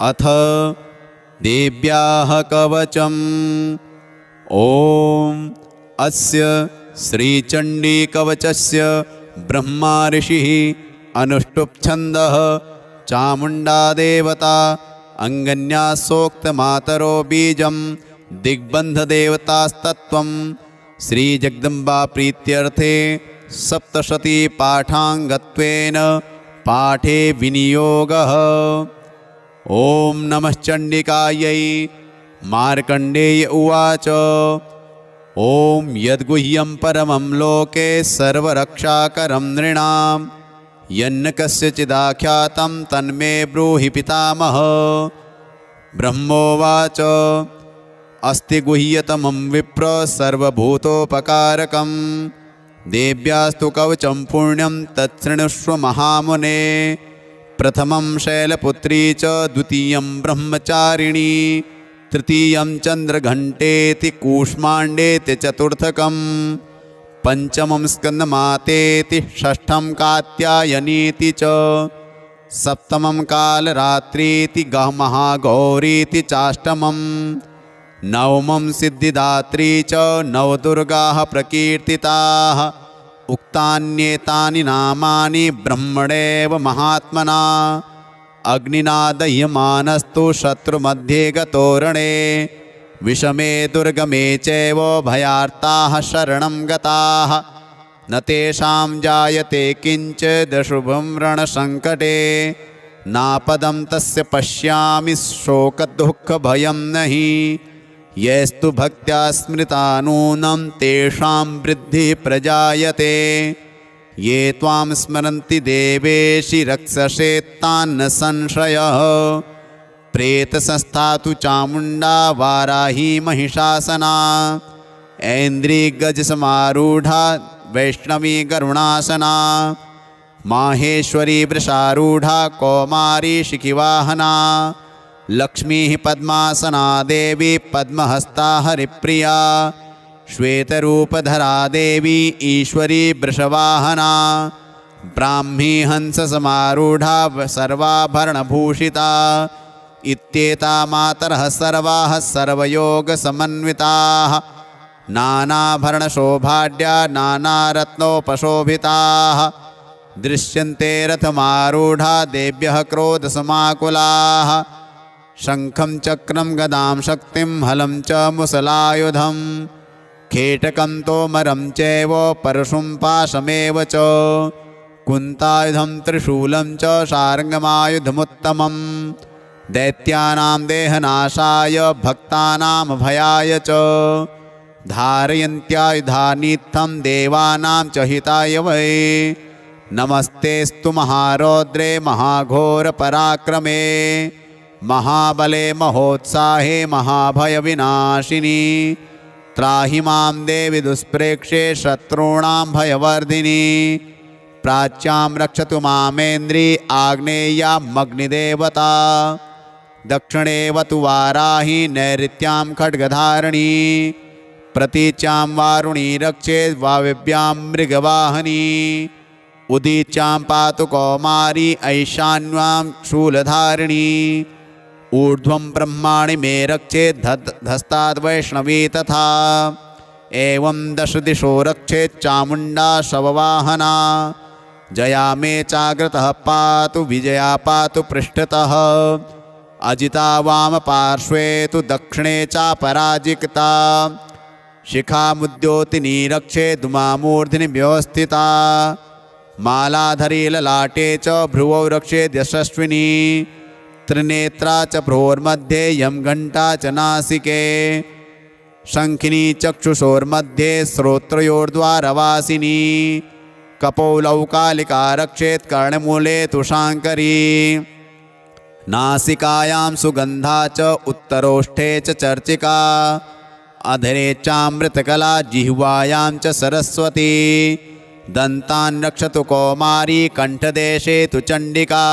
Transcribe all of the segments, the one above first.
अथ देव्याः कवचम्। ॐ अस्य श्रीचण्डीकवचस्य ब्रह्मा ऋषिः अनुष्टुप्छन्दः चामुण्डा देवता अङ्गन्यासोक्तमातरो बीजं दिग्बन्धदेवतास्तत्त्वं श्रीजगदम्बा प्रीत्यर्थे सप्तशतीपाठाङ्गत्वेन पाठे विनियोगः। ॐ नमः चण्डिकायै। मार्कण्डेय उवाच। ॐ यद्गुह्यं परमं लोके सर्वरक्षाकरं नृणां यन्न कस्यचिदाख्यातं तन्मे ब्रूहि पितामह। ब्रह्मोवाच। अस्ति गुह्यतमं विप्र सर्वभूतोपकारकं देव्यास्तु कवचं पुण्यं तच्छृणुष्व महामुने। प्रथमं शैलपुत्री च द्वितीयं ब्रह्मचारिणी तृतीयं चन्द्रघण्टेति कूष्माण्डेति चतुर्थकं पंचमं स्कन्दमातेति षष्ठं कात्यायनीति च सप्तमं कालरात्रीति महागौरीति चाष्टमं नवमं सिद्धिदात्री च नवदुर्गाः प्रकीर्तिताः। उक्तान्येतानि नामानि ब्रह्मणेव महात्मना अग्निना दह्यमानस्तु शत्रुमध्ये गतोरणे विषमे दुर्गमे चैव भयार्ताः शरणं गताः न तेषां जायते किञ्चिदशुभं रणसङ्कटे नापदं तस्य पश्यामि शोकदुःखभयं नहि यस्तु भक्त्या स्मृता नूनं तेषां वृद्धिः प्रजायते ये त्वां स्मरन्ति देवेशि रक्षसे तान्न संशयः। प्रेतसंस्था तु चामुण्डा वाराही महिषासना ऐन्द्रिगजसमारूढा वैष्णवी गरुणासना माहेश्वरी वृषारूढा कौमारी शिखिवाहना लक्ष्मीः पद्मासना देवी पद्महस्ता हरिप्रिया श्वेतरूपधरा देवी ईश्वरी वृषवाहना ब्राह्मी हंससमारूढा सर्वाभरणभूषिता इत्येता मातरः सर्वाः सर्वयोगसमन्विताः नानाभरणशोभाढ्या नानारत्नोपशोभिताः दृश्यन्ते रथमारूढा देव्यः क्रोधसमाकुलाः शङ्खं चक्रं गदां शक्तिं हलं च मुसलायुधं खेटकं तोमरं चैव परशुं पाशमेव च कुन्तायुधं त्रिशूलं च शार्ङ्गमायुधमुत्तमं दैत्यानां देहनाशाय भक्तानां भयाय च धारयन्त्यायुधानीत्थं देवानां च हिताय वै। नमस्तेस्तु महारौद्रे महाघोरपराक्रमे महाबले महोत्साहे महाभयविनाशिनी त्राहि मां देवि दुष्प्रेक्षे शत्रूणां भयवर्धिनी प्राच्यां रक्षतु मामेन्द्री आग्नेयामग्निदेवता दक्षिणे वतु वाराही नैऋत्यां खड्गधारिणी प्रतीच्यां वारुणी रक्षेद् वायव्यां मृगवाहनी उदीच्यां पातु कौमारी ऐशान्यां शूलधारिणी ऊर्ध्वं ब्रह्माणि मे रक्षेत् धस्ताद्वैष्णवी तथा एवं दश दिशो रक्षेत् चामुण्डा शववाहना जया मे चाग्रतः पातु विजया पातु पृष्ठतः अजिता वामपार्श्वे तु दक्षिणे चापराजिता शिखामुद्योतिनी रक्षेत् धूमामूर्ध्नि व्यवस्थिता मालाधरी ललाटे च भ्रुवौ रक्षेत् यशस्विनी त्रिनेत्रा च भ्रोर्मध्ये यं घण्टा च नासिके शङ्खिनी चक्षुषोर्मध्ये श्रोत्रयोर्द्वारवासिनी कपौलौकालिका रक्षेत् कर्णमूले तु शाङ्करी नासिकायां सुगन्धा च उत्तरोष्ठे च चर्चिका अधरे चामृतकला जिह्वायां च सरस्वती दन्तान् रक्षतु कौमारी कण्ठदेशे तु चण्डिका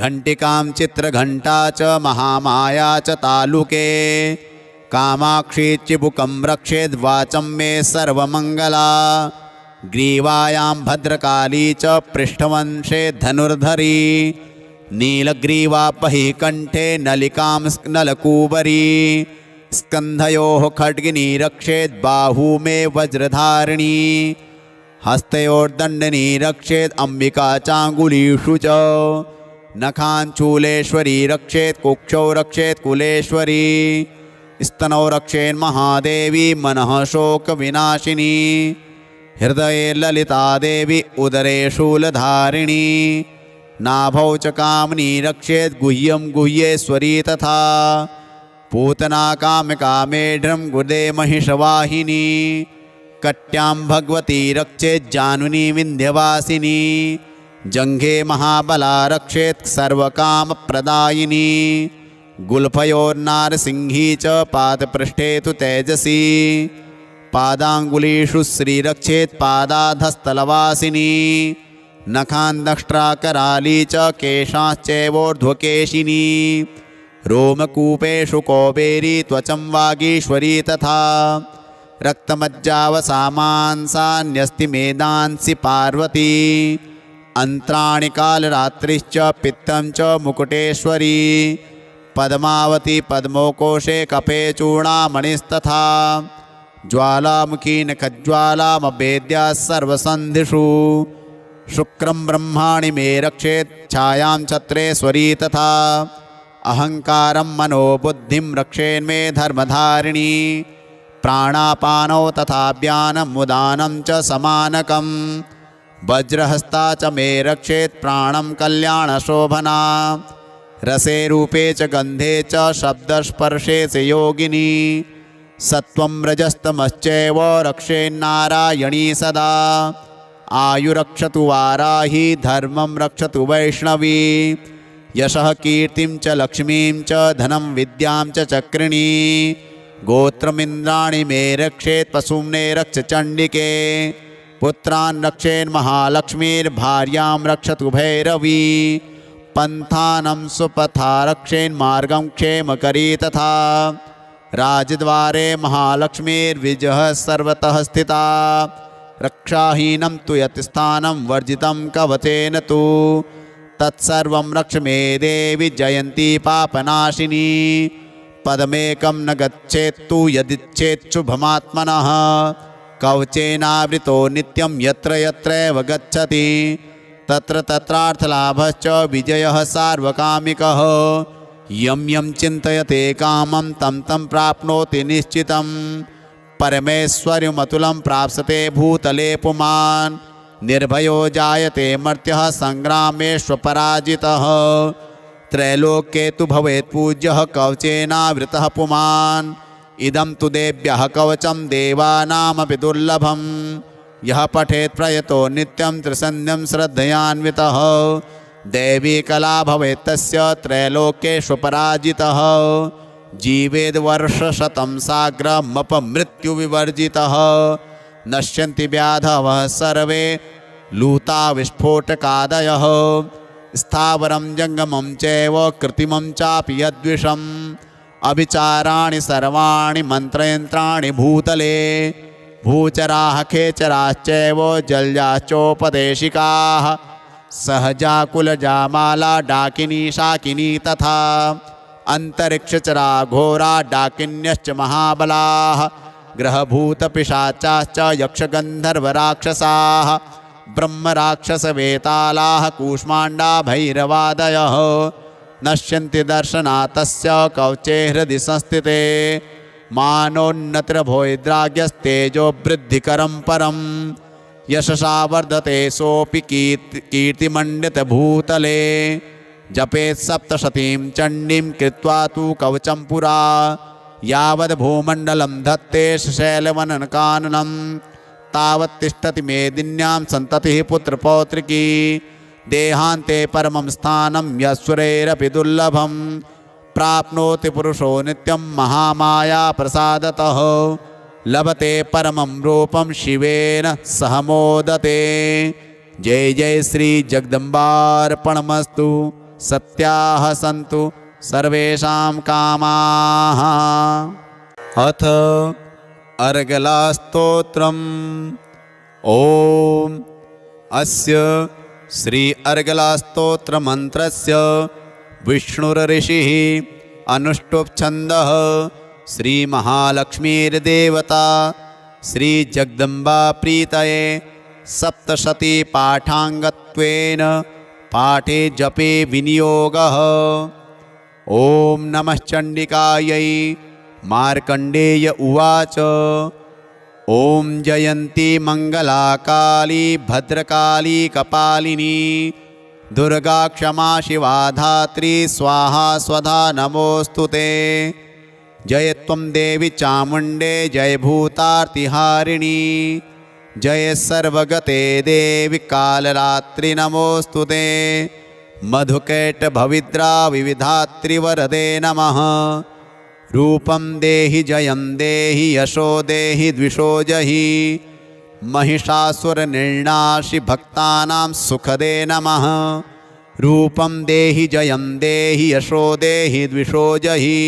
घण्टिकां चित्रघण्टा च महामाया च तालुके कामाक्षी चिबुकं रक्षेद्वाचं मे सर्वमङ्गला ग्रीवायां भद्रकाली च पृष्ठवंशे धनुर्धरी नीलग्रीवापहि कण्ठे नलिकां नलकूबरी स्कन्धयोः खड्गिनी रक्षेत् बाहू मे वज्रधारिणी हस्तयोर्दण्डनी रक्षेत् अम्बिका चाङ्गुलीषु च नखाञ्चूलेश्वरी रक्षेत् कुक्षौ रक्षेत् कुलेश्वरी स्तनौ रक्षेन्महादेवी मनः शोकविनाशिनी हृदये ललिता देवी उदरे शूलधारिणी नाभौ च कामिनी रक्षेत् गुह्यं गुह्येश्वरी तथा पूतना कामकामेढ्रं गुदे महिषवाहिनी कट्यां भगवती रक्षेत् जानुनी विन्ध्यवासिनी जङ्घे महाबला रक्षेत् सर्वकामप्रदायिनी गुल्फयोर्नारसिंही च पादपृष्ठे तु तेजसी पादाङ्गुलीषु श्रीरक्षेत् पादाधस्थलवासिनी नखान्दष्ट्राकराली च केशाश्चैवोर्ध्वकेशिनी रोमकूपेषु कौबेरी त्वचं वागीश्वरी तथा रक्तमज्जावसामांसान्यस्ति मेदांसि पार्वती अन्त्राणि कालरात्रिश्च पित्तं च मुकुटेश्वरी पद्मावती पद्मोकोशे कपे चूर्णामणिस्तथा ज्वालामुखी नखज्वालामभेद्या सर्वसन्धिषु शुक्रं ब्रह्माणि मे रक्षेत् छायां छत्रेश्वरी तथा अहङ्कारं मनोबुद्धिं रक्षेन्मे धर्मधारिणी प्राणापानौ तथा व्यानमुदानं च समानकं वज्रहस्ता च मे रक्षेत् प्राणं कल्याणशोभना रसे रूपे च गन्धे च शब्दस्पर्शे च योगिनी सत्वं रजस्तमश्चैव रक्षेन्नारायणी सदा आयुरक्षतु वाराही धर्मं रक्षतु वैष्णवी यशः कीर्तिं च लक्ष्मीं च धनं विद्यां च चक्रिणी गोत्रमिन्द्राणि मे रक्षेत् पशुम्ने रक्ष चण्डिके पुत्रान् रक्षेन्महालक्ष्मीर्भार्यां रक्षतु भैरवी पन्थानं सुपथा रक्षेन्मार्गं क्षेमकरी तथा राजद्वारे महालक्ष्मीर्विजः सर्वतः स्थिता रक्षाहीनं तु यत् स्थानं वर्जितं कवचेन तु तत्सर्वं रक्ष मे देवी जयन्ती पापनाशिनी पदमेकं न गच्छेत्तु यदिच्छेच्छुभमात्मनः कवचेनावृतो नित्यं यत्र यत्रैव गच्छति तत्र तत्रार्थलाभश्च विजयः सार्वकामिकः यं यं चिन्तयते कामं तं तं प्राप्नोति निश्चितं परमेश्वर्यमतुलं प्राप्स्यते भूतले पुमान् निर्भयो जायते मर्त्यः सङ्ग्रामेष्वपराजितः त्रैलोक्ये तु भवेत् पूज्यः कवचेनावृतः पुमान् इदं तु देव्यः कवचं देवानामपि दुर्लभं यः पठेत् प्रयतो नित्यं त्रिसन्ध्यं श्रद्धयान्वितः दैवी कला भवेत् तस्य त्रैलोक्येष्वपराजितः जीवेद्वर्षशतं साग्रमपमृत्युविवर्जितः नश्यन्ति व्याधवः सर्वे लूता विस्फोटकादयः स्थावरं जङ्गमं चैव कृत्रिमं चापि यद्विषम् अभिचाराणि सर्वाणि मन्त्रयन्त्राणि भूतले भूचराः खेचराश्चैव जल्याश्चोपदेशिकाः सहजाकुलजामाला डाकिनी शाकिनी तथा अन्तरिक्षचरा घोरा डाकिन्यश्च महाबलाः ग्रहभूतपिशाचाश्च यक्षगन्धर्वराक्षसाः ब्रह्मराक्षसवेतालाः कूष्माण्डा भैरवादयः नश्यन्ति दर्शनात् तस्य कवचे हृदि संस्थिते मानोन्नतिर्भोद्राग्यस्तेजो वृद्धिकरं परं यशसा वर्धते सोऽपि कीर्तिमण्डितभूतले जपेत् सप्तशतीं चण्डीं कृत्वा तु कवचं पुरा यावद् भूमण्डलं धत्ते शैलवननकाननं तावत् तिष्ठति मेदिन्यां सन्ततिः पुत्रपौत्रिकी देहान्ते परमं स्थानं यस्वरैरपि दुर्लभं प्राप्नोति पुरुषो नित्यं महामाया प्रसादतः लभते परमं रूपं शिवेन सह मोदते। जय जय श्री जगदम्बार्पणमस्तु। सत्याः सन्तु सर्वेषां कामाः। अथ अर्गलास्तोत्रम्। ॐ अस्य श्री अर्गलास्तोत्रमन्त्रस्य विष्णुर्ऋषिः अनुष्टुप् छन्दः श्री महालक्ष्मीर्देवता श्री जगदम्बा प्रीतये सप्तशती पाठाङ्गत्वेन पाठे जपे विनियोगः। ॐ नमः चण्डिकायै। मार्कण्डेय उवाच ॐ जयन्ती मङ्गला काली भद्रकाली कपालिनी दुर्गा क्षमा शिवा धात्री स्वाहा स्वधा नमोऽस्तुते। जय त्वं देवी चामुण्डे जय भूतार्तिहारिणी जय सर्वगते देवी कालरात्रि नमोऽस्तुते। मधुकैटभविद्रा विविधात्रिवरदे नमः। रूपं देहि जयं देहि यशो देहि द्विषो जहि महिषासुरनिर्णाशि भक्तानां सुखदे नमः। रूपं देहि जयं देहि यशो देहि द्विषो जहि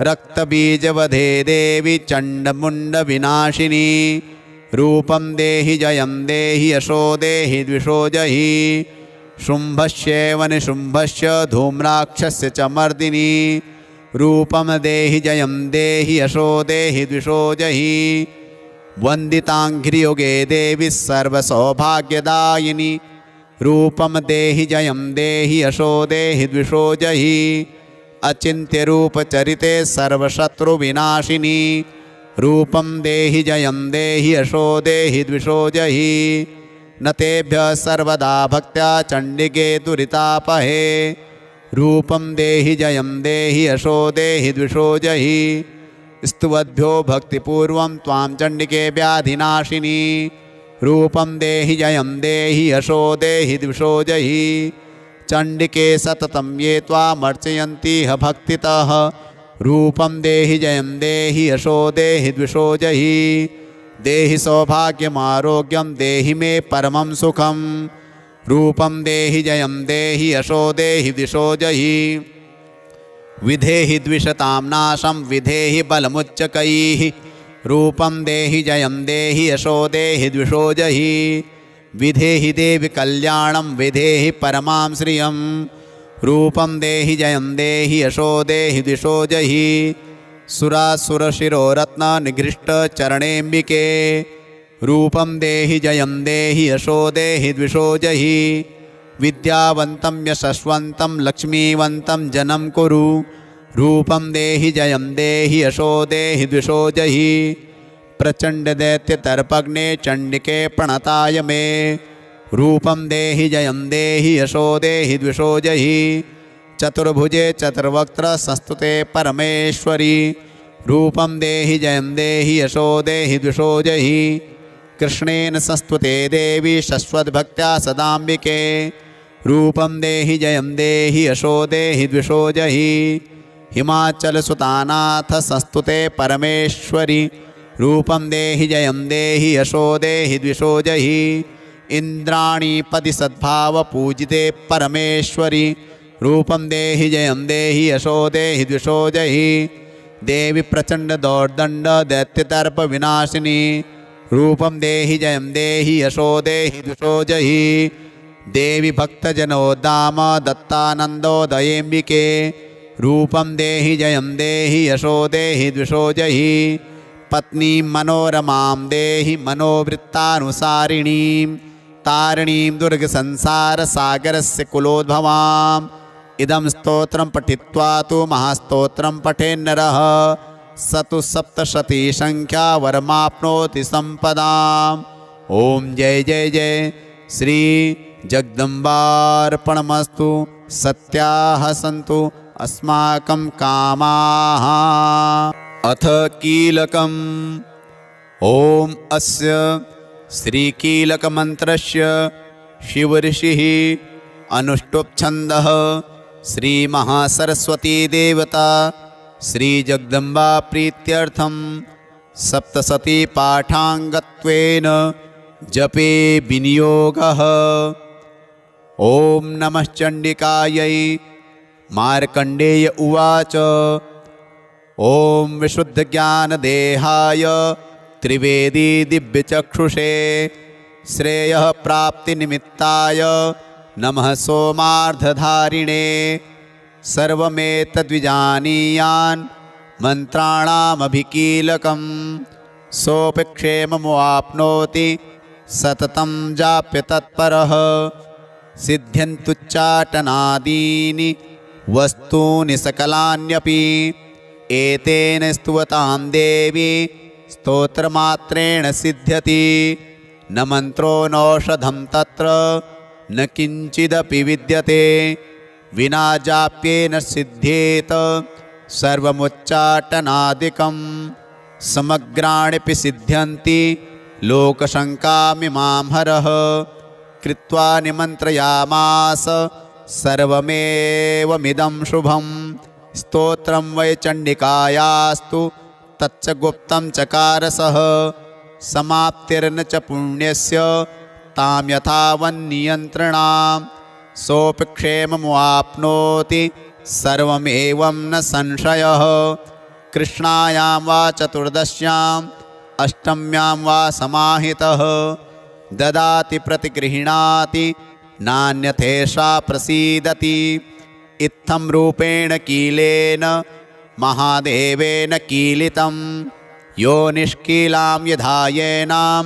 रक्तबीजवधे देवी चण्डमुण्डविनाशिनी रूपं देहि जयं देहि यशो देहि द्विषो जहि शुम्भस्यैव निशुम्भस्य धूम्राक्षस्य च मर्दिनी रूपं देहि जयं देहि यशो देहि द्विषो जहि वन्दिताङ्घ्रियुगे देवी सर्वसौभाग्यदायिनी रूपं देहि जयं देहि यशो देहि द्विषो जहि अचिन्त्यरूपचरिते सर्वशत्रुविनाशिनी रूपं देहि जयं देहि यशो देहि द्विषो जहि न तेभ्यः सर्वदा भक्त्या चण्डिके दुरितापहे रूपं देहि जयं देहि यशो देहि द्विषो जहि स्तुवद्भ्यो भक्तिपूर्वं त्वां चण्डिके व्याधिनाशिनी रूपं देहि जयं देहि यशो देहि द्विषो जहि चण्डिके सततं ये त्वामर्चयन्तीह भक्तितः रूपं देहि जयं देहि यशो देहि द्विषो जहि देहि सौभाग्यमारोग्यं देहि मे परमं सुखं रूपं देहि जयं देहि यशो देहि द्विषो जहि विधेहि द्विषतां नाशं विधेहि बलमुच्चकैः रूपं देहि जयं देहि यशो देहि द्विषो जहि विधेहि देवि कल्याणं विधेहि परमां श्रियं रूपं देहि जयं देहि यशो देहि द्विषो जहि सुरासुरशिरोरत्ननिघृष्टचरणेऽम्बिके रूपं देहि जयं देहि यशो देहि द्विषो जहि विद्यावन्तं यशस्वन्तं लक्ष्मीवन्तं जनं कुरु रूपं देहि जयं देहि यशो देहि द्विषो जहि प्रचण्डदैत्यतर्पग्ने चण्डिके प्रणताय मे रूपं देहि जयं देहि यशो देहि द्विषो जहि चतुर्भुजे चतुर्वक्त्र संस्तुते परमेश्वरी रूपं देहि जयं देहि यशो देहि द्विषो जहि कृष्णेन संस्तुते देवी शश्वद्भक्त्या सदाम्बिके रूपं देहि जयं देहि यशो देहि द्विषो जहि हिमाचलसुतानाथ संस्तुते परमेश्वरी रूपं देहि जयं देहि यशो देहि द्विषो जहि इन्द्राणीपति सद्भावपूजिते परमेश्वरी रूपं देहि जयं देहि यशो देहि द्विषो जहि देवी प्रचण्डदौर्दण्ड दैत्यतर्पविनाशिनी रूपं देहि जयं देहि यशो देहि द्विषो जहि देवी भक्तजनोद्दाम दत्तानन्दोदयेऽम्बिके रूपं देहि जयं देहि यशो देहि द्विषो जहि पत्नीं मनोरमां देहि मनोवृत्तानुसारिणीं तारिणीं दुर्गसंसारसागरस्य कुलोद्भवाम् इदं स्तोत्रं पठित्वा तु महास्तोत्रं पठेन्नरः स तु सप्तशतीसङ्ख्या वरमाप्नोति सम्पदाम्। ॐ जय जय जय श्री जगदम्बार्पणमस्तु। सत्याः सन्तु अस्माकं कामाः। अथ कीलकम्। ॐ अस्य श्रीकीलकमन्त्रस्य शिवऋषिः अनुष्टुप् छन्दः श्रीमहासरस्वती देवता श्रीजगदम्बा प्रीत्यर्थं सप्तशती पाठाङ्गत्वेन जपे विनियोगः। ॐ नमः चण्डिकायै। मार्कण्डेय उवाच ॐ विशुद्धज्ञानदेहाय त्रिवेदी दिव्यचक्षुषे श्रेयः प्राप्तिनिमित्ताय नमः सोमार्धधारिणे सर्वमेतद्विजानीयान् मन्त्राणामभिकीलकं सोऽपि क्षेममुवाप्नोति सततं जाप्य तत्परः सिद्ध्यन्तुच्चाटनादीनि वस्तूनि सकलान्यपि एतेन स्तुवतां देवी स्तोत्रमात्रेण सिद्ध्यति न मन्त्रो नौषधं तत्र न किञ्चिदपि विद्यते विना जाप्येन सिद्ध्येत सर्वमुच्चाटनादिकं समग्राण्यपि सिद्ध्यन्ति लोकशङ्कामिमां हरः कृत्वा निमन्त्रयामास सर्वमेवमिदं शुभं स्तोत्रं वै चण्डिकायास्तु तच्च गुप्तं चकारसः समाप्तिर्न च पुण्यस्य तां यथावन्नियन्त्रणां सोऽपि क्षेममुवाप्नोति सर्वमेवं न संशयः कृष्णायां वा चतुर्दश्याम् अष्टम्यां वा समाहितः ददाति प्रतिगृह्णाति नान्यथेषा प्रसीदति इत्थं रूपेण कीलेन महादेवेन कीलितं यो निष्कीलां यधायेनां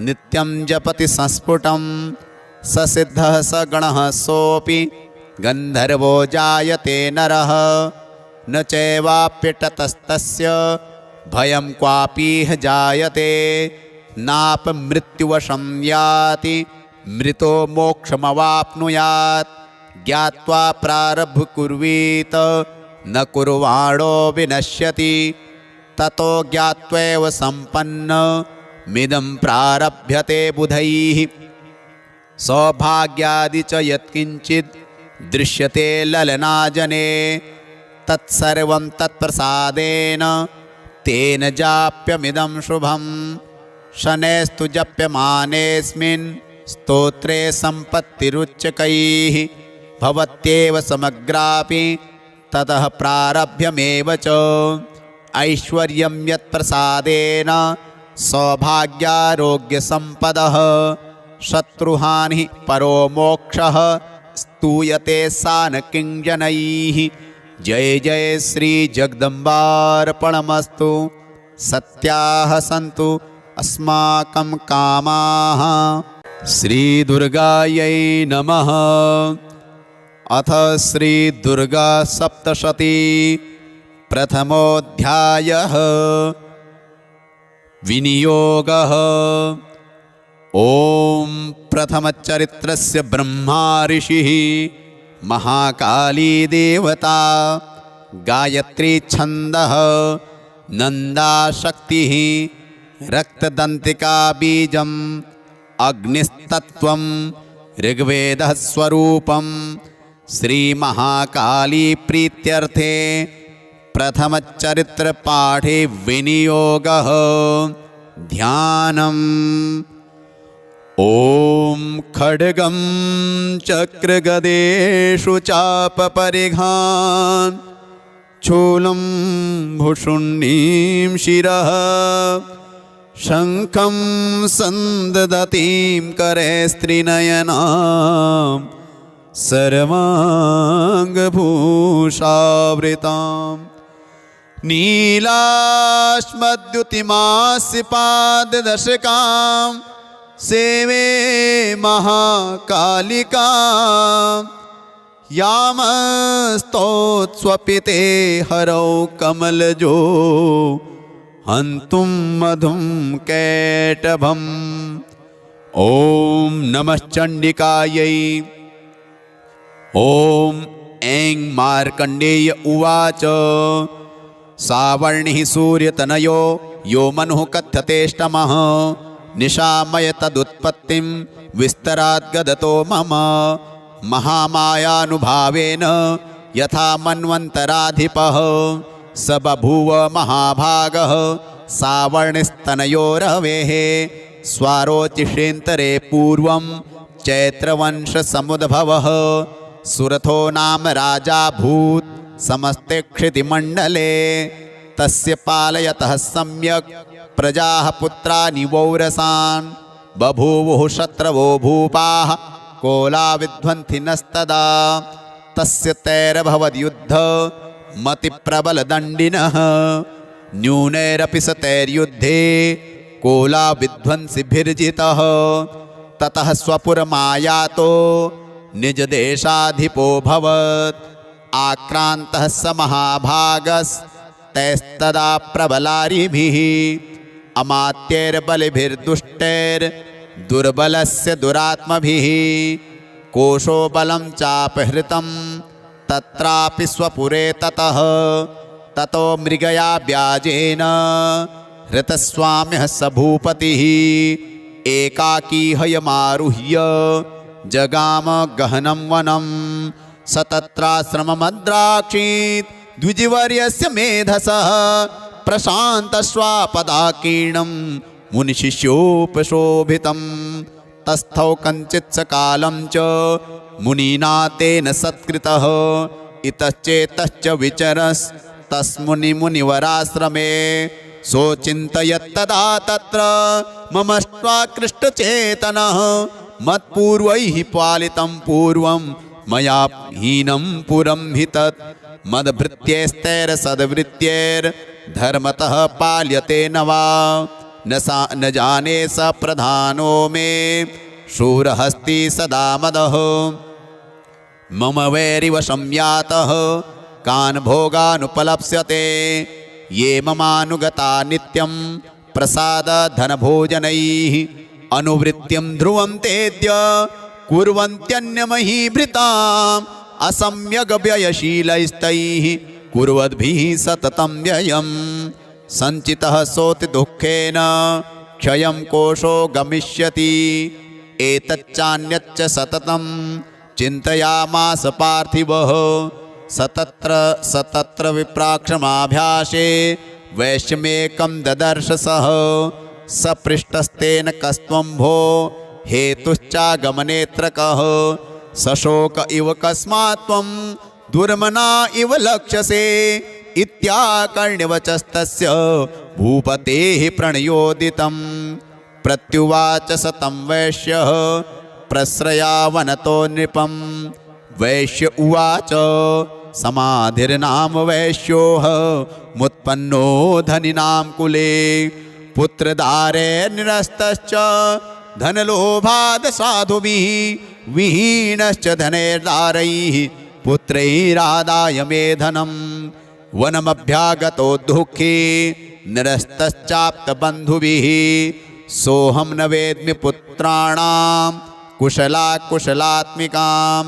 नित्यं जपति संस्फुटं स सिद्धः स गणः सोऽपि गन्धर्वो जायते नरः न चैवाप्यटतस्तस्य भयं क्वापीह जायते नापमृत्युवशं याति मृतो मोक्षमवाप्नुयात् ज्ञात्वा प्रारब्धं कुर्वीत न कुर्वाणो विनश्यति ततो ज्ञात्वैव सम्पन्नमिदं प्रारभ्यते बुधैः सौभाग्यादि च यत्किञ्चित् दृश्यते ललनाजने तत्सर्वं तत्प्रसादेन तेन जाप्यमिदं शुभं शनैस्तु जप्यमानेऽस्मिन् स्तोत्रे सम्पत्तिरुच्चकैः भवत्येव समग्रापि ततः प्रारभ्यमेव च ऐश्वर्यं यत्प्रसादेन सौभाग्यारोग्यसम्पदः शत्रुहानिः परो मोक्षः स्तूयते सा न किञ्जनैः जय जय श्री जगदम्बार्पणमस्तु सत्याः सन्तु अस्माकं कामाः श्रीदुर्गायै नमः। अथ श्रीदुर्गासप्तशती प्रथमोऽध्यायः विनियोगः। ॐ प्रथमचरित्रस्य ब्रह्मा ऋषिः महाकाली देवता गायत्री छन्दः नन्दाशक्तिः रक्तदन्तिका बीजम् अग्निस्तत्त्वं ऋग्वेदः स्वरूपं श्रीमहाकाली प्रीत्यर्थे प्रथमचरित्रपाठे विनियोगः ध्यानम्। ॐ खड्गं चक्रगदेषु चापपरिघान् चूलं भुषुण्डीं शिरः शङ्खं सन्ददतीं करे स्त्रीनयनां सर्वाङ्गभूषावृतां नीलाश्मद्युतिमास्य पाददशकां सेवे महाकालिका यामस्तोत्स्वपिते हरौ कमलजो हन्तुं मधुं कैटभम्। ॐ नमः चण्डिकायै। ॐ ऐं मार्कण्डेय उवाच सावर्णिः सूर्यतनयो यो मनुः कथ्यतेष्टमः निशामय तदुत्पत्तिं विस्तराद्गदतो मम महामायानुभावेन यथा मन्वन्तराधिपः स बभूव महाभागः सावर्णिस्तनयो रवेः स्वारोचिषेन्तरे पूर्वं चैत्रवंशसमुद्भवः सुरथो नाम राजाभूत् समस्ते क्षितिमण्डले तस्य पालयतः सम्यक् प्रजाः पुत्राणि वौरसान् बभूवुः शत्रवो भूपाः कोलाविध्वन्थिनस्तदा तस्य तैरभवद्युद्ध मतिप्रबलदण्डिनः न्यूनैरपि स तैर्युद्धे कोलाविध्वंसिभिर्जितः ततः स्वपुरमायातो निजदेशाधिपोऽभवत् आक्रान्तः स महाभागस्तैस्तदा प्रबलारिभिः अमात्यैर्बलिभिर्दुष्टैर्दुर्बलस्य दुरात्मभिः कोशो बलं चापहृतं तत्रापि स्वपुरे ततः ततो मृगया व्याजेन हृतस्वाम्यः स भूपतिः एकाकी हयमारुह्य जगाम गहनं वनं स तत्राश्रममद्राक्षीत् द्विजवर्यस्य मेधसः प्रशान्तश्वापदाकीर्णं मुनिशिष्योपशोभितं तस्थौ कञ्चित् सकालं च मुनिना तेन सत्कृतः इतश्चेतश्च विचरस्तस्मुनिमुनिवराश्रमे सोचिन्तयत्तदा तत्र ममष्ट्वाकृष्टचेतनः मत्पूर्वैः पालितं पूर्वं मया हीनं पुरं हि तत् मद्भृत्यैस्तैरसद्वृत्त्यैर्धर्मतः पाल्यते न वा न जाने स प्रधानो मे शूरहस्ति सदा मदः मम वैरिव संयातः कान् भोगानुपलप्स्यते ये ममानुगता नित्यं प्रसादधनभोजनैः अनुवृत्तिं ध्रुवं तेद्य कुर्वन्त्यन्यमहीभृताम् असम्यग्व्ययशीलैस्तैः कुर्वद्भिः सततं व्ययं सञ्चितः सोति दुःखेन क्षयं कोशो गमिष्यति एतच्चान्यच्च सततं चिन्तयामास पार्थिवः सतत्र विप्राक्षमाभ्यासे वैश्यमेकं ददर्श सः सपृष्टस्तेन कस्त्वं भो हेतुश्चागमनेऽत्र कः सशोक इव कस्मात् त्वं दुर्मना इव लक्ष्यसे इत्याकर्ण्यवचस्तस्य भूपतेः प्रणयोदितं प्रत्युवाच स तं वैश्यः प्रश्रयावनतो नृपं वैश्य उवाच समाधिर्नाम वैश्योः मुत्पन्नो धनिनां कुले पुत्रदारे निरस्तश्च धनलोभाद् साधुभिः विहीनश्च धनैर्दारैः पुत्रैरादाय मे धनं वनमभ्यागतो दुःखी निरस्तश्चाप्तबन्धुभिः सोऽहं न वेद्मि पुत्राणां कुशलात्मिकां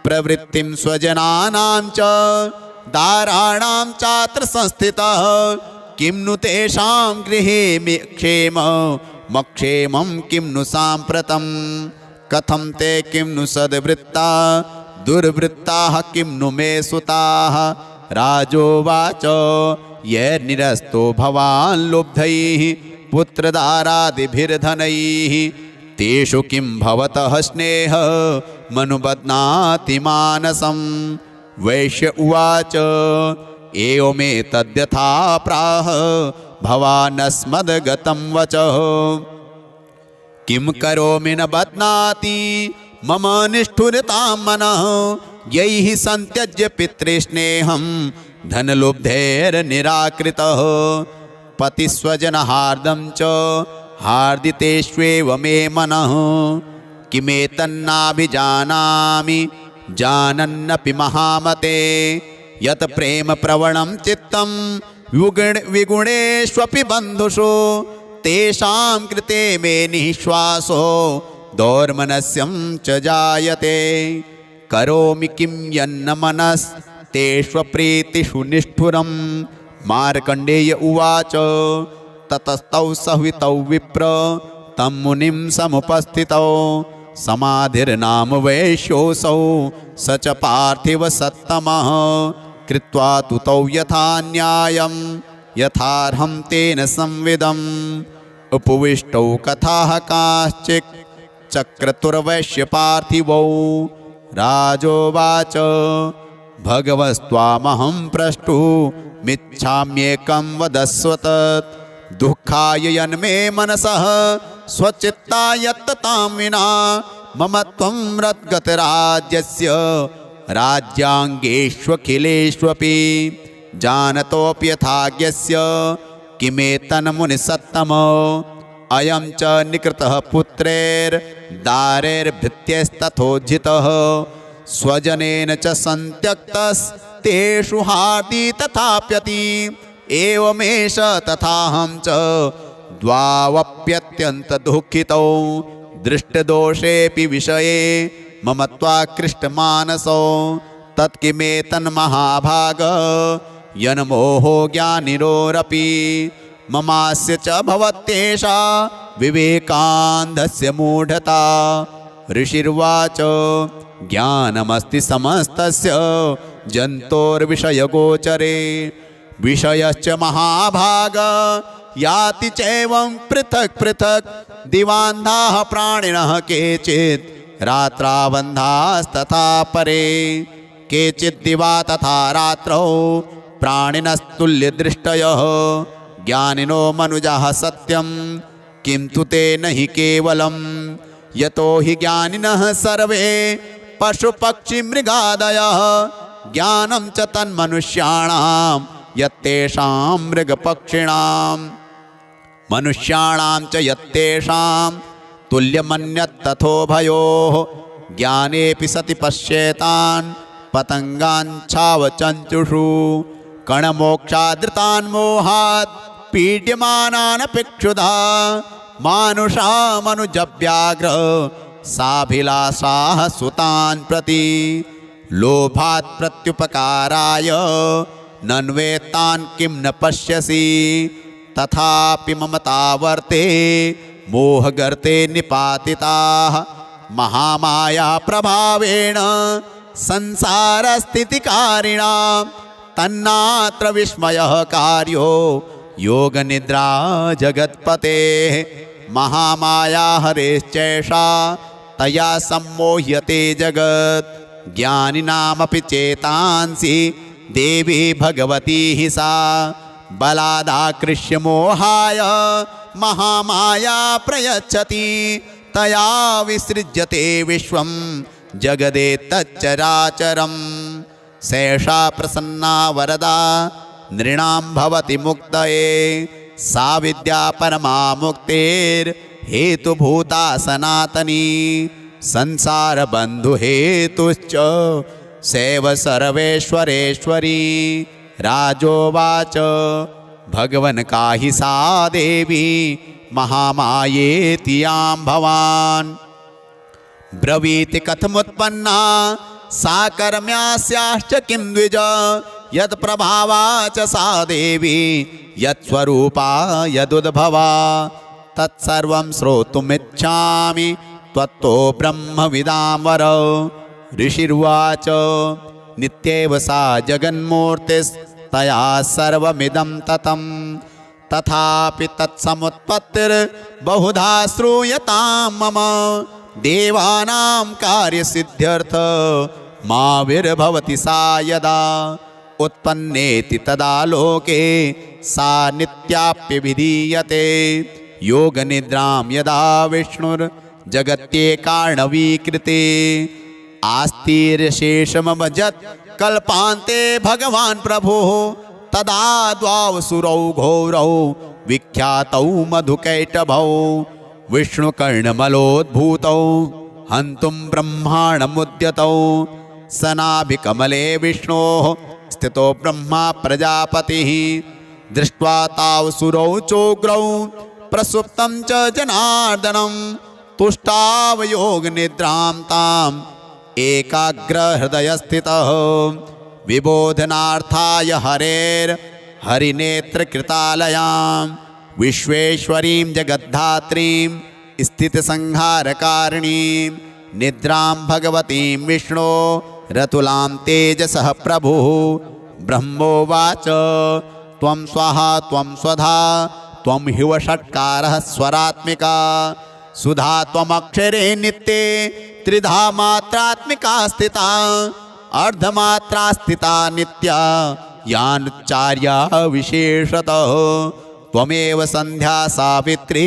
प्रवृत्तिं स्वजनानां च दाराणां चात्र संस्थितः किं नु तेषां गृहे क्षेममक्षेमं किं नु साम्प्रतं कथं ते किं नु सद्वृत्ता दुर्वृत्ताः किं नु मे सुताः राजोवाच यैर्निरस्तो भवान् लुब्धैः पुत्रदारादिभिर्धनैः तेषु किं भवतः स्नेहः मनुबध्नाति मानसं वैश्य उवाच एवमेतद्यथा प्राह भवानस्मद्गतं वचः किं करोमि न बध्नाति मम निष्ठुरतां मनः यैः सन्त्यज्य पितृस्नेहं धनलुब्धैर्निराकृतः पतिस्वजनहार्दं च हार्दितेष्वेव मे मनः किमेतन्नाभिजानामि जानन्नपि महामते यत् प्रेमप्रवणं चित्तं विगुणेष्वपि बन्धुषु तेषां कृते मे निःश्वासो दौर्मनस्यं च जायते करोमि किं यन्न मनस्तेष्वप्रीतिषु निष्ठुरं मार्कण्डेय उवाच ततस्तौ सह्वितौ विप्र तं मुनिं समुपस्थितौ समाधिर्नाम वैश्योऽसौ स च पार्थिव सत्तमः कृत्वा तु तौ यथा न्यायं यथार्हं तेन संविदम् उपविष्टौ कथाः काश्चित् चक्रतुर्वैश्यपार्थिवौ राजोवाच भगवस्त्वामहं प्रष्टुमिच्छाम्येकं वदस्व तत् दुःखाय यन्मे मनसः स्वचित्ता यत्ततां विना मम त्वं रद्गतराज्यस्य राज्याङ्गेष्वखिलेष्वपि जानतोऽपि यथाज्ञस्य किमेतन्मुनिसत्तमो अयं च निकृतः पुत्रैर्दारैर्भृत्यैस्तथोज्झितः स्वजनेन च सन्त्यक्तस्तेषु हार्दि तथाप्यति एवमेष तथाहं च द्वावप्यत्यन्तदुःखितौ दृष्टदोषेऽपि विषये मम त्वाकृष्टमानसो तत्किमेतन्महाभाग यन्मोहो ज्ञानिरोरपि ममास्य च भवत्येषा विवेकान्धस्य मूढता ऋषिर्वाच ज्ञानमस्ति समस्तस्य जन्तोर्विषयगोचरे विषयश्च महाभाग याति चैवं पृथक् पृथक् दिवान्धाः प्राणिनः केचित् रात्राबन्धास्तथा परे केचित् दिवा तथा रात्रौ प्राणिनस्तुल्यदृष्टयः ज्ञानिनो मनुजाः सत्यं किं तु ते न हि केवलं यतो हि ज्ञानिनः सर्वे पशुपक्षिमृगादयः ज्ञानं च तन्मनुष्याणां यत्तेषां मृगपक्षिणां मनुष्याणां च यत्तेषां तुल्यमन्यत्तथोभयोः ज्ञानेऽपि सति पश्येतान् पतङ्गान् छावचञ्चुषु कणमोक्षादृतान् मोहात् पीड्यमानान् अपेक्षुधा मानुषा मनुजव्याघ्र साभिलाषाः सुतान् प्रति लोभात् प्रत्युपकाराय नन्वेत्तान् किं न पश्यसि तथापि ममतावर्ते मोहगर्ते निपातिताः महामाया प्रभावेण संसारस्थितिकारिणां तन्नात्र विस्मयः कार्यो योगनिद्रा जगत्पतेः महामाया हरेश्चैषा तया सम्मोह्यते जगत् ज्ञानिनामपि चेतांसि देवी भगवती हि सा बलादाकृष्य मोहाय महामाया प्रयच्छति तया विसृज्यते विश्वं जगदेतच्चराचरं सैषा प्रसन्ना वरदा नृणां भवति मुक्तये सा विद्या परमा मुक्तेर्हेतुभूता सनातनी संसारबन्धुहेतुश्च सैव सर्वेश्वरेश्वरी राजोवाच भगवन् काहि सा देवी महामायेति यां भवान् ब्रवीति कथमुत्पन्ना सा कर्म्यास्याश्च किं द्विज यत्प्रभावा च सा देवी यत्स्वरूपा यदुद्भवा तत्सर्वं श्रोतुमिच्छामि त्वत्तो ब्रह्मविदां वर ऋषिर्वाच नित्येव सा जगन्मूर्तिस्तया सर्वमिदं ततं तथापि तत्समुत्पत्तिर्बहुधा श्रूयतां मम देवानां कार्यसिद्ध्यर्थ मा विर्भवति सा यदा उत्पन्नेति तदा लोके सा नित्याप्यभिधीयते योगनिद्रां यदा विष्णुर्जगत्येकार्णवीकृते आस्तिर्शेषमभजत् कल्पान्ते भगवान् प्रभुः तदा द्वावसुरौ घोरौ विख्यातौ मधुकैटभौ विष्णुकर्णमलोद्भूतौ हन्तुं ब्रह्माणमुद्यतौ सनाभिकमले विष्णोः स्थितो ब्रह्मा प्रजापतिः दृष्ट्वा तावसुरौ चोग्रौ प्रसुप्तं च जनार्दनं तुष्टावयोगनिद्रां ताम् एकाग्रहृदयस्थितः विबोधनार्थाय हरिनेत्रकृतालयां विश्वेश्वरीं जगद्धात्रीं स्थितिसंहारकारिणीं निद्रां भगवतीं विष्णो रतुलां तेजसः प्रभुः ब्रह्मोवाच त्वं स्वाहा त्वं स्वधा त्वं हिवषट्कारः स्वरात्मिका सुधा त्वमक्षरे नित्ये त्रिधा मात्रात्मिका स्थिता अर्धमात्रा स्थिता नित्या यानुच्चार्या विशेषतः त्वमेव संध्या सावित्री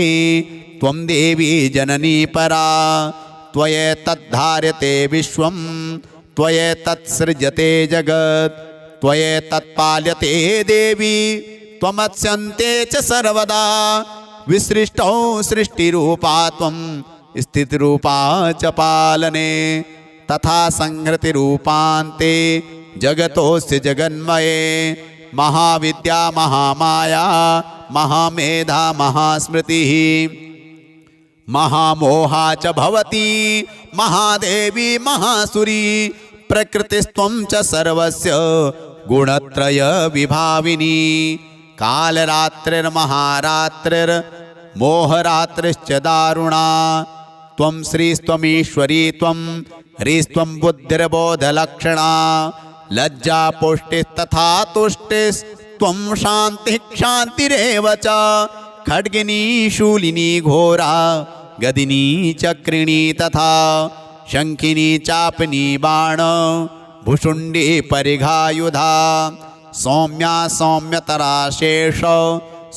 त्वं देवी जननी परा त्वयैतद्धार्यते विश्वं त्वयैतत्सृज्यते जगत् त्वयैतत्पाल्यते देवी त्वमत्स्यन्ते च सर्वदा विसृष्टौ सृष्टिरूपा त्वं स्थितिरूपा च पालने तथा संहृतिरूपान्ते जगतोऽस्य जगन्मये महाविद्या महामाया महामेधा महास्मृतिः महामोहा च भवती महादेवी महासुरी प्रकृतिस्त्वं च सर्वस्य गुणत्रय विभाविनी कालरात्रिर्महारात्रिर्मोहरात्रिश्च दारुणा त्वं श्रीस्त्वमीश्वरी त्वं ह्रीस्त्वं बुद्धिर्बोधलक्षणा लज्जा पुष्टिस्तथा तुष्टिस्त्वं शान्तिः क्षान्तिरेव च खड्गिनी शूलिनी घोरा गदिनी चक्रिणी तथा शंखिनी चापनी बाण भुषुंडी परिघायुधा सौम्या सौम्यतरा शेष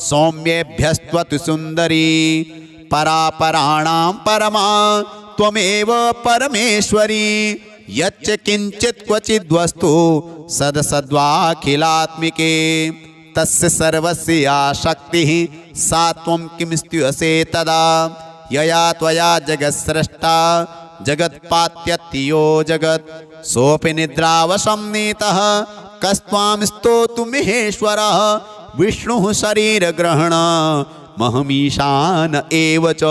सौम्येभ्यस्त्वतु सुंदरी परापराणां परमा त्वमेव परमेश्वरी यच्च किंचित् क्वचिद्वस्तु सदसद्वाखिलात्मिके तस्य सर्वस्य या शक्तिः सा त्वं किमस्त्युसे तदा यया त्वया जगत्सृष्टा जगत्पात्यत्यो जगत् सोऽपि निद्रावशं नीतः कस्त्वां स्तोतुमिहेश्वरः विष्णुः शरीरग्रहण महमीशान एव च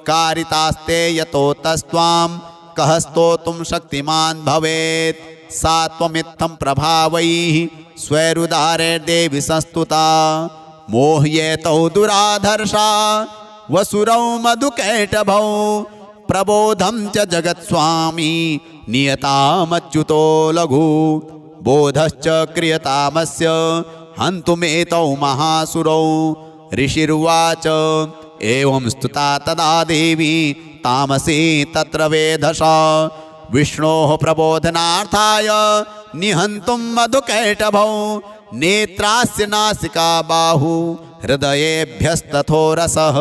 कारितास्ते यतो तस्त्वां कः स्तोतुं शक्तिमान् भवेत् सा त्वमित्थं प्रभावैः स्वैरुदारे देवी संस्तुता मोह्येतौ दुराधर्षा वसुरौ मधुकैटभौ प्रबोधं च जगत्स्वामी नियतामच्युतो लघु बोधश्च क्रियतामस्य हन्तुमेतौ महासुरौ ऋषिर्वाच एवं स्तुता तदा देवी तामसी तत्र वेधसा विष्णोः प्रबोधनार्थाय निहन्तुं मधुकैटभौ नेत्रास्य नासिका बाहु हृदयेभ्यस्तथोरसः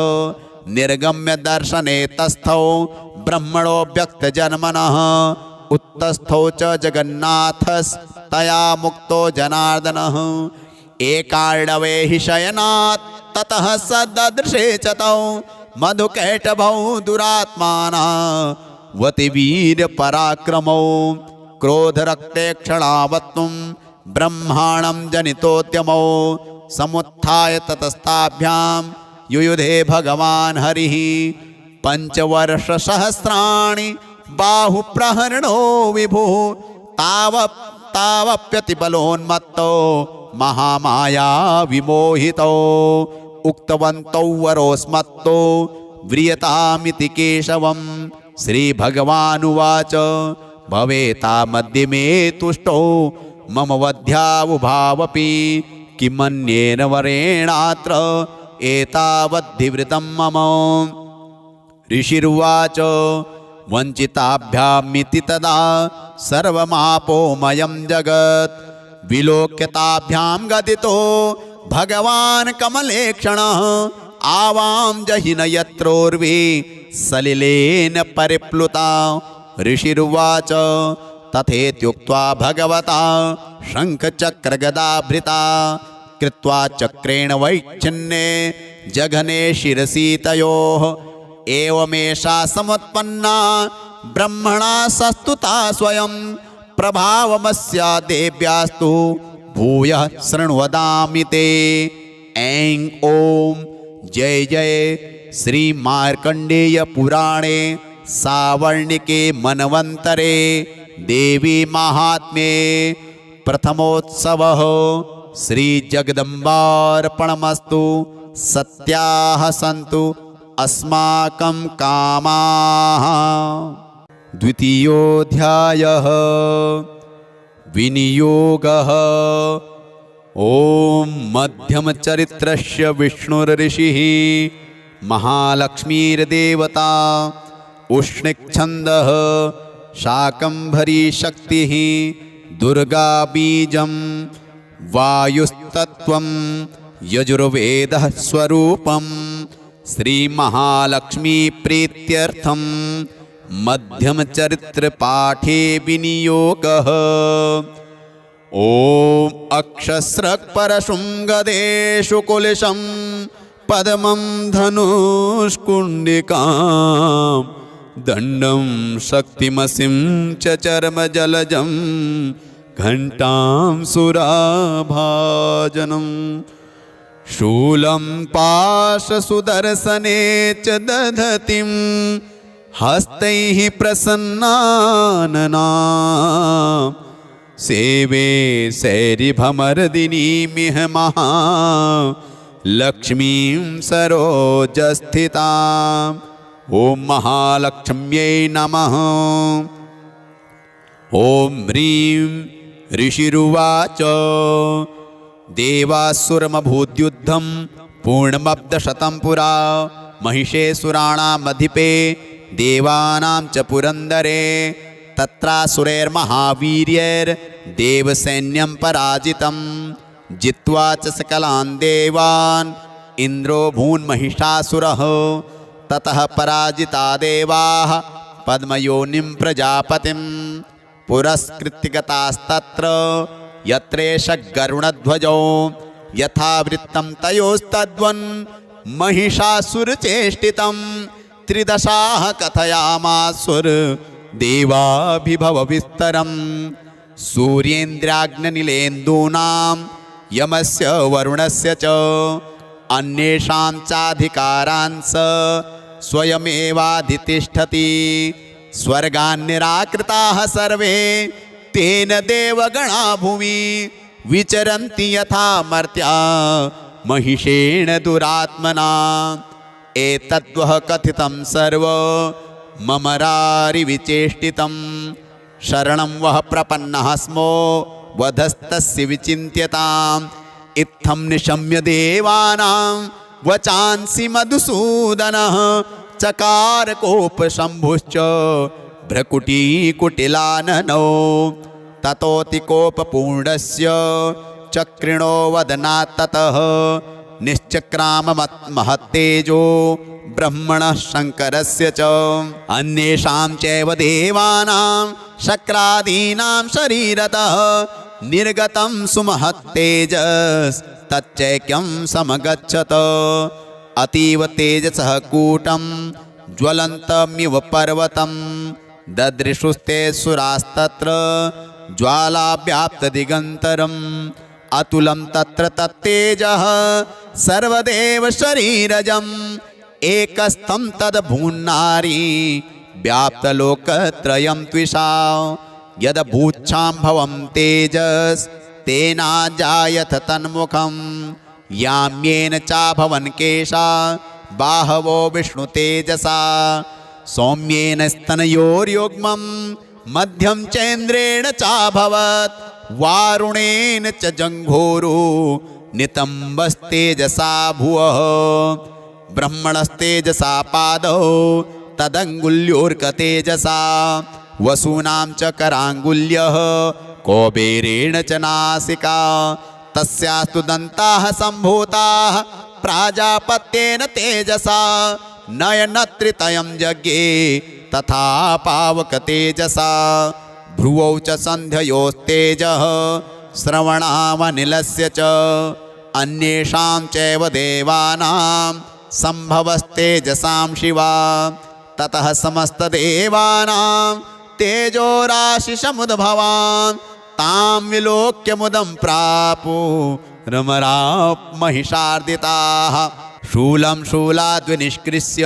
निर्गम्य दर्शने तस्थौ ब्रह्मणो व्यक्तजन्मनः उत्तस्थौ च जगन्नाथस्तया मुक्तो जनार्दनः एकार्णवे हि शयनात् ततः स ददृशे च तौ मधुकैटभौ दुरात्मानः वतिवीर्यपराक्रमौ क्रोधरक्ते क्षणावत्तुं ब्रह्माणं जनितोद्यमौ समुत्थाय ततस्ताभ्यां युयुधे भगवान् हरिः पञ्चवर्षसहस्राणि बाहुप्रहरणो विभुः तावप्यतिबलोन्मत्तो महामाया विमोहितो उक्तवन्तौ वरोस्मत्तो व्रियतामिति केशवं श्रीभगवानुवाच भवेतामद्य मे तुष्टो मम वध्यावुभावपि किमन्येन वरेणात्र एतावद्धिवृतं मम ऋषिर्वाच वञ्चिताभ्यामिति तदा सर्वमापोमयं जगत् विलोक्यताभ्यां गदितो भगवान् कमलेक्षणः आवां जहिन यत्रोर्वी सलिलेन परिप्लुता ऋषिर्वाच तथेत्युक्त्वा भगवता शङ्खचक्रगदाभृता कृत्वा चक्रेण वैच्छिन्ने जघने शिरसि तयोः एवमेषा समुत्पन्ना ब्रह्मणा सस्तुता स्वयं प्रभावमस्या देव्यास्तु भूयः शृण्वदामि ते ऐं ॐ जय जय श्री मार्कण्डेय पुराणे सावर्णिके मनवन्तरे देवी महात्म्ये प्रथमोत्सवः श्री जगदम्बार्पणमस्तु सत्याः सन्तु अस्माकं कामाः। द्वितीयोऽध्यायः विनियोगः। ॐ मध्यमचरित्रस्य विष्णुर्ऋषिः महालक्ष्मीर्देवता उष्णिक्छन्दः शाकम्भरी शक्तिः दुर्गा बीजं वायुस्तत्त्वं यजुर्वेदः स्वरूपं श्रीमहालक्ष्मी प्रीत्यर्थं मध्यमचरित्रपाठे विनियोगः। ॐ अक्षस्रक्परशृङ्गदेषु कुलिशं पद्मं धनुष्कुण्डिकां दण्डं शक्तिमसिं च चर्मजलजं घण्टां सुराभाजनं शूलं पाशसुदर्शने च दधतिं हस्तैः प्रसन्नाननां सेवे सैरिभमर्दिनीमिह महालक्ष्मीं सरोजस्थिताम्। ॐ महालक्ष्म्यै नमः। ॐ ह्रीं ऋषिरुवाच देवासुरमभूद्युद्धं पूर्णमब्धशतं पुरा महिषेऽसुराणामधिपे देवानां च पुरन्दरे तत्रासुरैर्महावीर्यैर्देवसैन्यं पराजितं जित्वा च सकलान् देवान् इन्द्रो भून्महिषासुरः। ततः पराजिता देवाः पद्मयोनिं प्रजापतिं पुरस्कृत्य गतास्तत्र यत्रेष गरुणध्वजो यथावृत्तं तयोस्तद्वन् महिषासुरचेष्टितं त्रिदशाः कथयामासुर देवाभिभवविस्तरं सूर्येन्द्राग्निलेन्दूनां यमस्य वरुणस्य च अन्येषां चाधिकारांस स्वयमेवाधितिष्ठति। स्वर्गान् निराकृताः सर्वे तेन देवगणा भुवि विचरन्ति यथा मर्त्या महिषेण दुरात्मना। एतद्वः कथितं सर्व ममरारिविचेष्टितं शरणं वः प्रपन्नः स्मो वधस्तस्य विचिन्त्यताम्। इत्थं निशम्य देवानां वचांसि मधुसूदनः चकार कोपशम्भुश्च भ्रकुटीकुटिलाननो। ततोऽतिकोपपूर्णस्य चक्रिणो वदनात् ततः निश्चक्राममहत्तेजो ब्रह्मणः शङ्करस्य च अन्येषां चैव देवानां शक्रादीनां शरीरतः निर्गतं सुमहत्तेजस्तच्चैक्यं समगच्छत। अतीव तेजसः कूटं ज्वलन्तमिव पर्वतं ददृशुस्ते सुरास्तत्र ज्वालाव्याप्तदिगन्तरम् अतुलं तत्र तत्तेजः सर्वदेव शरीरजम् एकस्थं तद्भून्नारी व्याप्तलोकत्रयं त्विषा। यदभूच्छाम्भवं तेजस्तेनाजायथ तन्मुखं याम्येन चाभवन् केशा बाहवो विष्णुतेजसा। सौम्येन स्तनयोर्युग्मं मध्यं चैन्द्रेण चाभवत् वारुणेन च जङ्घोरो नितम्बस्तेजसा भुवः। ब्रह्मणस्तेजसा पादौ तदङ्गुल्योर्कतेजसा वसूनां च कराङ्गुल्यः कौबेरेण च नासिका। तस्यास्तु दन्ताः सम्भूताः प्राजापत्येन तेजसा नयनत्रितयं जज्ञे तथा पावकतेजसा। भ्रुवौ च सन्ध्ययोस्तेजः श्रवणामनिलस्य च अन्येषां चैव देवानां सम्भवस्तेजसां शिवा। ततः समस्तदेवानां तेजोराशिसमुद्भवान् तां विलोक्य मुदं प्रापु रमराप महिषार्दिताः। शूलं शूलाद्विनिष्कृष्य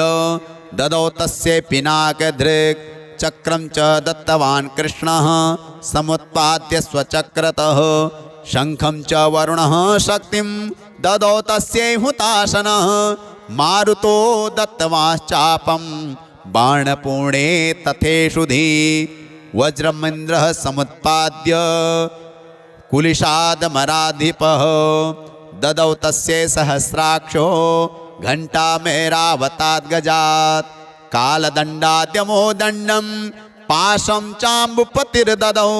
ददौ तस्य पिनाकधृक् चक्रं च दत्तवान् कृष्णः समुत्पाद्य स्वचक्रतः। शङ्खं च वरुणः शक्तिं ददौ तस्यै हुताशनः। मारुतो दत्तवाश्चापं बाणपूर्णे तथेषुधि। वज्रमिन्द्रः समुत्पाद्य कुलिशादमराधिपः ददौ तस्यै सहस्राक्षो घण्टामेरावताद्गजात्। कालदण्डाद्यमो दण्डं पाशं चाम्बुपतिर्ददौ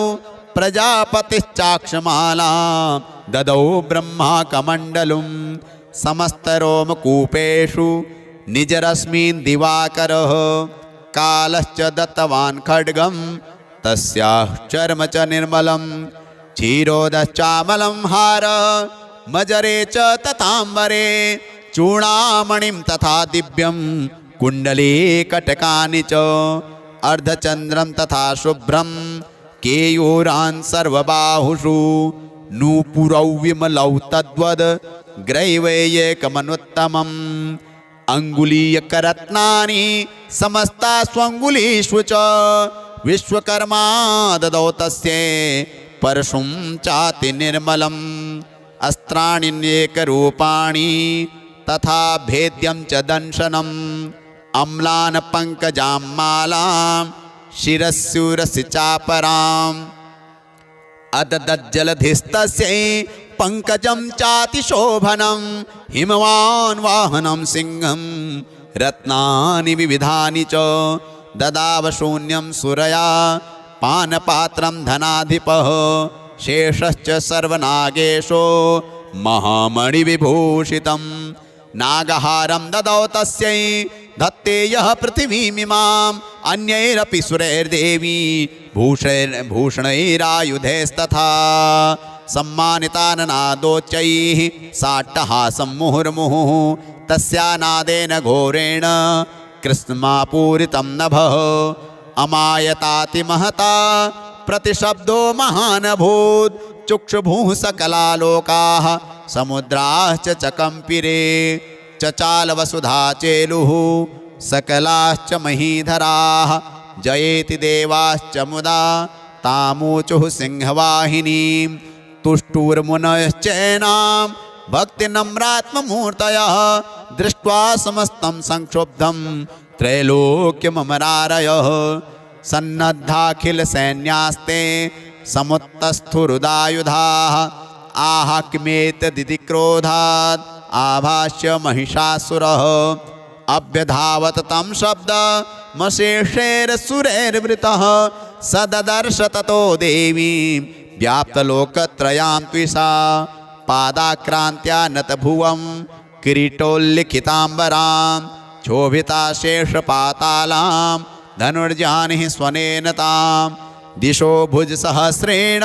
प्रजापतिश्चाक्षमालां ददौ ब्रह्माकमण्डलुं। समस्तरोमकूपेषु निजरश्मीन् दिवाकरः कालश्च दत्तवान् खड्गं तस्याः चर्म च निर्मलं क्षीरोदश्चामलं हार मजरे च तथाम्बरे चूडामणिं तथा दिव्यं कुण्डली कटकानि च अर्धचन्द्रं तथा शुभ्रं केयूरान् सर्वबाहुषु नूपुरौ विमलौ तद्वद् ग्रैवैयेकमनुत्तमम् अङ्गुलीयकरत्नानि समस्ता स्वङ्गुलीषु च विश्वकर्मा ददौ तस्यै परशुं चाति निर्मलम् अस्त्राण्येकरूपाणि तथा भेद्यं च दंशनम् अम्लान् पङ्कजां मालां शिरस्युरसि चापराम् अददज्जलधिस्तस्यै पङ्कजं चातिशोभनं हिमवान् वाहनं सिंहं रत्नानि विविधानि च ददाव शून्यं सुरया पानपात्रं धनाधिपः शेषश्च सर्वनागेशो महामणिविभूषितं नागहारं ददौ तस्यै धत्ते यः पृथिवीमिमाम् अन्यैरपि सुरैर्देवी भूषणैरायुधैस्तथा सम्मानिताननादोच्चैः साट्टहासं मुहुर्मुहुः तस्यानादेन घोरेण कृत्स्नमापूरितं नभः अमायतातिमहता प्रतिशब्दो महानभूत् चुक्षुभुः सकलालोकाः समुद्राश्च चकम्पिरे चचाल वसुधा चेलुः सकलाश्च महीधराः जयेति देवाश्च मुदा तामूचुः सिंहवाहिनीं तुष्टुर्मुनश्चैनां भक्तिनम्रात्ममूर्तयः दृष्ट्वा समस्तं संक्षुब्धं त्रैलोक्यममरारयः सन्नद्धाखिलसैन्यास्ते समुत्तस्थुरुदायुधाः आह किमेतदिति क्रोधात् आभाष्य महिषासुरः अभ्यधावत तं शब्दमशेषैरसुरैर्वृतः सददर्श ततो देवीं व्याप्तलोकत्रयां त्विषा पादाक्रान्त्या नतभुवं किरीटोल्लिखिताम्बरां क्षोभिता शेषपातालां धनुर्जानिः स्वनेन तां दिशो भुजसहस्रेण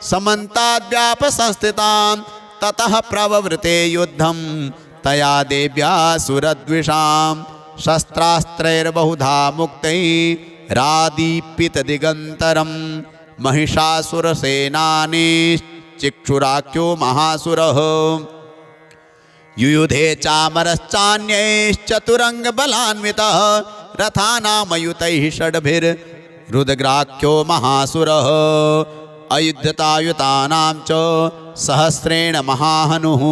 समन्ताद्व्यापसंस्थितां ततः प्रववृते युद्धं तया देव्या सुरद्विषां शस्त्रास्त्रैर्बहुधा मुक्तैरादीप्यितदिगन्तरं महिषासुरसेनानीश्चिक्षुराख्यो महासुरः युयुधे चामरश्चान्यैश्चतुरङ्गबलान्वितः रथानामयुतैः षड्भिर्रुद्राख्यो महासुरः अयुध्यतायुतानां च सहस्रेण महाहनुः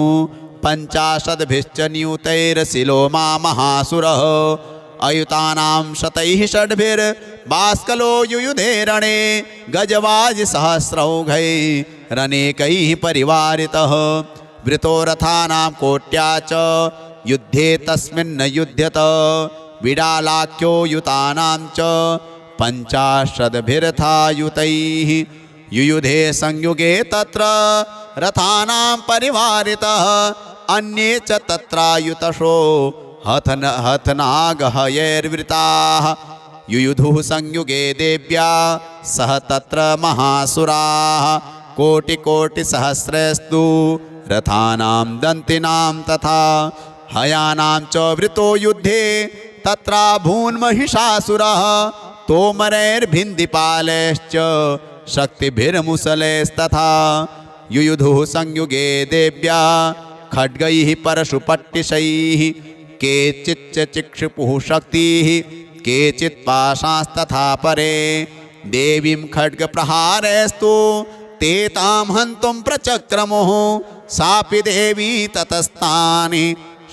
पञ्चाशद्भिश्च नियुतैरशिलोमा महासुरः अयुतानां शतैः षड्भिर्बाष्कलो युयुधे रणे गजवाजिसहस्रौघैरनेकैः परिवारितः वृतो रथानां कोट्या च युद्धे तस्मिन्न युध्यत विडालाख्यो युतानां च पञ्चाशद्भिरथायुतैः युयुधे संयुगे तत्र रथानां परिवारितः अन्ये च तत्रायुतशो हथनागहयैर्वृताः युयुधुः संयुगे देव्या सह तत्र महासुराः कोटिकोटिसहस्रैस्तु रथानां दन्तिनां तथा हयानां च वृतो युद्धे तत्राभून्महिषासुरः तोमरैर्भिन्दिपालैश्च शक्तिभिर्मुसलैस्तथा युयुधुः संयुगे देव्या खड्गैः परशुपट्टिशैः केचिच्च चिक्षुपुः शक्तिः केचित् पाशास्तथा परे देवीं खड्गप्रहारैस्तु ते तां हन्तुं प्रचक्रमुः सापि देवी ततस्तानि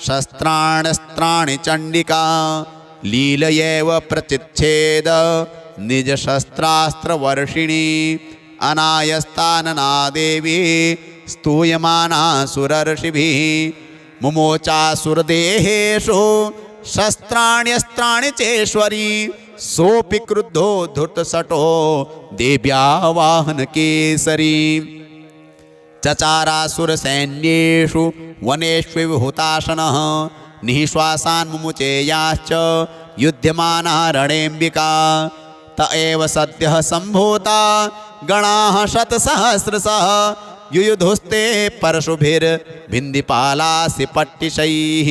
शस्त्राण्यस्त्राणि चण्डिका लीलयैव प्रचिच्छेद निजशस्त्रास्त्रवर्षिणी अनायस्तानना देवी स्तूयमाना सुरर्षिभिः मुमोचासुरदेहेषु शस्त्राण्यस्त्राणि चेश्वरी सोऽपि क्रुद्धो धृतशठो देव्या वाहनकेसरी चचारासुरसैन्येषु वनेष्विहुताशनः निःश्वासान् मुमुचेयाश्च युध्यमाना रणेऽम्बिका। त एव सद्यः सम्भूता गणाः शतसहस्रशः युयुधुस्ते परशुभिर्भिन्दिपालासि पट्टिशैः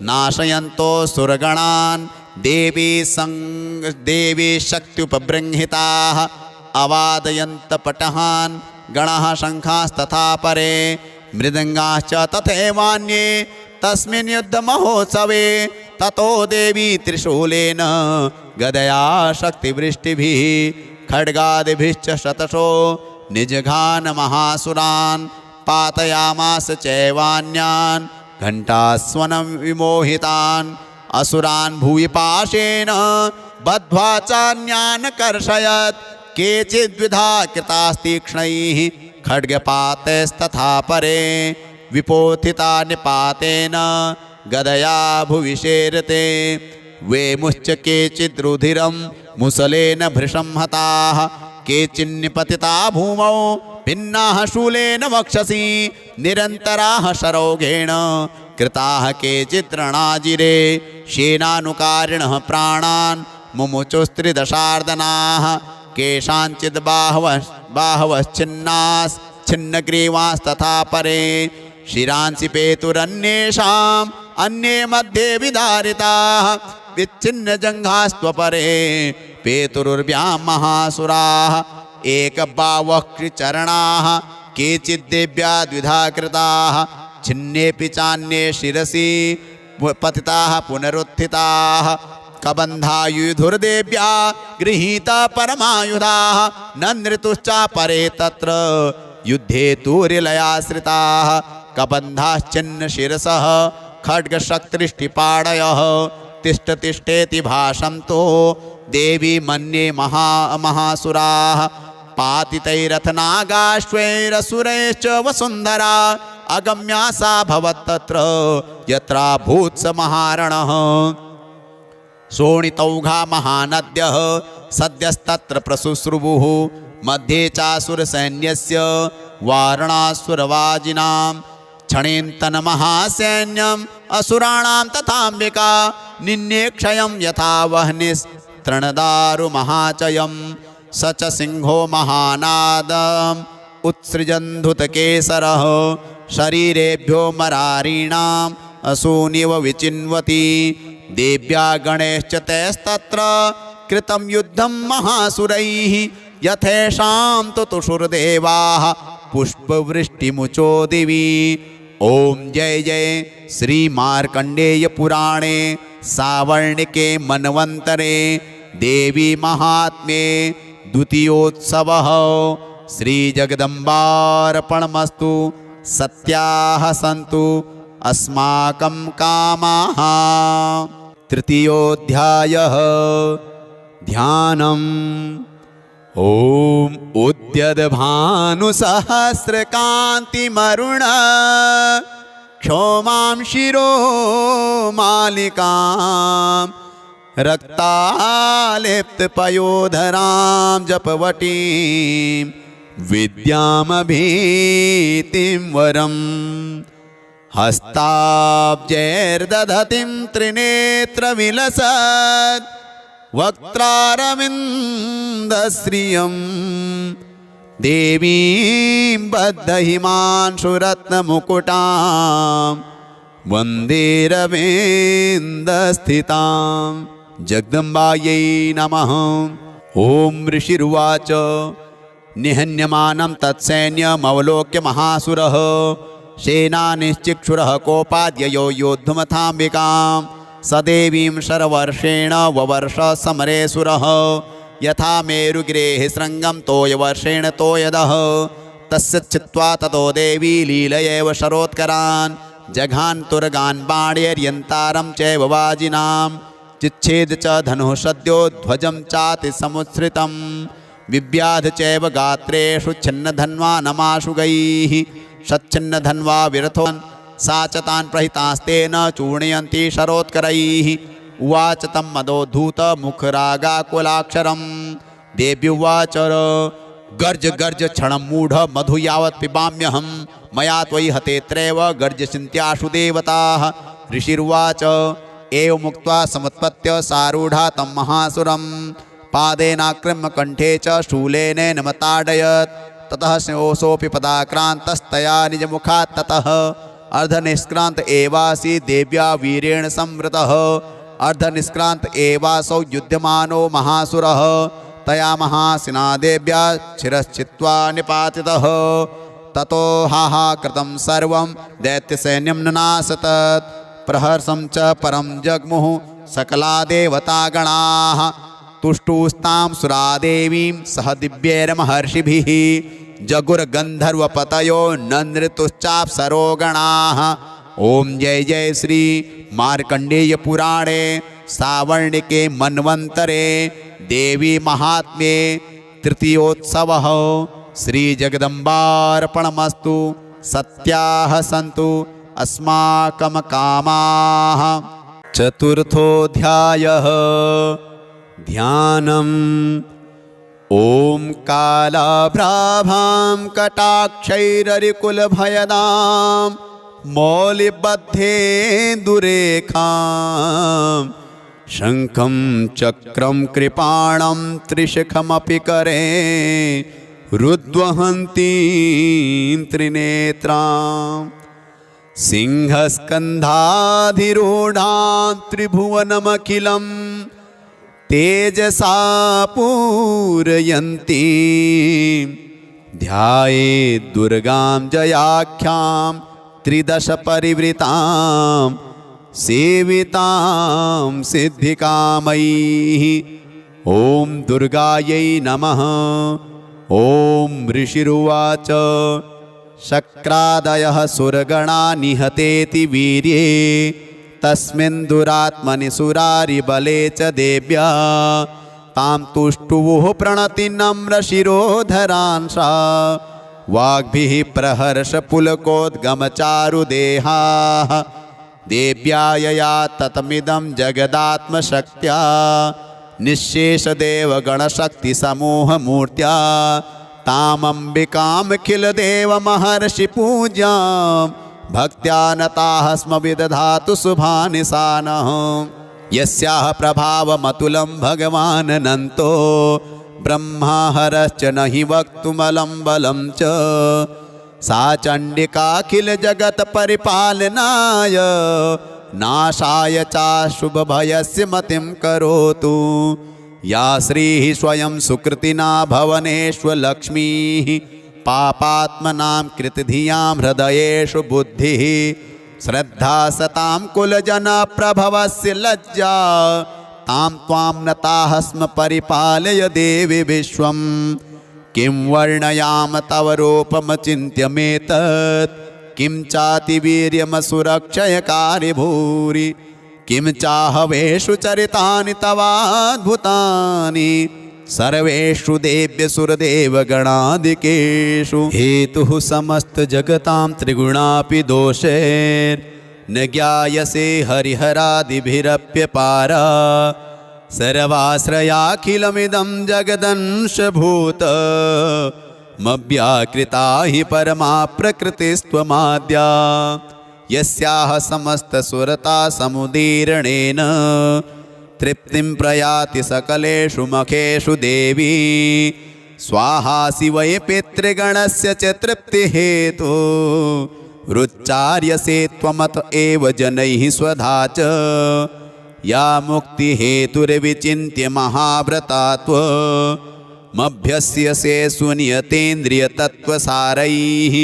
नाशयन्तो सुरगणान् देवी शक्त्युपबृंहिताः अवादयन्त पटहान् गणः शङ्खास्तथा परे मृदङ्गाश्च तथैवान्ये तस्मिन् युद्धमहोत्सवे। ततो देवी त्रिशूलेन गदया शक्तिवृष्टिभिः खड्गादिभिश्च शतशो निजघान महासुरान् पातयामास चैवान्यान् घण्टास्वनं विमोहितान् असुरान् भूयिपाशेन बद्ध्वा चान्यान् कर्षयत्। केचिद्विधा कृतास्तीक्ष्णैः खड्गपातैस्तथा परे विपोथिता निपातेन गदया भुविशेरते। वेमुश्च केचिद्रुधिरं मुसलेन भृशं हताः केचिन्निपतिता भूमौ भिन्नाः शूलेन वक्षसि निरन्तराः शरौघेण कृताः केचिद्रणाजिरे शेनानुकारिणः प्राणान् मुमुचुस्त्रिदशार्दनाः केषाञ्चिद् बाहवश्चिन्नाश्छिन्नग्रीवास्तथा परे शिरांसि पेतुरन्येषाम् अन्ये मध्ये विदारिताः विच्छिन्नजङ्घास्त्वपरे पेतुरुर्व्यां महासुराः एकबावक्चरणाः केचिद्देव्या द्विधा कृताः छिन्नेऽपि चान्ये शिरसि पतिताः पुनरुत्थिताः कबन्धायुधुर्देव्या गृहीता परमायुधाः नन्दृतुश्चापरे तत्र युद्धे तूर्यलयाश्रिताः कबन्धाश्चिन्न शिरसः खड्गशक्तिष्टिपाडयः तिष्ठ तिष्ठेति भाषन्तो देवी मन्ये महासुराः पातितैरथनागाश्वैरसुरैश्च वसुन्धरा अगम्या सा भवत्तत्र यत्राभूत् स महारणः। शोणितौघा महानद्यः सद्यस्तत्र प्रसुश्रुवुः मध्ये चासुरसैन्यस्य वारणासुरवाजिनां क्षणेन्तनमहासैन्यम् असुराणां तथाम्बिका निन्ये क्षयं यथा वह्निस्तृणदारुमहाचयं स च सिंहो महानादम् उत्सृजन्धुतकेसरः शरीरेभ्यो मरारीणाम् असूनिव विचिन्वति देव्या गणैश्च तैस्तत्र कृतं युद्धं महासुरैः यथेषां तु तुषुर्देवाः पुष्पवृष्टिमुचो दिवि। ओम जय जय श्री मार्कंडेय पुराणे सावर्णिके मनवंतरे देवी महात्म्ये द्वितीयोत्सवः श्री जगदम्बार्पणमस्तु। सत्याः सन्तु अस्माकं कामाः। तृतीयोऽध्यायः ध्यानम्। ओम उद्यद्भानुसहस्रकान्तिमरुण क्षौमां शिरो मालिकां रक्तालिप्तपयोधरां जपवटीं विद्यामभीतिं वरम् हस्ताब्जैर्दधतीं त्रिनेत्रविलसत् वक्त्रारविन्दश्रियं देवीं बद्धहिमांशुरत्नमुकुटां वन्दे रवीन्द्रस्थितां जगदम्बायै नमः। ॐ ऋषिरुवाच निहन्यमानं तत्सैन्यमवलोक्य महासुरः सेनानिश्चिक्षुरः कोपाद्ययो योद्धुमथाम्बिकां सदेवीं शरवर्षेण ववर्ष समरेसुरः यथा मेरुगिरेः शृङ्गं तोयवर्षेण तोयदः तस्य चित्वा ततो देवी लीलयैव शरोत्करान् जघान्तुर्गान् बाणैर्यन्तारं चैव वाजिनां चिच्छेद च धनुः सद्यो ध्वजं चाति समुत्सृतं विव्याध चैव गात्रेषु छिन्नधन्वा नमाशुगैः सच्छिन्नधन्वा विरथोन् सा च तान् प्रहितास्तेन चूर्णयन्ती शरोत्करैः उवाच तं मदोद्धूतमुखरागाकुलाक्षरं देव्युवाच गर्ज गर्ज क्षणं मूढ मधु यावत् पिबाम्यहं मया त्वयि हतेत्रैव गर्जचिन्त्याशु देवताः ऋषिर्वाच एवमुक्त्वा समुत्पत्य सारूढा तं महासुरं पादेनाक्रम्य कंठे च शूलेन मताडयत्। ततः सोऽपि पदाक्रान्तस्तया निजमुखात् ततः अर्धनिष्क्रान्त एवासी देव्या वीरेण संवृतः। अर्धनिष्क्रान्त एवासौ युध्यमानो महासुरः तया महासिना देव्या शिरश्चित्वा निपातितः। ततो हाहाकृतं सर्वं दैत्यसैन्यं ननासतत्। प्रहर्षं च परं जग्मुः सकला देवतागणाः तुष्टुस्तां सुरादेवीं सह दिव्यैर्महर्षिभिः। जगुर्गन्धर्वपतयो नृतुश्चाप्सरो गणाः। ओम जय जय श्री मार्कंडेय पुराणे सावर्णिके मन्वन्तरे देवी महात्म्ये तृतीयोत्सवः श्री जगदम्बार्पणमस्तु। सत्याः सन्तु अस्माकं कामाः। चतुर्थोऽध्यायः ध्यानम्। ॐ कालाभ्राभां कटाक्षैररिकुलभयदां मौलिबद्धेन्दुरेखां शङ्खं चक्रं कृपाणं त्रिशिखमपि करे रुद्वहन्तीं त्रिनेत्रां सिंहस्कन्धाधिरूढां त्रिभुवनमखिलं तेजसा पूरयन्ती ध्यायेत् दुर्गां जयाख्यां त्रिदश परिवृतां सेवितां सिद्धिकामैः। ॐ दुर्गायै नमः। ॐ ऋषिरुवाच शक्रादयः सुरगणा निहतेति वीर्ये तस्मिन् दुरात्मनि सुरारिबले च देव्या तां तुष्टुवुः प्रणति नम्रशिरोधरांसा वाग्भिः प्रहर्षपुलकोद्गमचारुदेहाः देव्या यया ततमिदं जगदात्मशक्त्या निःशेषदेवगणशक्तिसमूहमूर्त्या तामम्बिकामखिलदेवमहर्षिपूजां भक्त्या नताः स्म विदधातु शुभानि सा नः। यस्याः प्रभावमतुलं भगवाननन्तो ब्रह्मा हरश्च न हि वक्तुमलं बलं च सा चण्डिकाखिलजगत्परिपालनाय नाशाय चाशुभभयस्य मतिं करोतु। या श्रीः स्वयं सुकृतिना भवनेष्वलक्ष्मीः पापात्मनां कृतधियां हृदयेषु बुद्धिः श्रद्धा सतां कुलजनप्रभवस्य लज्जा तां त्वां नताः स्म परिपालय देवि विश्वं। किं वर्णयाम तव रूपमचिन्त्यमेतत् किं चातिवीर्यमसुरक्षयकारि भूरि किं चाहवेषु चरितानि तवाद्भुतानि सर्वेषु देव्यसुरदेवगणादिकेषु। हेतुः समस्तजगतां त्रिगुणापि दोषैर्न ज्ञायसे हरिहरादिभिरप्यपारा सर्वाश्रयाखिलमिदं जगदंशभूत मव्याकृता हि परमा प्रकृतिस्त्वमाद्या। यस्याः समस्तसुरता समुदीरणेन तृप्तिं प्रयाति सकलेषु मखेषु देवी स्वाहासि वै पितृगणस्य च तृप्तिहेतु रुच्चार्यसे त्वमत एव जनैः स्वधा च। या मुक्तिहेतुर्विचिन्त्य महाव्रता त्वमभ्यस्यसे सुनियतेन्द्रियतत्त्वसारैः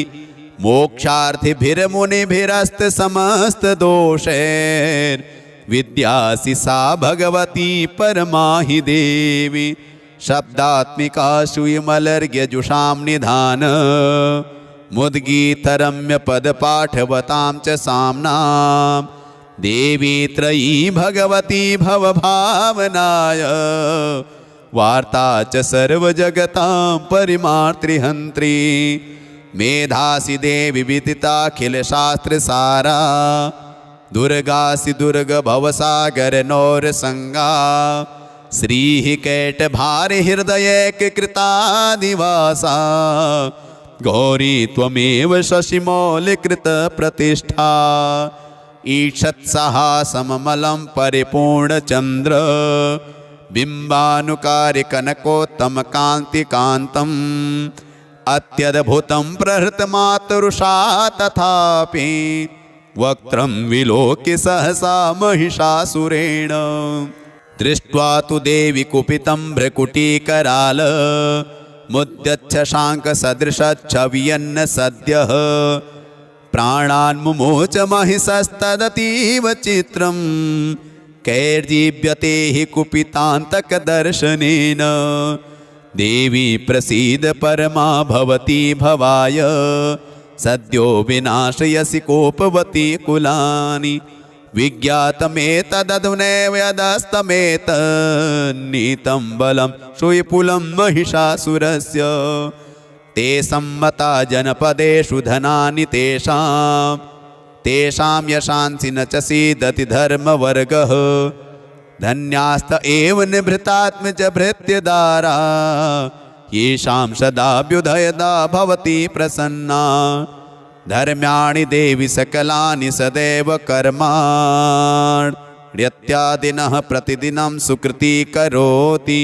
मोक्षार्थिभिर्मुनिभिरस्तसमस्तदोषैर्विद्यासि सा भगवती परमा हि देवी। शब्दात्मिकासु विमलर्घ्यजुषां निधान मुद्गीतरम्यपदपाठवतां च साम्नां देवी त्रयी भगवती भवभावनाय वार्ता च सर्वजगतां परिमार्तृहन्त्री। मेधासि देवी विदिताखिलशास्त्रसारा दुर्गासि दुर्गभवसागरनौरसंगा श्रीः कैटभारहृदयैककृतादिवासा गौरी त्वमेव शशिमौलिकृतप्रतिष्ठा। ईषत्सहासममलं परिपूर्णचन्द्र बिम्बानुकारिकनकोत्तमकान्तिकान्तम् अत्यद्भुतं प्रहृतमातरुषा तथापि वक्त्रं विलोक्य सहसा महिषासुरेण दृष्ट्वा तु देवी कुपितं भ्रकुटीकराल मुद्यच्छशाङ्कसदृशच्छवियन्न सद्यः प्राणान्मुमोच महिषस्तदतीव चित्रं कैर्जीव्यते हि कुपितान्तकदर्शनेन देवी प्रसीद परमा भवती भवाय सद्यो विनाशयसि कोपवती कुलानि विज्ञातमेतदधुनैव यदस्तमेतन्नीतं बलं सुविपुलं महिषासुरस्य ते सम्मता जनपदेषु धनानि तेषां यशांसि न च सीदति धर्मवर्गः धन्यास्त एव निभृतात्मज भृत्यदारा येषां सदाभ्युदयदा भवति प्रसन्ना धर्म्याणि देवि सकलानि सदैव कर्माण्यत्यादिनः प्रतिदिनं सुकृती करोति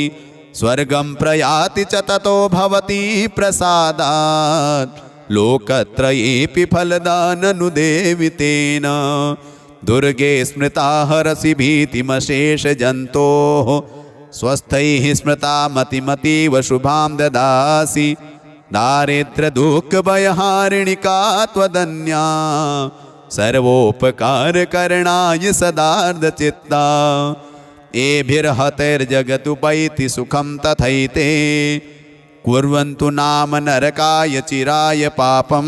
स्वर्गं प्रयाति च ततो भवति प्रसादात् लोकत्रयेऽपि फलदाननु देवि तेन दुर्गे स्मृता हरसि भीतिमशेषजन्तोः स्वस्थैः स्मृता मतिमतीव शुभां ददासि दारिद्र्यदुःखभयहारिणि का त्वदन्या सर्वोपकारकरणाय सदार्धचित्ता एभिर्हतैर्जगतुपैति सुखं तथैते कुर्वन्तु नाम नरकाय चिराय पापं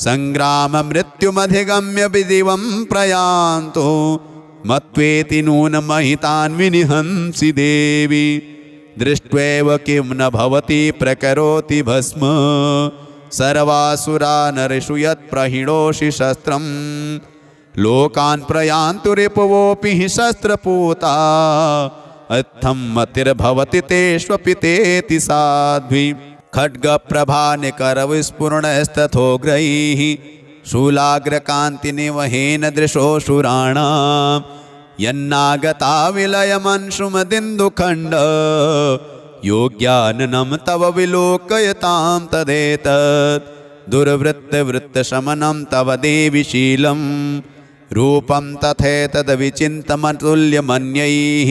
सङ्ग्राममृत्युमधिगम्य विदिवं प्रयान्तु मत्वेति नूनमहितान् विनिहंसि देवी दृष्ट्वैव किं न भवति प्रकरोति भस्म सर्वासुरा नरेषु यत्प्रहिणोषि शस्त्रं लोकान् प्रयान्तु रिपुवोऽपि हि शस्त्रपूता अत्थं मतिर्भवति तेष्वपि तेति साध्वी खड्गप्रभानिकरविस्फुरणस्तथोग्रैः शूलाग्रकान्तिनिवहेन दृशोऽसुराणां यन्नागता विलयमंशुमदिन्दुखण्ड योग्याननं तव विलोकयतां तदेतत् दुर्वृत्तवृत्तशमनं तव देवि शीलं रूपं तथैतद्विचिन्तमतुल्यमन्यैः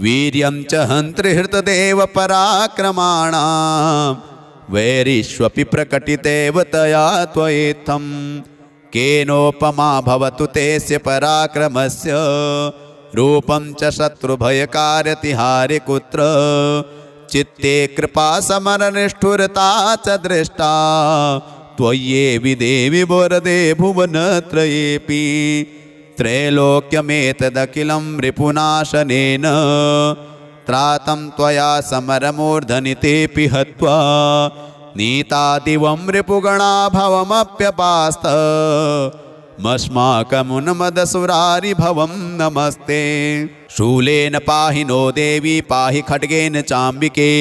वीर्यं च हन्त्रिहृतदेव पराक्रमाणां वैरिष्वपि प्रकटितेव तया त्वयेत्थं केनोपमा भवतु तेस्य पराक्रमस्य रूपं च शत्रुभयकार्यतिहारि कुत्र चित्ते कृपा समरनिष्ठुरता च दृष्टा त्वय्येवि देवि वरदे भुवनत्रयेऽपि त्रैलोक्यमेतदखिलं रिपुनाशनेन त्रातं त्वया समरमूर्धनितेऽपि हत्वा नीता दिवं रिपुगणा भवमप्यपास्त मस्माकमुन्मदसुरारिभवं नमस्ते शूलेन पाहि नो देवी पाहि खड्गेन चाम्बिके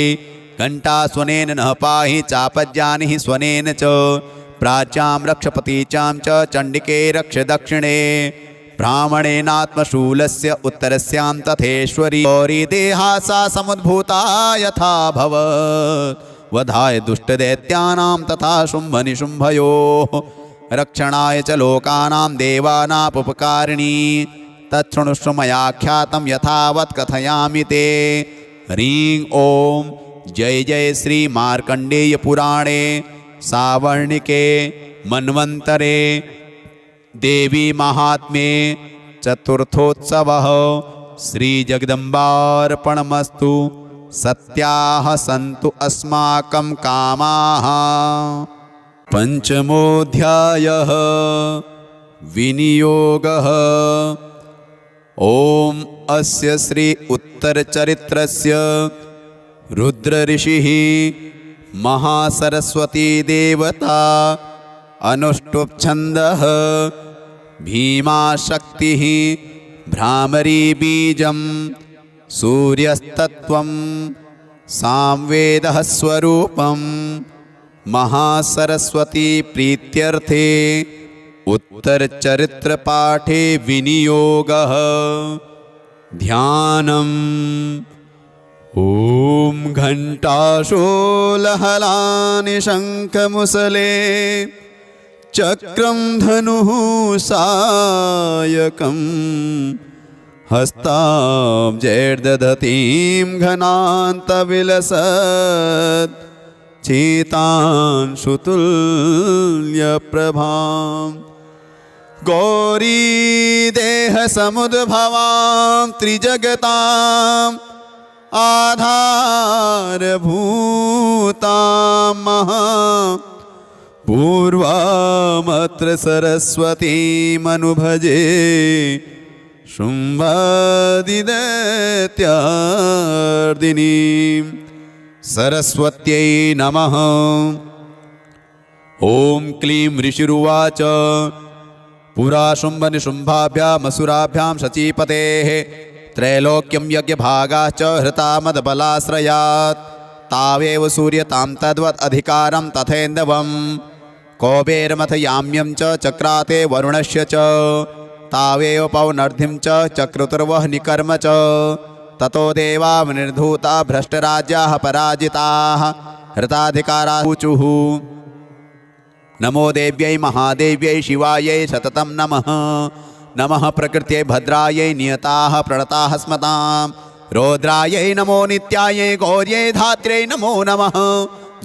घण्टास्वनेन नः पाहि चापज्ञानिः स्वनेन च प्राच्यां रक्षपतीचां च चण्डिके रक्ष दक्षिणे ब्राह्मणेनात्मशूलस्य उत्तरस्यां तथेश्वरी गौरी देहा सा समुद्भूता यथा भवत् वधाय दुष्टदैत्यानां तथा शुम्भनिशुम्भयोः रक्षणाय च लोकानां देवानामुपकारिणी तच्छृणुष्व मया ख्यातं यथावत् कथयामि ते ह्रीं ॐ जय जय श्री मार्कण्डेय पुराणे सावर्णिके मन्वन्तरे देवी महात्म्ये चतुर्थोत्सवः श्रीजगदम्बार्पणमस्तु सत्याः सन्तु अस्माकं कामाः। पंचमोऽध्यायः विनियोगः। ॐ अस्य श्री उत्तरचरित्रस्य रुद्रऋषिः महासरस्वती देवता अनुष्टुप्छन्दः भीमाशक्तिः भ्रामरी बीजं सूर्यस्तत्त्वं सामवेदः स्वरूपं महासरस्वती प्रीत्यर्थे उत्तरचरित्रपाठे विनियोगः ध्यानम् ॐ घण्टाशोलहलानि शङ्खमुसले चक्रं धनुः सायकम् हस्ताब्जैर्दधतीं घनान्तविलसत् चेतांशुतुल्यप्रभां गौरी देहसमुद्भवां त्रिजगताम् आधारभूतां महा पूर्वामत्र सरस्वतीमनुभजे शुम्भादिदैत्यार्दिनीं सरस्वत्यै नमः। ॐ क्लीं ऋषिरुवाच पुरा शुम्भनिशुम्भाभ्यामसुराभ्यां शचीपतेः त्रैलोक्यं यज्ञभागाश्च हृता मदबलाश्रयात् तावेव सूर्यतां तद्वत् अधिकारं तथेन्दवम् कौबेरमथ याम्यं च चक्राते वरुणस्य च तावेव पौनर्धिं च चक्रुतुर्वह्निकर्म च ततो देवा निर्धूता भ्रष्टराज्याः पराजिताः हृताधिकाराः ऊचुः। नमो देव्यै महादेव्यै शिवायै सततं नमः। नमः प्रकृत्यै भद्रायै नियताः प्रणताः स्मतां रौद्रायै नमो नित्यायै गौर्यै धात्र्यै नमो नमः।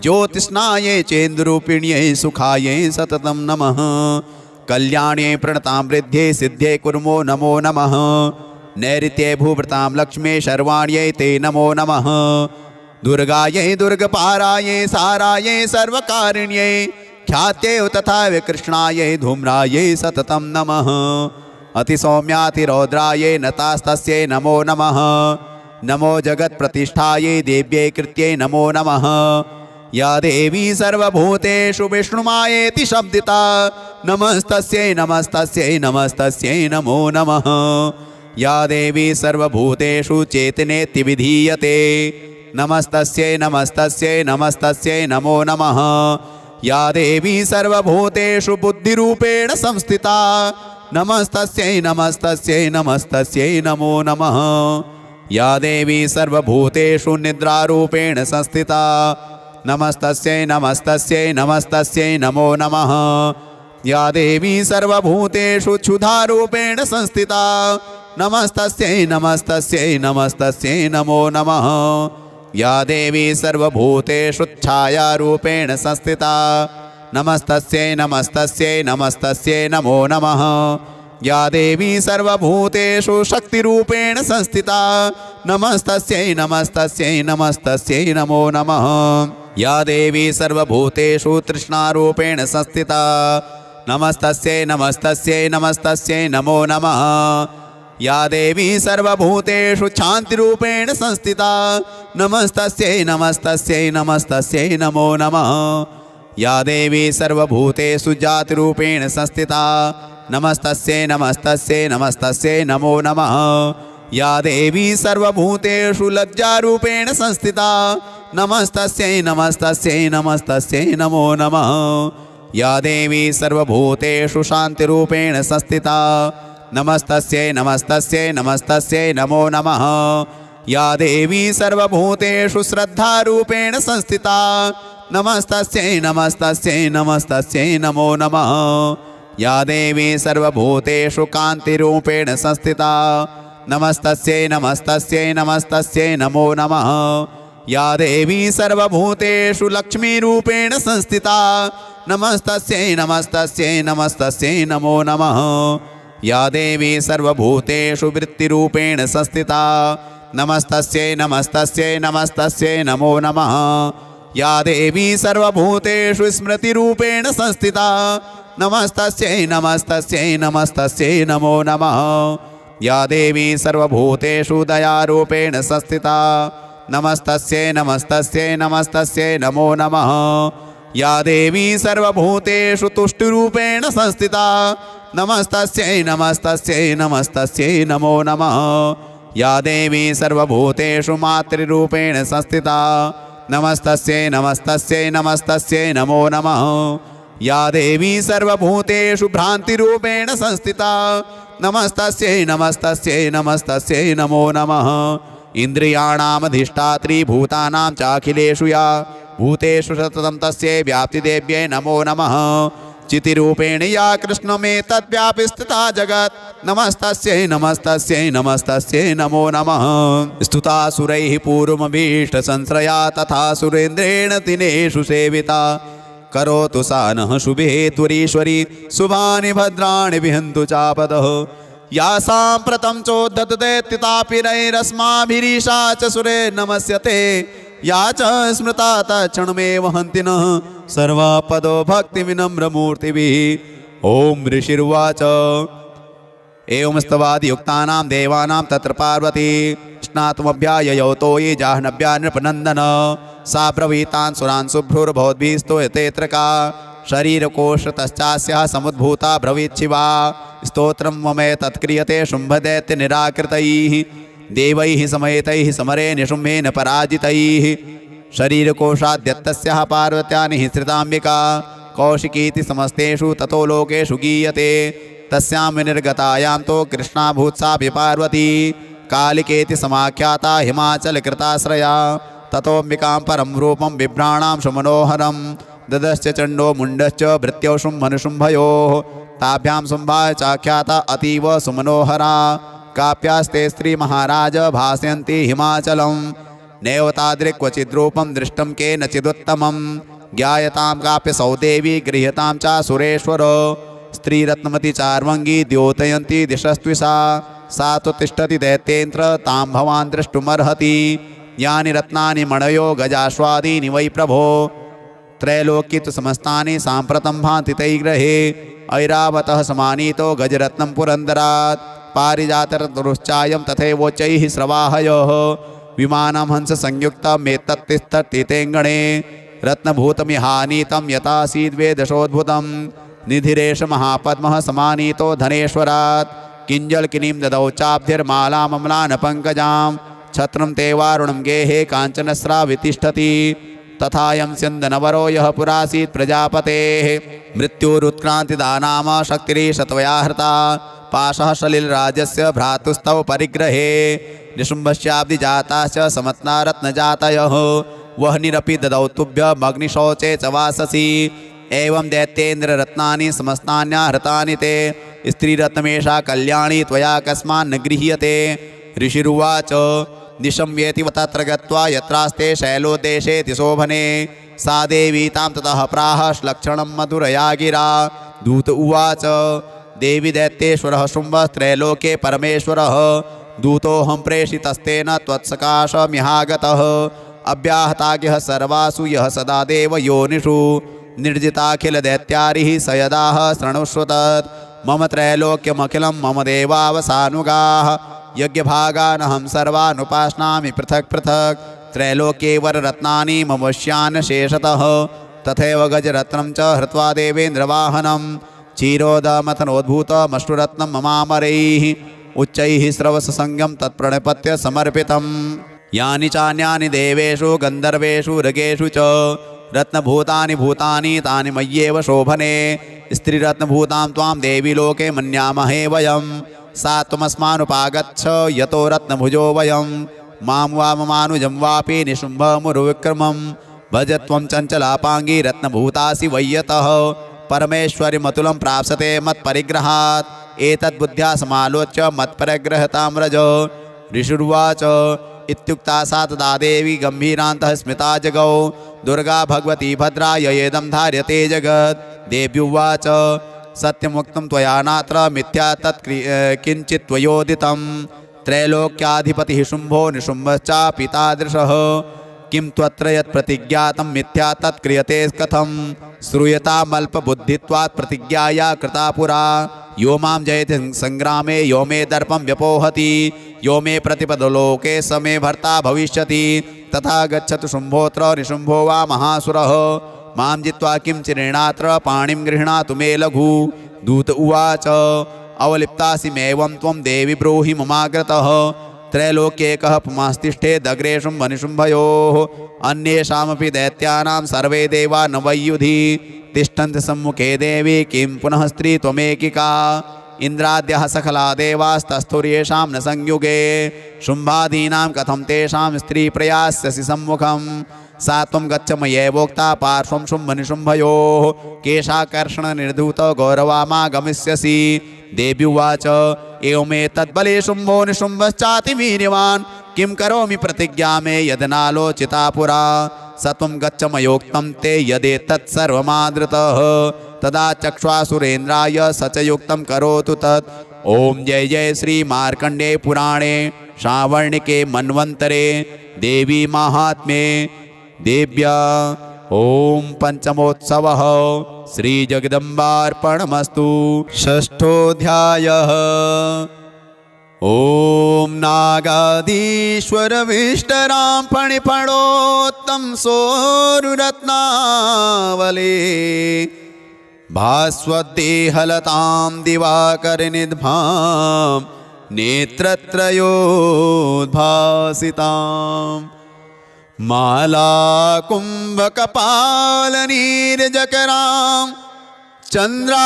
ज्योतिष्णायै चेन्द्रूपिण्यै सुखायै सततं नमः। कल्याण्यै प्रणतां वृद्ध्यै सिद्ध्यै कुर्मो नमो नमः। नैऋत्ये भूभृतां लक्ष्म्यै शर्वाण्यै ते नमो नमः। दुर्गायै दुर्गपारायै सारायै सर्वकारिण्यै ख्यात्यै तथा कृष्णायै धूम्रायै सततं नमः। अतिसौम्यातिरौद्रायै नतास्तस्यै नमो नमः। नमो जगत्प्रतिष्ठायै देव्यै कृत्यै नमो नमः। या देवी सर्वभूतेषु विष्णुमायेति शब्दिता नमस्तस्यै नमस्तस्यै नमस्तस्यै नमो नमः। या देवी सर्वभूतेषु चेतनेति विधीयते नमस्तस्यै नमस्तस्यै नमस्तस्यै नमो नमः। या देवी सर्वभूतेषु बुद्धिरूपेण संस्थिता नमस्तस्यै नमस्तस्यै नमस्तस्यै नमो नमः। या देवी सर्वभूतेषु निद्रारूपेण संस्थिता नमस्तस्यै नमस्तस्यै नमस्तस्यै नमो नमः। या देवी सर्वभूतेषु क्षुधारूपेण संस्थिता नमस्तस्यै नमस्तस्यै नमस्तस्यै नमो नमः। या देवी सर्वभूतेषु छायारूपेण संस्थिता नमस्तस्यै नमस्तस्यै नमस्तस्यै नमो नमः। या देवी सर्वभूतेषु शक्तिरूपेण संस्थिता नमस्तस्यै नमस्तस्यै नमस्तस्यै नमो नमः। या देवी सर्वभूतेषु तृष्णारूपेण संस्थिता नमस्तस्यै नमस्तस्यै नमस्तस्यै नमो नमः। या देवी सर्वभूतेषु शान्तिरूपेण संस्थिता नमस्तस्यै नमस्तस्यै नमस्तस्यै नमो नमः। या देवी सर्वभूतेषु जातिरूपेण संस्थिता नमस्तस्यै नमस्तस्यै नमस्तस्यै नमो नमः। या देवी सर्वभूतेषु लज्जारूपेण संस्थिता नमस्तस्यै नमस्तस्यै नमस्तस्यै नमो नमः। या देवी सर्वभूतेषु शान्तिरूपेण संस्थिता नमस्तस्यै नमस्तस्यै नमस्तस्यै नमो नमः। या देवी सर्वभूतेषु श्रद्धारूपेण संस्थिता नमस्तस्यै नमस्तस्यै नमस्तस्यै नमो नमः। या देवी सर्वभूतेषु कान्तिरूपेण संस्थिता नमस्तस्यै नमस्तस्यै नमस्तस्यै नमो नमः। या देवी सर्वभूतेषु लक्ष्मीरूपेण संस्थिता नमस्तस्यै नमस्तस्यै नमस्तस्यै नमो नमः। या देवी सर्वभूतेषु वृत्तिरूपेण संस्थिता नमस्तस्यै नमस्तस्यै नमस्तस्यै नमो नमः। या देवी सर्वभूतेषु स्मृतिरूपेण संस्थिता नमस्तस्यै नमस्तस्यै नमस्तस्यै नमो नमः। या देवी सर्वभूतेषु दयारूपेण संस्थिता नमस्तस्यै नमस्तस्यै नमस्तस्यै नमो नमः। या देवी सर्वभूतेषु तुष्टिरूपेण संस्थिता नमस्तस्यै नमस्तस्यै नमस्तस्यै नमो नमः। या देवी सर्वभूतेषु मातृरूपेण संस्थिता नमस्तस्यै नमस्तस्यै नमस्तस्यै नमो नमः। या देवी सर्वभूतेषु भ्रान्तिरूपेण संस्थिता नमस्तस्यै नमस्तस्यै नमस्तस्यै नमो नमः। इन्द्रियाणामधिष्ठात्री भूतानां चाखिलेषु या भूतेषु सततं तस्यै व्याप्तिदेव्यै नमो नमः। चितिरूपेण या कृष्णमेतद्व्यापि स्थिता जगत् नमस्तस्यै नमस्तस्यै नमस्तस्यै नमो नमः। स्तुता सुरैः पूर्वमभीष्टसंश्रया तथा सुरेन्द्रेण दिनेषु सेविता करोतु सा नः शुभे त्वरीश्वरी शुभानि भद्राणि विहन्तु चापदः। या साम्प्रतं चोद्धतदैत्यतापिरैरस्माभिरीशा च सुरे नमस्यते या च स्मृता तत्क्षणमेव हन्ति नः सर्वापदो भक्तिविनम्रमूर्तिभिः। ॐ ऋषिर्वाच एवं स्तवादियुक्तानां देवानां तत्र पार्वती स्नातुमभ्याययौ तोयि जाह्नव्या नृपनन्दन सा ब्रवीतान् सुरान् शुभ्रुर्भवद्भिः स्तूयतेऽत्र का शरीरकोशतश्चास्याः समुद्भूता ब्रवीच्छिवा स्तोत्रं ममे तत्क्रियते शुम्भदैत्यनिराकृतैः देवैः समेतैः समरे निशुम्भेन पराजितैः। शरीरकोशाद्यत्तस्याः पार्वत्या निःसृताम्बिका कौशिकीति समस्तेषु ततो लोकेषु गीयते तस्यां विनिर्गतायां तो कृष्णाभूत्सापि पार्वती कालिकेति समाख्याता हिमाचलकृताश्रया ततोऽम्बिकां परं रूपं बिभ्राणां सुमनोहरं ददश्च चण्डो मुण्डश्च भृत्यौ शुम्भनिशुम्भयोः ताभ्यां शुम्भाय चाख्याता अतीव सुमनोहरा काप्यास्ते स्त्रीमहाराज भासयन्ति हिमाचलं नैव तादृक्वचिद्रूपं दृष्टं केनचिदुत्तमं ज्ञायतां काप्यसौ देवी गृह्यतां च सुरेश्वर स्त्रीरत्नमती चार्वङ्गी द्योतयन्ती दिशस्त्विषा सा तु तिष्ठति दैत्येन्द्र तां भवान् द्रष्टुमर्हति यानि रत्नानि मणयो गजाश्वादीनि वै प्रभो त्रैलोक्ये तु समस्तानि साम्प्रतं भान्ति तैर्गृहे ऐरावतः समानीतो गजरत्नं पुरन्दरात् पारिजातरुश्चायं तथैवोच्चैः स्रवाहयोः विमानं हंससंयुक्तमेतत्तिष्ठतीतेऽङ्गणे रत्नभूतमिहानीतं यथासीद्वेदशोद्भुतं निधिरेश महापद्मः समानीतो धनेश्वरात् किञ्जल्किनीं ददौ चाब्धिर्मालामम्लानपङ्कजां छत्रं ते वारुणं गेहे काञ्चनस्रावितिष्ठति तथायं स्यन्दनवरो यः पुरासीत् प्रजापतेः मृत्युरुत्क्रान्तिदानाम शक्तिरीशत्वया हृता पाशः सलिलराजस्य भ्रातुस्तौ परिग्रहे निशुम्भस्याब्दिजाताश्च समत्नारत्नजातयः वह्निरपि ददौ तुभ्यमग्निशौचे च वाससि एवं दैत्येन्द्ररत्नानि समस्तान्याहृतानि ते स्त्रीरत्नमेषा कल्याणी त्वया कस्मान्न गृह्यते। ऋषिरुवाच निशम्येति तत्र गत्वा यत्रास्ते शैलोदेशेति शोभने सा देवी तां ततः प्राह श्लक्षणं मधुरया गिरा। दूत उवाच देवी दैत्येश्वरः शुम्भस्त्रैलोके परमेश्वरः दूतोऽहं प्रेषितस्तेन त्वत्सकाशमिहागतः अव्याहताज्ञः सर्वासु यः सदा देवयोनिषु निर्जिताखिलदैत्यारिः स यदाह शृणुष्व तत् मम त्रैलोक्यमखिलं मम देवावसानुगाः यज्ञभागानहं सर्वानुपाश्नामि पृथक् पृथक् त्रैलोक्ये वररत्नानि मम वश्यान् शेषतः तथैव गजरत्नं च हृत्वा देवेन्द्रवाहनं क्षीरोदमथनोद्भूतमश्रुरत्नं ममामरैः उच्चैः स्रवससंज्ञं तत्प्रणिपत्य समर्पितं यानि चान्यानि देवेषु गन्धर्वेषु ऋगेषु च रत्नभूतानि भूतानि तानि मय्येव शोभने स्त्रीरत्नभूतां त्वां देवी लोके मन्यामहे वयं सा त्वमस्मानुपागच्छ यतो रत्नभुजो वयं मां वा ममानुजं वापि निशुम्भमुरुविक्रमं भज त्वं चञ्चलापाङ्गी रत्नभूतासि वैयतः परमेश्वरिमतुलं प्राप्स्यते मत्परिग्रहात् एतद्बुद्ध्या समालोच्य मत्परिग्रहतां व्रज। ऋषिरुवाच इत्युक्ता सा तदा देवी गम्भीरान्तः स्मिता जगौ दुर्गा भगवती भद्रा ययेदं धार्यते जगत्। देव्युवाच सत्यमुक्तं त्वया नात्र मिथ्या किञ्चित् त्वयोदितं त्रैलोक्याधिपतिः शुम्भो निशुम्भश्चापि तादृशः किं त्वत्र यत् प्रतिज्ञातं मिथ्या तत् क्रियते कथं श्रूयतामल्पबुद्धित्वात् प्रतिज्ञाया कृता पुरा यो मां जयति संग्रामे यो मे दर्पं व्यपोहति यो मे प्रतिपदलोके स मे भर्ता भविष्यति तथा गच्छतु शुम्भोऽत्र निशुम्भो वा महासुरः मां जित्वा किं चिरेणात्र पाणिं गृह्णातु मे लघु। दूत उवाच अवलिप्तासि मेवं त्वं देवि ब्रूहि ममाग्रतः त्रैलोक्येकः पुमास्तिष्ठेदग्रे शुम्भनिशुम्भयोः अन्येषामपि दैत्यानां सर्वे देवा न वैयुधि तिष्ठन्ति सम्मुखे देवी किं पुनः स्त्री त्वमेकिका इन्द्राद्यः सकला देवास्तस्थुर्येषां न संयुगे शुम्भादीनां कथं तेषां स्त्री प्रयास्यसि सम्मुखं सा त्वं गच्छ मयैवोक्ता पार्श्वं शुम्भनिशुम्भयोः केशाकर्षणनिर्धूत गौरवामागमिष्यसि देव्युवाच एवमेतद्बले शुम्भो निशुम्भश्चातिवीर्यवान् किं करोमि प्रतिज्ञा मे यदनालोचिता पुरा स त्वं गच्छ मयोक्तं ते यदेतत् सर्वमादृतः तदा चक्ष्वासुरेन्द्राय स च युक्तं करोतु तत् ॐ जय जय श्री मार्कण्डे पुराणे श्रावणिके मन्वन्तरे देवी माहात्म्ये देव्या ॐ पंचमोत्सवः श्रीजगदम्बार्पणमस्तु। षष्ठोऽध्यायः ॐ नागाधीश्वरविष्टरां फणिफणोत्तं सोरुरत्नावले भास्वद्देहलतां दिवाकरनिद्भां नेत्रत्रयोद्भासितां मालाकुम्भकपालनीरजकरां चन्द्रार्धचूडां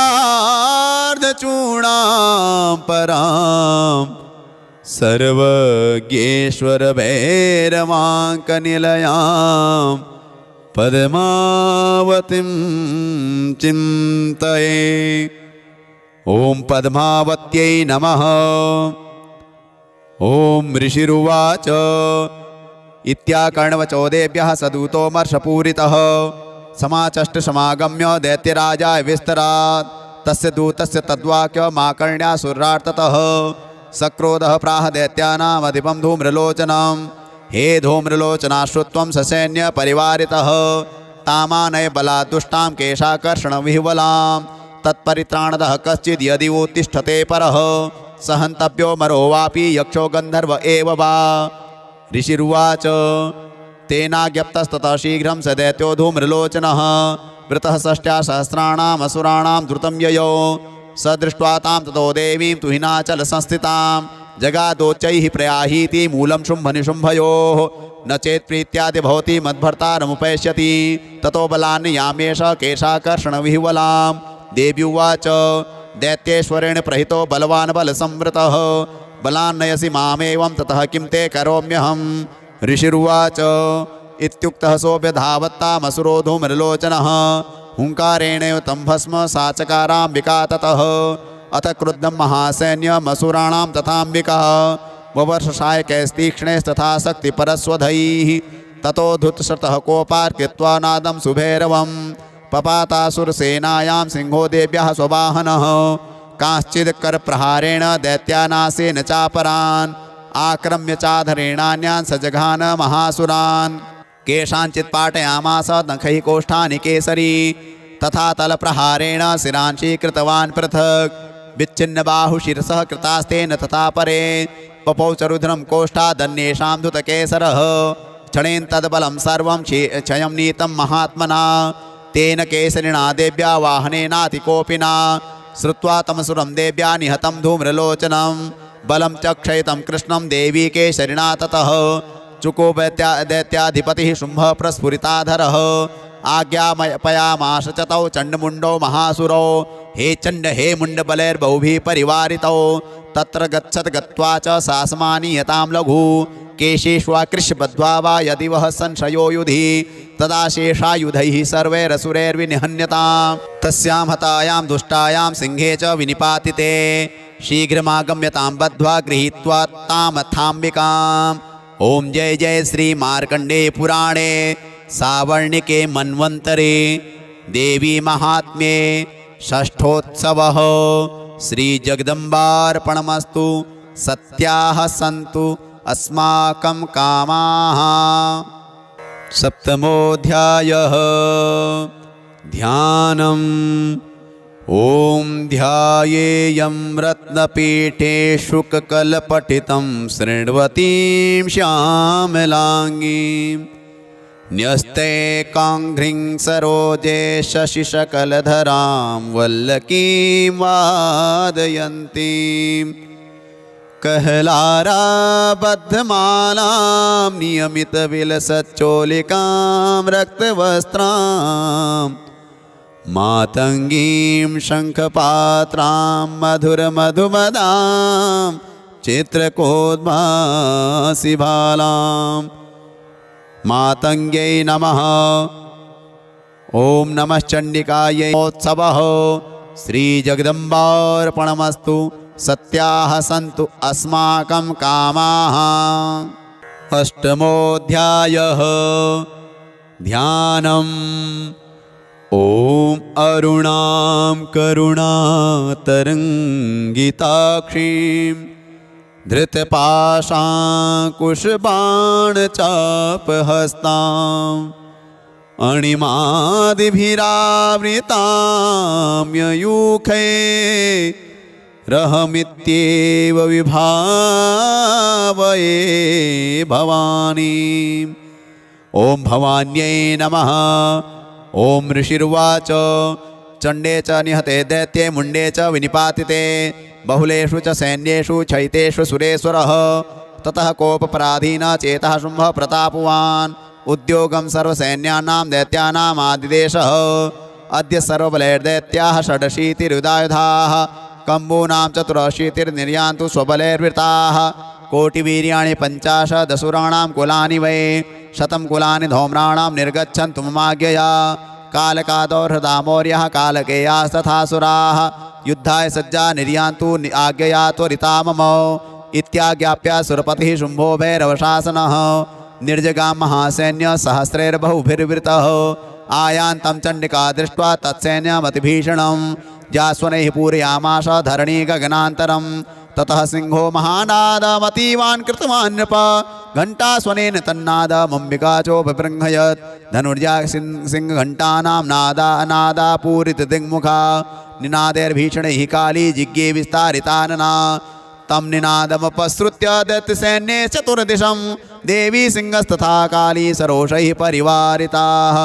परां सर्वज्ञेश्वरभैरवाङ्कनिलयां पद्मावतीं चिन्तये। ॐ पद्मावत्यै नमः। ॐ ऋषिरुवाच इत्याकर्णवचो देव्यः सदूतोमर्षपूरितः समाचष्टसमागम्य दैत्यराजाय विस्तरात् तस्य दूतस्य तद्वाक्यमाकर्ण्यासुरार्ततः सक्रोधः प्राह दैत्यानामधिपं धूम्रलोचनं हे धूम्रलोचना श्रुत्वं ससैन्य परिवारितः तामानय बलादुष्टां केशाकर्षणविह्वलां तत्परित्राणदः कश्चिद् यदि उत्तिष्ठते परः सहन्तव्यो मरो वापि यक्षो गन्धर्व एव वा। ऋषिरुवाच तेनाज्ञप्तस्ततः शीघ्रं स दैत्यो धूम्रलोचनः वृतः षष्ट्या सहस्राणाम् असुराणां द्रुतं ययो स दृष्ट्वा तां ततो देवीं तुहिनाचल संस्थितां जगादोच्चैः प्रयाहीति मूलं शुम्भनिशुम्भयोः न चेत् प्रीत्यादि भवति मद्भर्तारमुपैष्यति ततो बलान्यामेष केशाकर्षणविह्वलां। देव्युवाच दैत्येश्वरेण प्रहितो बलवान् बलसंवृतः बलान्नयसि मामेवं ततः किं ते करोम्यहम्। ऋषिरुवाच इत्युक्तः सोऽभ्यधावत्तामसुरो धूम्रलोचनः हुङ्कारेणैव तं भस्म सा चकाराम्बिका ततः अथ क्रुद्धं महासैन्यमसुराणां तथाम्बिका ववर्षशायकैस्तीक्ष्णैस्तथा शक्तिपरस्वधैः ततो धृतश्रुतः कोपार्कृत्वा नादं सुभैरवं पपातासुरसेनायां सिंहो देव्याः स्ववाहनः कांश्चित् करप्रहारेण दैत्यानासेन चापरान् आक्रम्य चाधरेणान्यान् सजघान महासुरान् केषाञ्चित् पाटयामास नखैः कोष्ठानि केसरी तथा तलप्रहारेण शिरांशी कृतवान् पृथक् विच्छिन्नबाहुशिरसः कृतास्तेन तथा परे पपौ च रुद्रं कोष्ठादन्येषां धुतकेसरः क्षणेन तद्बलं सर्वं क्षयं नीतं महात्मना तेन केसरिणा देव्या वाहनेनातिकोपिना श्रुत्वा तमसुरं देव्या निहतं धूम्रलोचनं बलं च क्षयितं कृष्णं देवी केसरिणा ततः चुको दैत्याधिपतिः शुम्भः प्रस्फुरिताधरः आज्ञापयामाश च तौ चण्डमुण्डौ महासुरौ हे चण्ड हे मुण्डबलैर्बहुभिः परिवारितौ तत्र गच्छत् गत्वा च सासमानीयतां लघु केशेष्वाकृष्यबद्ध्वा वा यदि वः संशयो युधि तदा शेषायुधैः सर्वैरसुरैर्विनिहन्यतां तस्यां हतायां दुष्टायां सिंहे च विनिपातिते शीघ्रमागम्यतां बद्ध्वा गृहीत्वा तामथाम्बिकाम्। ॐ जय जय श्री मार्कण्डे पुराणे सावर्णिके मन्वन्तरे देवी महात्म्ये षष्ठोत्सवः श्रीजगदम्बार्पणमस्तु। सत्याः सन्तु अस्माकं कामाः। सप्तमोऽध्यायः ध्यानम्। ॐ ध्यायेयं रत्नपीठे शुककलपठितं शृण्वतीं श्यामलाङ्गीं न्यस्ते काङ्घ्रिं सरोजे शशिशकलधरां वल्लकीं वादयन्तीं कहलाराबद्धमालां नियमितविलसच्चोलिकां रक्तवस्त्रां मातङ्गीं शङ्खपात्रां मधुरमधुमदां चित्रकोद्भासिभालां मातङ्ग्यै नमः। ॐ नमः चण्डिकायै उत्सवः श्रीजगदम्बार्पणमस्तु। सत्याः सन्तु अस्माकं कामाः। अष्टमोऽध्यायः ध्यानम्। ॐ अरुणां करुणातरङ्गिताक्षीं धृतपाशाङ्कुशबाणचापहस्ताम् अणिमादिभिरावृतां ययूखे रहमित्येव विभावये भवानी। ॐ भवान्यै नमः। ॐ ऋषिर्वाच चण्डे च निहते दैत्ये मुण्डे च विनिपातिते बहुलेषु च सैन्येषु चैतेषु सुरेश्वरः ततः कोपपराधीन चेतः शुम्भः प्रतापवान् उद्योगं सर्वसैन्यानां दैत्यानाम् आदिदेशः। अद्य सर्वबलैर्दैत्याः षडशीतिरुदायुधाः कम्बूनां चतुरशीतिर्निर्यान्तु स्वबलैर्वृताः कोटिवीर्याणि 50 दशुराणां कुलानि वै 100 कुलानि धौम्राणां निर्गच्छन्तु ममाज्ञया। कालकादौर्हृदामौर्यः कालकेयास्तथासुराः युद्धाय सज्जा निर्यान्तु आज्ञया त्वरिता मम। इत्याज्ञाप्य सुरपतिः शुम्भो भैरवशासनः निर्जगां महासैन्य सहस्रैर्बहुभिर्वृतः आयान्तं चण्डिका दृष्ट्वा तत्सैन्यमतिभीषणं जास्वनैः पूरयामाश धरणी गगनान्तरं। ततः सिंहो महानादमतीवान् कृतवान् नृप घण्टास्वनेन तन्नादमम्बिका चोपबृंहयत् धनुर्जा सिंहघण्टानां नादा पूरितदिङ्मुखा निनादैर्भीषणैः काली जिज्ञे विस्तारितानना। तं निनादमपसृत्य दैत्यसैन्ये चतुर्दिशं देवी सिंहस्तथा काली सरोषैः परिवारिताः।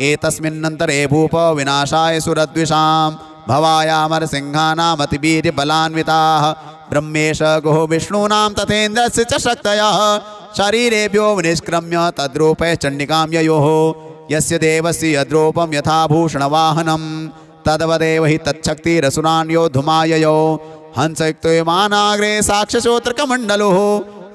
एतस्मिन्नन्तरे भूप विनाशाय सुरद्विषां भवायामरसिंहानामतिवीर्यबलान्विताः ब्रह्मेश गुह विष्णूनां तथेन्द्रस्य च शक्तयः शरीरेभ्यो विनिष्क्रम्य तद्रूपे चण्डिकां ययोः। यस्य देवस्य यद्रूपं यथा भूषणवाहनं तद्वदेव हि तच्छक्तिरसुरान् योद्धुमाययो। हंसयुक्तमानाग्रे साक्ष्यश्रोत्रकमण्डलोः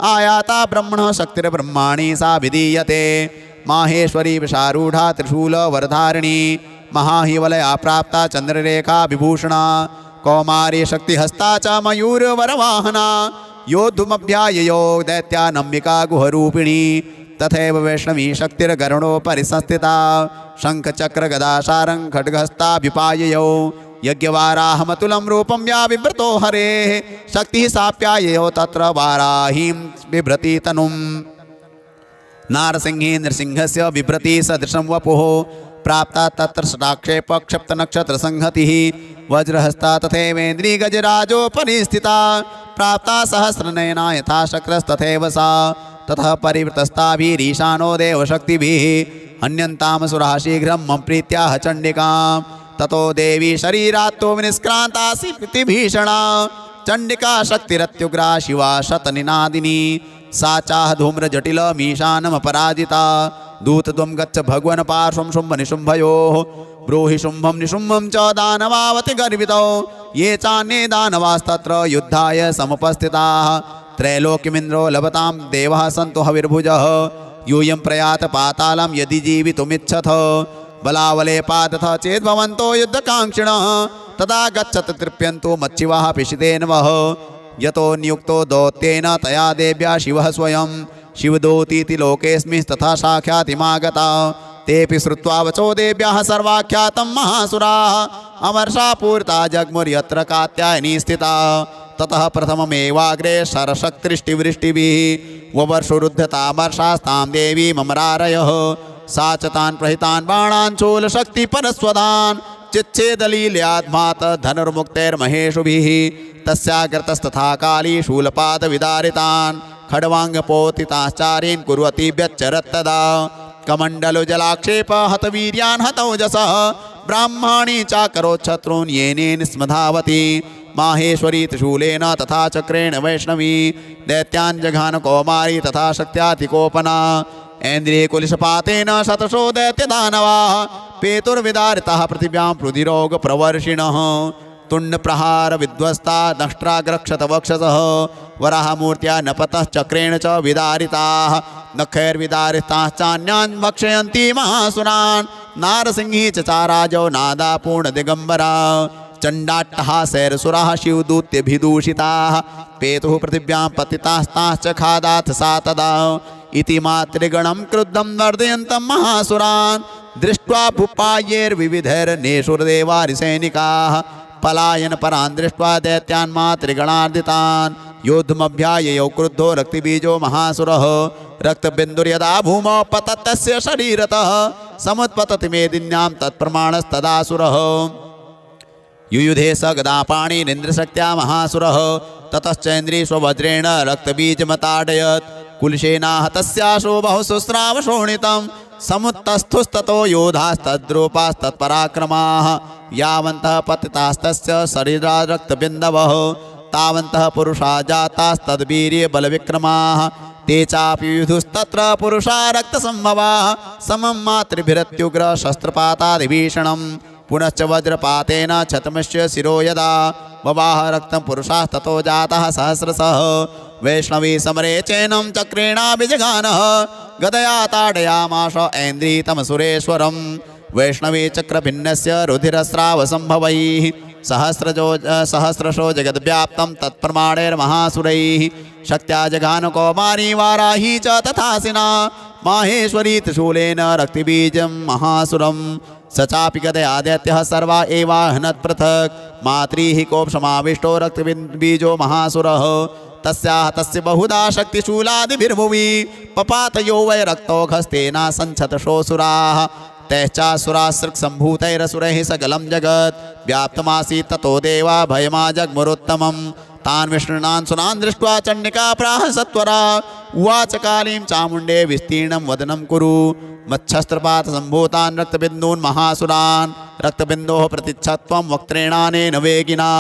आयाता ब्रह्मणः शक्तिर्ब्रह्माणि सा विधीयते। माहेश्वरी विशारूढा त्रिशूलवरधारिणी महाहिवलया प्राप्ता चन्द्ररेखा विभूषणा कौमारी शक्तिहस्ता च मयूरवरवाहना योद्धुमभ्याययो दैत्यानम्बिका गुहरूपिणी। तथैव वैष्णवी शक्तिर्गरुडोपरि संस्थिता शङ्खचक्रगदाशारं खड्गहस्ताभ्युपाययो। यज्ञवाराहमतुलं रूपं या बिभ्रतो हरेः शक्तिः साप्याययो तत्र वाराहीं बिभ्रति तनुम्। नारसिंहे नृसिंहस्य बिभ्रति सदृशं वपुः प्राप्ता तत्र षटाक्षेप क्षिप्तनक्षत्रसंहतिः वज्रहस्ता तथैवेन्द्रिगजराजोपरि स्थिता प्राप्ता सहस्रनयना यथा शक्रस्तथैव सा। ततः परिवृतस्ताभिरीशानो देवशक्तिभिः हन्यन्तामसुराः शीघ्रं मम प्रीत्याह चण्डिकां। ततो देवी शरीरात्तो विनिष्क्रान्तासीतिभीषणा चण्डिका शक्तिरत्युग्रा शिवा शतनिनादिनी सा चाह धूम्रजटिलमीशानमपराजिता। दूतत्वं गच्छ भगवन् पार्श्वं शुम्भनिशुम्भयोः ब्रूहि शुम्भं निशुम्भं च दानवावति गर्वितौ ये चान्ये दानवास्तत्र युद्धाय समुपस्थिताः। त्रैलोक्यमिन्द्रो लभतां देवः सन्तु हविर्भुजः यूयं प्रयात पातालं यदि जीवितुमिच्छथ बलावलेपादथ चेद्भवन्तो युद्धकाङ्क्षिणः तदा गच्छत तृप्यन्तु मच्छिवः पिशितेन वः। यतो नियुक्तो दौत्येन तया देव्या शिवः स्वयं शिवदूतीति लोकेऽस्मिस्तथा साख्यातिमागता। तेऽपि श्रुत्वा वचो देव्याः सर्वाख्यातं महासुराः अमर्षा पूरिता जग्मुर्यत्र कात्यायनी स्थिता। ततः प्रथममेवाग्रे शरशक्तिवृष्टिभिः ववर्षुरुद्धतामर्षास्तां देवी ममरारयः। सा च तान् प्रहितान् बाणान् शूलशक्तिपरस्वदान् चिच्छेदलील्याद्मात धनुर्मुक्तैर्महेशुभिः तस्याग्रतस्तथा काली शूलपादविदारितान् खड्वाङ्गपोतिताश्चारीन् कुर्वती व्यच्चरत्तदा। कमण्डलुजलाक्षेप हतवीर्यान् हतौजसः ब्राह्मणी चाकरोच्छत्रून् येनेन स्मधावती माहेश्वरी त्रिशूलेन तथा चक्रेण वैष्णवी दैत्यान् जघान कौमारी तथा शक्त्यातिकोपना ऐन्द्रियकुलिशपातेन शतशो दैत्यदानवाः पेतुर्विदारिताः पृथिव्यां रुधिरोगप्रवर्षिणः तुण्डप्रहार विध्वस्ता दंष्ट्राग्रक्षतवक्षसः वराहमूर्त्या नपतः चक्रेण च विदारिताः नखैर्विदारिताश्चान्यान् भक्षयन्ति महासुरान् नारसिंही चचाराजौ नादापूर्णदिगम्बरा चण्डाट्टहासैरसुराः शिवदूत्यभिदूषिताः पेतुः पृथिव्यां पतितास्ताश्च खादाथ सा तदा इति मातृगणं क्रुद्धं वर्धयन्तं महासुरान् दृष्ट्वा भूपायैर्विविधैर्नेषुर्देवारिसैनिकाः पलायन परान् दृष्ट्वा दैत्यान् मातृगणार्दितान् योद्धुमभ्याययौ क्रुद्धो रक्तिबीजो महासुरः रक्तबिन्दुर्यदा भूमौ पततस्य शरीरतः समुत्पतति मेदिन्यां तत्प्रमाणस्तदासुरः युयुधे स गदापाणिरिन्द्रशक्त्या महासुरः ततश्चैन्द्री स्ववज्रेण रक्तबीजमताडयत् कुलशेनाः तस्याशो बहुशुस्रावशोणितं समुत्तस्थुस्ततो योधास्तद्रूपास्तत्पराक्रमाः यावन्तः पतितास्तस्य शरीरात् रक्तबिन्दवः तावन्तः पुरुषा जातास्तद्वीर्यबलविक्रमाः ते चापि युधुस्तत्र पुरुषा रक्तसम्भवाः समं मातृभिरत्युग्रशस्त्रपातादिभीषणं पुनश्च वज्रपातेन क्षतमस्य शिरो यदा बवाह रक्तं पुरुषास्ततो जातः सहस्रशः वैष्णवी समरे चैनं चक्रेणाभिजगानः गदया ताडयामाश ऐन्द्रीतमसुरेश्वरं वैष्णवी चक्रभिन्नस्य रुधिरस्रावसम्भवैः सहस्रशो जगद्व्याप्तं तत्प्रमाणैर्महासुरैः शक्त्या जघान कौमारी वाराही च तथासिना माहेश्वरी त्रिशूलेन रक्तिबीजं महासुरं स चापि गदया दैत्यः सर्वा एवाहनत् पृथक् मातृः कोपसमाविष्टो रक्तबीजो महासुरः तस्याः तस्य बहुधा शक्तिशूलादिभिर्भुवि पपातयो वै रक्तौघस्तेन संच्छतशोऽसुराः तैश्चासुरासृक्सम्भूतैरसुरैः सकलं जगत् व्याप्तमासीत् ततो देवा भयमा जग्मुरुत्तमं तान् विष्णुनान् सुरान् दृष्ट्वा चण्डिका प्राह सत्वरा उवाच कालीं चामुण्डे विस्तीर्णं वदनं कुरु मच्छस्त्रपातसम्भूतान् रक्तबिन्दून् महासुरान् रक्तबिन्दोः प्रतिच्छत्वं वक्त्रेणानेन वेगिना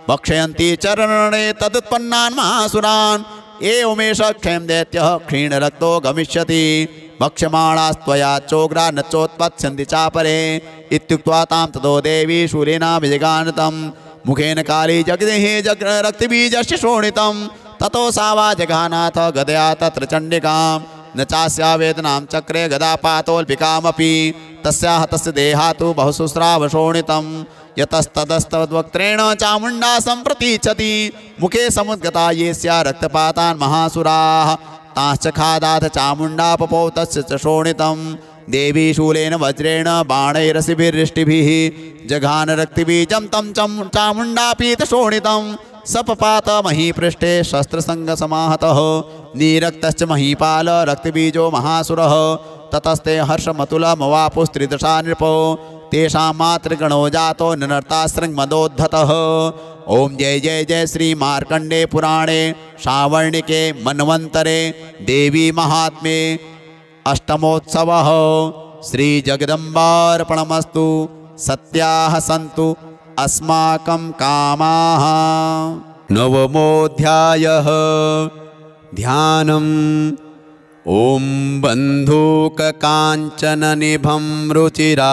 भक्षयन्ति चरणे तदुत्पन्नान् महासुरान् एवमेष क्षयं दैत्यः क्षीणरक्तो गमिष्यति भक्ष्यमाणास्त्वया चोग्रा न चोत्पत्स्यन्ति चापरे इत्युक्त्वा तां ततो देवी शूलेनाभिजगानतं मुखेन काली जगदेः रक्तबीजस्य शोणितं ततो सा वा जघानाथ गदया तत्र चण्डिकां न चास्या वेदनां चक्रे गदापातोल्पिकामपि तस्याः तस्य देहातु बहुशुस्रावशोणितं यतस्तदस्तवक्त्रेण चामुण्डा सम्प्रतीच्छति मुखे समुद्गता ये स्या रक्तपातान् महासुराः ताश्च खादाथ चामुण्डा पपौ तस्य च शोणितं देवी शूलेन वज्रेण बाणैरसिभिर्रिष्टिभिः जघान रक्तिबीजं तं चामुण्डापीतशोणितं सपपात महीपृष्ठे शस्त्रसङ्गसमाहतः नीरक्तश्च महीपाल रक्तबीजो महासुरः ततस्ते हर्षमतुलमवापुस्त्रिदशा नृपो तेषां मातृगणो जातो ननर्तासृङ्मदोद्धतः ओम जय जय जय श्री मार्कंडे पुराणे श्रावणिके मन्वन्तरे देवी महात्म्ये अष्टमोत्सवः श्री जगदम्बार्पणमस्तु सत्याः सन्तु अस्माकं कामाः। नवमोऽध्यायः ध्यानम् ओम बन्धूककाञ्चननिभं रुचिराक्षमालां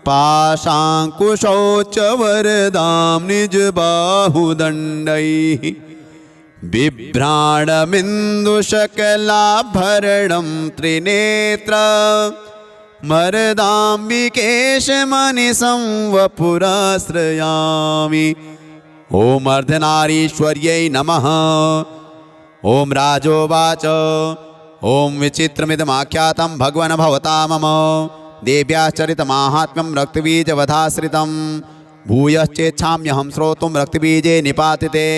पाशाङ्कुशौ च वरदां निजबाहुदण्डैः बिभ्राणमिन्दुशकलाभरणं त्रिनेत्र मरदाम्बिकेशमनिशं वपुराश्रयामि। ओम अर्धनारीश्वर्यै नमः। ओम राजोवाच ओम विचित्रमिदमाख्यातं भगवन् भवता मम देव्याश्चरितमाहात्म्यं रक्तबीजवधाश्रितं भूयश्चेच्छाम्यहं श्रोतुं रक्तबीजे निपातिते।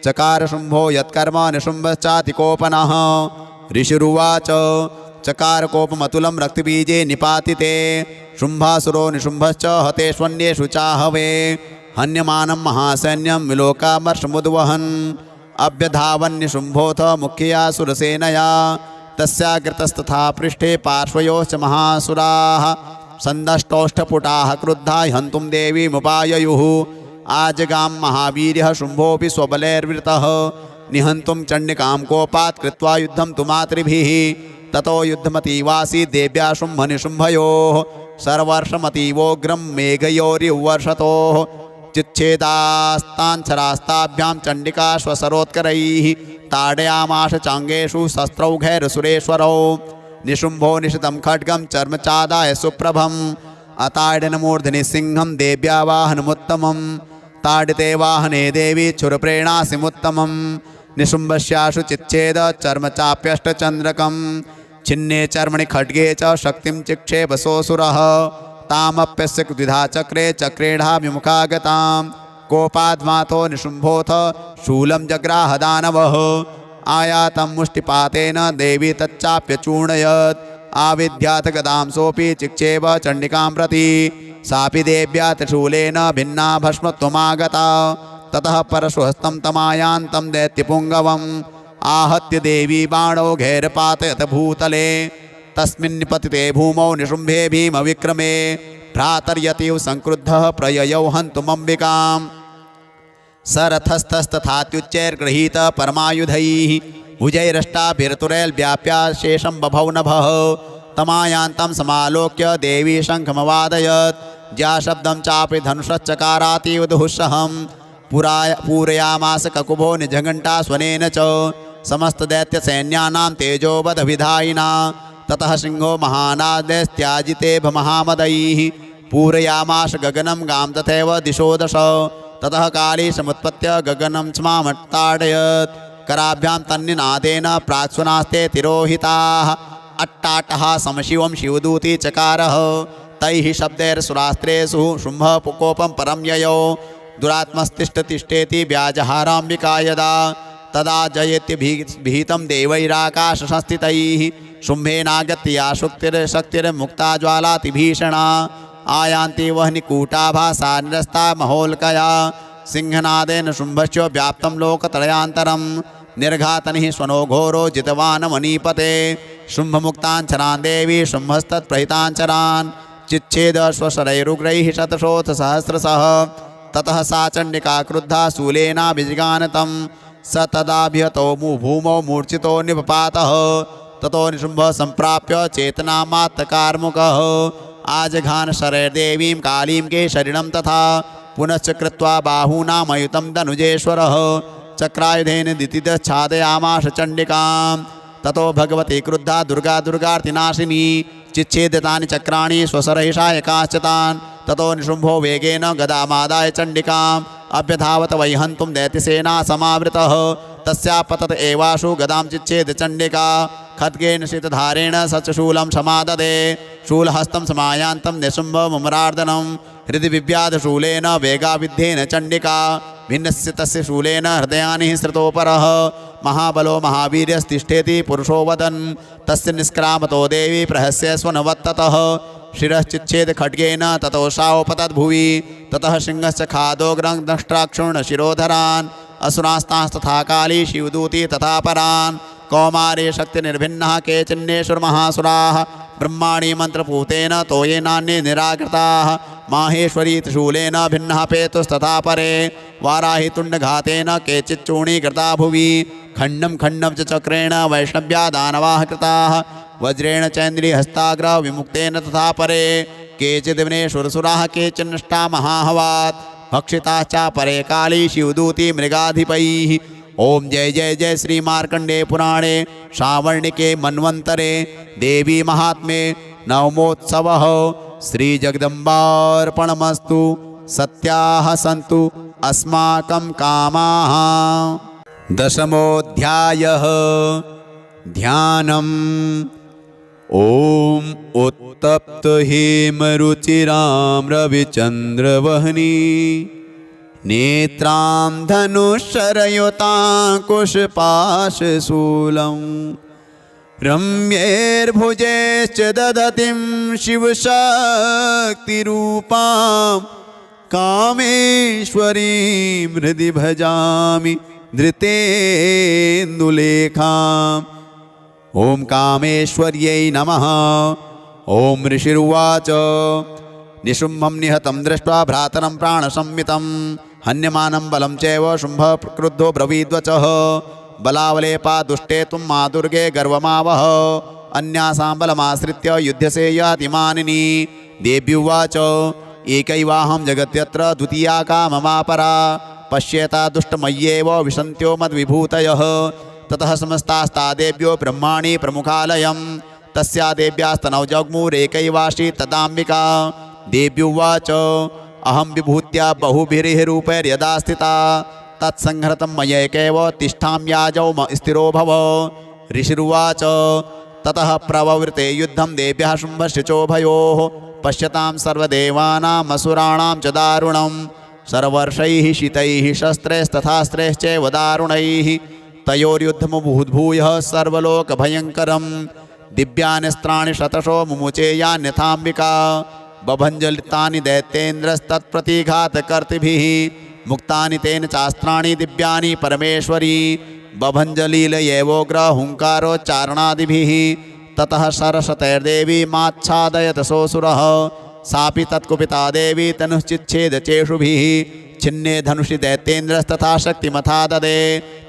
चकार शुम्भो यत्कर्म निशुम्भश्चातिकोपनः ऋषिरुवाच चकार कोपमतुलं रक्तबीजे निपातिते। शुम्भासुरो निशुम्भश्च हतेष्वन्येषु चाहवे हन्यमानं महासैन्यं विलोकामर्षमुद्वहन् अभ्यधावन्निशुम्भोऽथ मुख्यया सुरसेनया तस्याग्रतस्तथा पृष्ठे पार्श्वयोश्च महासुराः सन्दष्टोष्ठपुटाः क्रुद्धा हन्तुं देवीमुपाययुः आजगां महावीर्यः शुम्भोऽपि स्वबलैर्वृतः निहन्तुं चण्डिकां कोपात् कृत्वा युद्धं तु मातृभिः ततो युद्धमतीवासीत् देव्या शुम्भनिशुम्भयोः सर्वर्षमतीवोग्रं मेघयोरिवर्षतोः चिच्छेदास्ताञ्छरास्ताभ्यां चण्डिका स्वसरोत्करैः ताडयामाश चाङ्गेषु शस्त्रौघैरसुरेश्वरौ निशुम्भो निशितं खड्गं चर्मचादाय सुप्रभम् अताडिनमूर्धनि सिंहं देव्या वाहनमुत्तमं ताडिते वाहने देवी क्षुरप्रेणासिमुत्तमं निशुम्भस्याशु चिच्छेद चर्मचाप्यष्टचन्द्रकं छिन्ने चर्मणि खड्गे च शक्तिं चिक्षेपसोऽसुरः तामप्यस्य द्विधा चक्रे चक्रेणाभिमुखागतां कोपाद्मातो निशुम्भोऽथ शूलं जग्राह दानवः आयातं मुष्टिपातेन देवी तच्चाप्यचूर्णयत् आविद्यात् गदां सोऽपि चिक्षेप चण्डिकां प्रति सापि देव्या त्रिशूलेन भिन्ना भस्मत्वमागता ततः परशुहस्तं तमायान्तं दैत्यपुङ्गवम् आहत्य देवी बाणौघैर्पातयत भूतले तस्मिन् पतिते भूमौ निशुम्भे भीमविक्रमे भ्रातर्यतिव संक्रुद्धः प्रययौ हन्तुमम्बिकाम् सरथस्तस्थात्युच्चैर्गृहीत परमायुधैः भुजैरष्टाभिर्तुरैर्व्याप्या शेषं बभौ नभः तमायान्तं समालोक्य देवी शङ्खमवादयत् ज्याशब्दं चापि धनुषश्चकारातीव दुःसहं पूरयामास ककुभो निजघण्टा स्वनेन च समस्तदैत्यसैन्यानां तेजोवधविधायिना ततः सिंहो महानादैस्त्याजिते महामदैः पूरयामाश गगनं गां तथैव दिशो दश ततः काली समुत्पत्य गगनं स्मामट्टाडयत् कराभ्यां तन्निनादेन प्राक्स्वनास्ते तिरोहिताः अट्टाटः समशिवं शिवदूती चकारः तैः शब्दैर्सुरास्त्रेषु शुम्भः कोपं परं ययौ दुरात्मस्तिष्ठतिष्ठेति व्याजहाराम्बिका यदा तदा जयत्यभीतं देवैराकाशसंस्थितैः शुम्भेनागत्या शक्तिर्मुक्ता ज्वालातिभीषणा आयान्ति वह्निकूटाभासा निरस्ता महोल्कया सिंहनादेन शुम्भस्य व्याप्तं लोकत्रयान्तरं निर्घातनिः स्वनो घोरो जितवान् मणिपते शुम्भमुक्ताञ्चरान् देवी शुम्भस्तत्प्रहिताञ्चरान् चिच्छेद स्वशरैरुग्रैः शतशोऽथ सहस्रशः ततः सा चण्डिका क्रुद्धा शूलेनाभिजिगानतं स तदाभिहतो भूमौ मूर्छितो निपपातः ततो निशुम्भः सम्प्राप्य चेतनामात्तकार्मुकः आजघान शरैर्देवीं कालीं केशरिणं तथा पुनश्च कृत्वा बाहूनामयुतं धनुजेश्वरः चक्रायुधेन दितिदच्छादयामाश चण्डिकां ततो भगवती क्रुद्धा दुर्गा दुर्गार्तिनाशिनी चिच्छेदितानि चक्राणि स्वसरहिषायकाश्च तान् ततो निशुम्भो वेगेन गदामादाय चण्डिकाम् अभ्यधावत वैहन्तुं दैत्यसेना समावृतः तस्या पतत एवाशु गदां चिच्छेद चण्डिका खड्गेन शीतधारेण सचशूलं समाददे शूलहस्तं समायान्तं निशुम्भमुमरार्दनं हृदि विव्याधशूलेन वेगाविद्धेन चण्डिका भिन्नस्य तस्य शूलेन हृदयानि स्रतोपरः महाबलो महावीर्यस्तिष्ठेति पुरुषो वदन् तस्य निष्क्रामतो देवी प्रहस्य स्वनवत्ततः शिरश्चिच्छेद खड्गेन ततो शावपतद्भुवि ततः सिंहश्च खादोग्रं दंष्ट्राक्षुण्णशिरोधरान् असुरास्तांस्तथा काली शिवदूती तथा परान् कौमारे शक्तिनिर्भिन्नः केचिन्नेश्वरमहासुराः ब्रह्माणि मन्त्रपूतेन तोयेनान्ये निराकृताः माहेश्वरी त्रिशूलेन भिन्नः पेतुस्तथा परे वाराहि तुण्डघातेन केचिच्चूर्णीकृता भुवि खण्डं खण्डं च चक्रेण वैष्णव्या दानवाः कृताः वज्रेण चैन्द्रियहस्ताग्र विमुक्तेन तथा परे केचिदिवनेश्वरसुराः केचिन्नष्टा महाहवात् भक्षिताश्च परे काली शिवदूती मृगाधिपैः ओम जय जय जय श्री मार्कंडे पुराणे श्रावणिके मन्वंतरे देवी महात्म्ये नवमोत्सवः श्री जगदम्बार्पणमस्तु सत्याः सन्तु अस्माकं कामाः। दशमोऽध्यायः ध्यानम्। ओम उत्तप्त हेमरुचिरां रविचन्द्रवह्नि नेत्रां धनुश्शरयुताङ्कुशपाशशूलं रम्यैर्भुजैश्च दधतीं शिवशक्तिरूपां कामेश्वरीं हृदि भजामि धृतेन्दुलेखाम्। ओम कामेश्वर्यै नमः। ॐ ऋषिरुवाच निशुम्भं निहतं दृष्ट्वा भ्रातरं प्राणसंमितं हन्यमानं बलं चैव शुम्भः क्रुद्धो ब्रवीद्वचः बलावलेपा दुष्टे त्वं मा दुर्गे गर्वमावह अन्यासां बलमाश्रित्य युध्यसे याति मानिनी देव्युवाच एकैवाहं जगत्यत्र द्वितीया का ममापरा पश्येता दुष्टमय्येव विशन्त्यो मद्विभूतयः ततः समस्तास्ता देव्यो ब्रह्माणि प्रमुखालयं तस्या देव्यास्तनौ जग्मुरेकैवाशी तदाम्बिका देव्युवाच अहं विभूत्या बहुभिर्रूपैर्यदा स्थिता तत्संहृतं मयैकैव तिष्ठाम्याजौ स्थिरो भव ऋषिरुवाच ततः प्रववृते युद्धं देव्यः शुम्भश्चोभयोः पश्यतां सर्वदेवानामसुराणां च दारुणं सर्वर्षैः शीतैः शस्त्रैस्तथास्त्रैश्चैव दारुणैः तयोर्युद्धमुद्भूयः सर्वलोकभयङ्करं दिव्यान्यस्त्राणि शतशो मुमुचे यान्यथाम्बिका बभञ्जलितानि दैत्येन्द्रस्तत्प्रतिघातकर्तृभिः मुक्तानि तेन चास्त्राणि दिव्यानि परमेश्वरी बभञ्जलीलयैवोग्रहुङ्कारोच्चारणादिभिः ततः सरस्वतैर्देवी माच्छादयत सोऽसुरः सापि तत्कुपिता देवी तनुश्चिच्छेदचेषुभिः छिन्ने धनुषि दैत्येन्द्रस्तथा शक्तिमथा ददे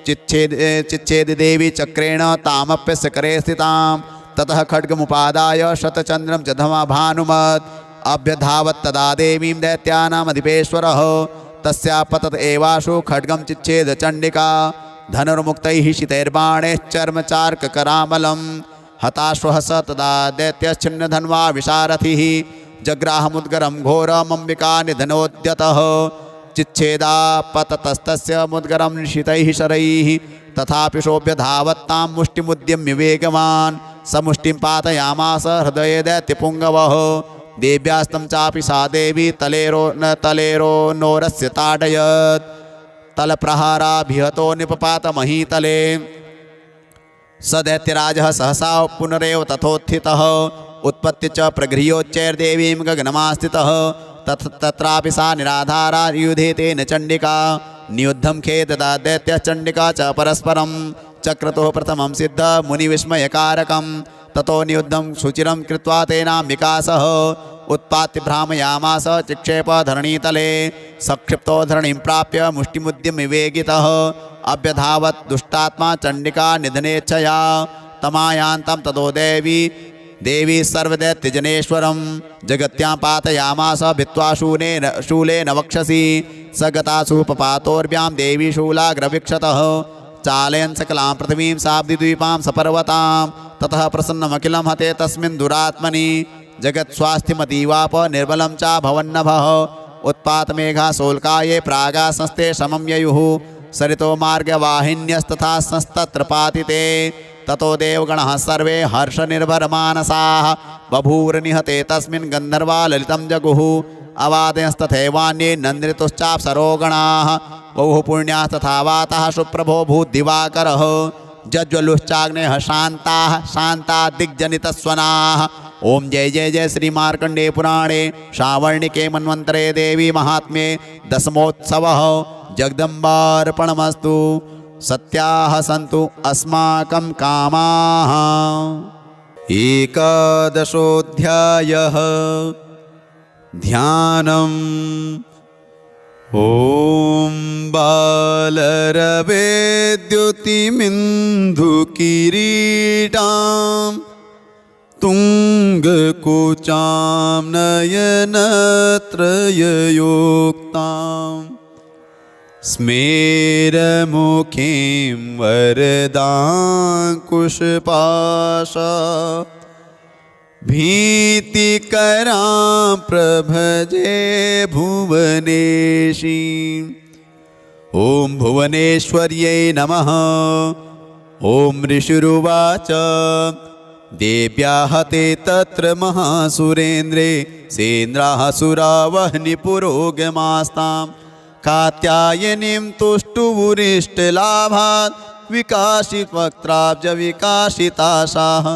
चिच्छेद देवी चक्रेण तामप्यस्य करे स्थितां ततः खड्गमुपादाय शतचन्द्रं च धमाभानुमत् अभ्यधावत् तदा देवीं दैत्यानामधिपेश्वरः तस्या पतत एवाशु खड्गं चिच्छेद चण्डिका धनुर्मुक्तैः शितैर्बाणैश्चर्मचार्ककरामलं हताश्वः स तदा दैत्यश्चिन्नधन्वा विशारथिः जग्राहमुद्गरं घोरमम्बिका निधनोद्यतः चिच्छेदापततस्तस्य मुद्गरं निशितैः शरैः तथापि शोभ्यधावत्तां मुष्टिमुद्यम्य वेगवान् स मुष्टिं पातयामास हृदये दैत्यपुङ्गवः देव्यास्तं चापि सा देवी तलेरो नोरस्य ताडयत् तलप्रहाराभिहतो निपपात महीतले स दैत्यराजः सहसा पुनरेव तथोत्थितः उत्पत्ति च प्रगृह्योच्चैर्देवीं गगनमास्थितः तत्रापि सा निराधारा युधे तेन चण्डिका नियुद्धं खेददा दैत्यः चण्डिका च परस्परं चक्रतुः प्रथमं सिद्ध मुनिविस्मयकारकं ततो नियुद्धं शुचिरं कृत्वा तेनाम्बिका सह उत्पात्य भ्रामयामास चिक्षेप धरणीतले सक्षिप्तो धरणीं प्राप्य मुष्टिमुद्यम्य वेगितः अभ्यधावत् दुष्टात्मा चण्डिका निधनेच्छया तमायान्तं ततो देवी सर्वदैत्यजनेश्वरं जगत्यां पातयामास भित्त्वा शूलेन वक्षसि स गतासु पपातोर्भ्यां देवी शूलाग्रवीक्षतः चालयन् सकलां पृथिवीं साब्दिद्वीपां सपर्वतां ततः प्रसन्नमखिलं हते तस्मिन् दुरात्मनि जगत्स्वास्थ्यमतीवाप निर्बलं च भवन्नभः उत्पातमेघा सोल्काये प्रागा संस्ते समं ययुः सरितो मार्गवाहिन्यस्तथा संस्तत्र पातिते ततो देवगणः सर्वे हर्षनिर्भरमानसाः बभूवनिहते तस्मिन् गन्धर्वा ललितं जगुः अवादयस्तथैवान्ये नन्द्रितुश्चाप्सरोगणाः बहु पुण्यास्तथा वाताः सुप्रभो भूद्दिवाकरः जज्वलुश्चाग्नेः शान्ताः शान्ता दिग्जनितस्वनाः ओम जय जय जय श्री मार्कंडे पुराणे श्रावणिके मन्वन्तरे देवी महात्म्ये दशमोत्सवः जगदम्बार्पणमस्तु सत्याः सन्तु अस्माकं कामाः। एकादशोऽध्यायः ध्यानम् ॐ बालरवेद्युतिमिन्दुकिरीटाम् तुङ्गकुचां नयनत्रययोक्तां स्मेरमुखीं वरदाङ्कुशपाशा भीतिकरां प्रभजे भुवनेशीं ॐ भुवनेश्वर्यै नमः। ॐ ऋषिरुवाच देव्याः ते तत्र महासुरेन्द्रे सेन्द्राः सुरावह्निपुरोगमास्तां कात्यायनीं तुष्टुवुरिष्टलाभात् विकाशितवक्त्राब्जविकाशिताशाः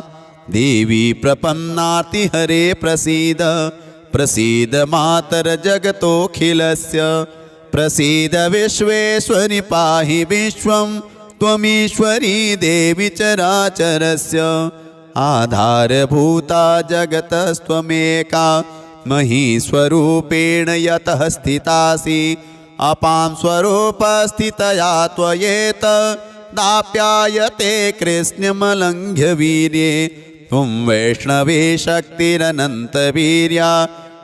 देवी प्रपन्नार्तिहरे प्रसीद प्रसीद मातर्जगतोऽखिलस्य प्रसीद विश्वेश्वरि पाहि विश्वं त्वमीश्वरी देवी चराचरस्य आधारभूता जगतस्त्वमेका महीस्वरूपेण यतः स्थितासि अपां स्वरूपस्थितया त्वयेत दाप्यायते कृष्णमलङ्घ्य वीर्ये त्वं वैष्णवे शक्तिरनन्तवीर्या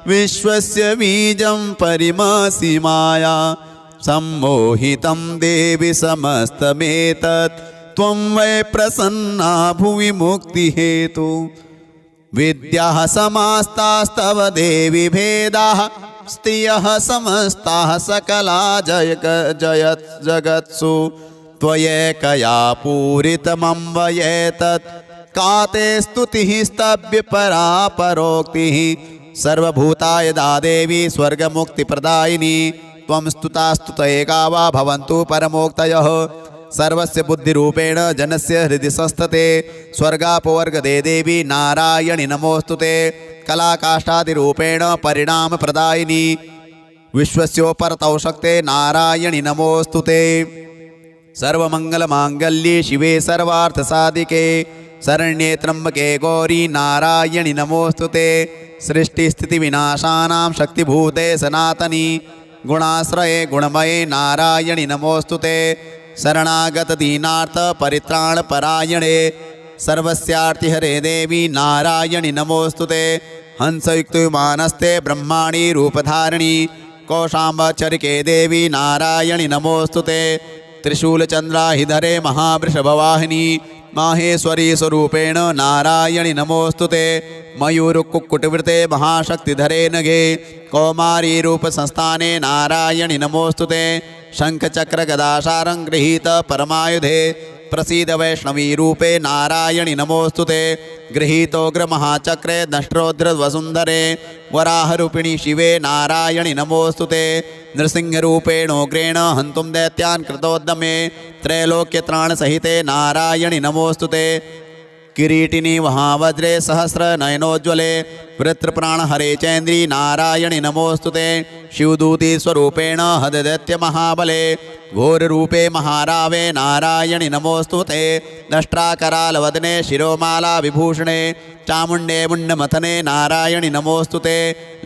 विश्वस्य बीजं परिमसि माया सम्मोहितं देवि समस्तमेतत् त्वं वै प्रसन्ना भुवि मुक्तिहेतु विद्याः समास्तास्तव देवि भेदाः स्त्रियः समस्ताः सकला जगत्सु त्वयैकया पूरितमन्वयेतत् का ते स्तुतिः स्तव्यपरा परोक्तिः सर्वभूता यदा देवी स्वर्गमुक्तिप्रदायिनी त्वं स्तुतास्तुत एका वा भवन्तु परमोक्तयः सर्वस्य बुद्धिरूपेण जनस्य हृदि संस्थिते स्वर्गापवर्गदे देवी नारायणि नमोस्तुते कलाकाष्ठादिरूपेण परिणामप्रदायिनी विश्वस्योपरतौ शक्ते नारायणि नमोस्तुते सर्वमङ्गलमाङ्गल्ये शिवे सर्वार्थसाधिके शरण्ये त्र्यम्बके गौरी नारायणि नमोस्तुते सृष्टिस्थितिविनाशानां शक्तिभूते सनातनी गुणाश्रये गुणमये नारायणि नमोस्तुते शरणागत दीनार्थ परित्राणपरायणे सर्वस्यार्तिहरे देवी नारायणि नमोस्तुते हंसयुक्तविमानस्ते ब्रह्माणि रूपधारिणी कौशाम्बचरिके देवी नारायणि नमोस्तुते त्रिशूलचन्द्राहिधरे महावृषभवाहिनी माहेश्वरी स्वरूपेण नारायणि नमोस्तुते मयूरकुक्कुटवृते महाशक्तिधरे नगे कौमारी रूपसंस्थाने नारायणि नमोस्तुते शङ्खचक्रगदाशारं गृहीत परमायुधे प्रसीद वैष्णवी रूपे नारायणि नमोस्तुते गृहीतोग्रमहाचक्रे दष्ट्रोद्रवसुन्धरे वराहरूपिणी शिवे नारायणि नमोस्तुते नृसिंहरूपेणोग्रेण हन्तुं दैत्यान् कृतोद्यमे त्रैलोक्यत्राणसहिते नारायणि नमोस्तुते किरीटिनी महावज्रे सहस्रनयनोज्ज्वले वृत्रप्राणहरे चैन्द्री नारायणि नमोस्तुते शिवदूती स्वरूपेण हददैत्यमहाबले घोररूपे महारावे नारायणि नमोस्तुते दष्ट्राकरालवदने शिरोमाला विभूषणे चामुण्डे मुण्डमथने नारायणि नमोस्तुते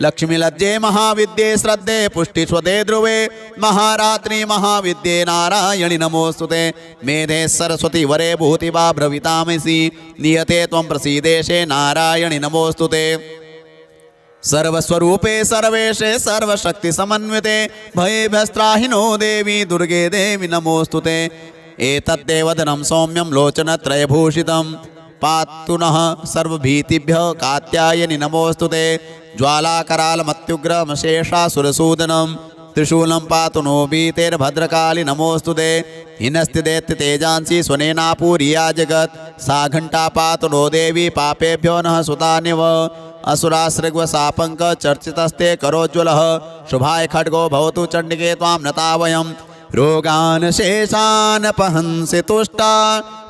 लक्ष्मीलज्जे महाविद्ये श्रद्धे पुष्टिस्वदे ध्रुवे महारात्रि महाविद्ये नारायणि नमोस्तुते मेधे सरस्वती वरे भूतिवा ब्रवीतामसि नियते त्वं प्रसीदेशे नारायणि नमोस्तुते सर्वस्वरूपे सर्वेशे सर्वशक्तिसमन्विते भयेभ्यस्त्राहिनो देवी दुर्गे देवी नमोस्तुते एतद्देवदनं सौम्यं लोचनत्रयभूषितं पातु नः सर्वभीतिभ्यः कात्यायनि नमोस्तुते ज्वालाकरालमत्युग्रमशेषासुरसूदनं त्रिशूलं पातु नो भीतेर्भद्रकाली नमोस्तुते हिनस्तिदेत्य तेजांसि स्वनेनापूरिया जगत् सा घण्टा पातु नो देवी पापेभ्यो नः सुतान्यव असुरासृग्वसापङ्क चर्चितस्ते करोज्ज्वलः शुभाय खड्गो भवतु चण्डिके त्वां नता वयं रोगान् शेषान् पहंसि तुष्टा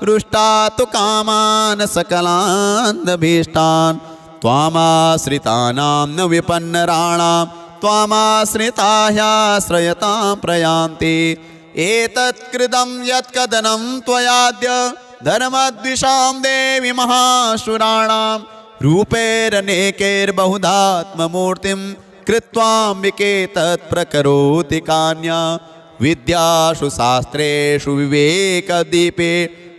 रुष्टा तु कामान् सकलान्दभीष्टान् त्वामाश्रितानां न विपन्नराणां त्वामाश्रिताह्याश्रयतां प्रयान्ति एतत्कृतं यत्कदनं त्वयाद्य धर्मद्विषां देवि महाशुराणां रूपैरनेकैर्बहुधात्ममूर्तिं कृत्वाम्बिके तत्प्रकरोति कान्या विद्यासु शास्त्रेषु विवेकदीपे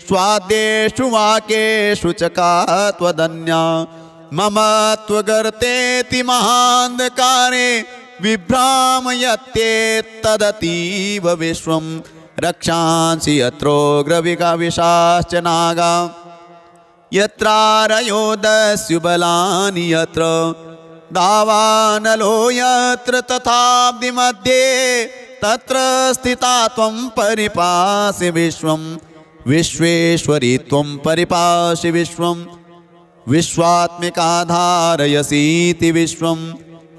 स्वाद्येषु वाक्येषु च का त्वदन्या मम त्वगर्तेति महान्धकारे विभ्रामयत्येतदतीव विश्वं रक्षांसि यत्रोग्रविकाविशाश्च नागा यत्रारयोदस्युबलानि यत्र दावानलो यत्र तथाब्धिमध्ये तत्र स्थिता त्वं परिपासि विश्वं विश्वेश्वरी त्वं परिपासि विश्वं विश्वात्मिका धारयसीति विश्वं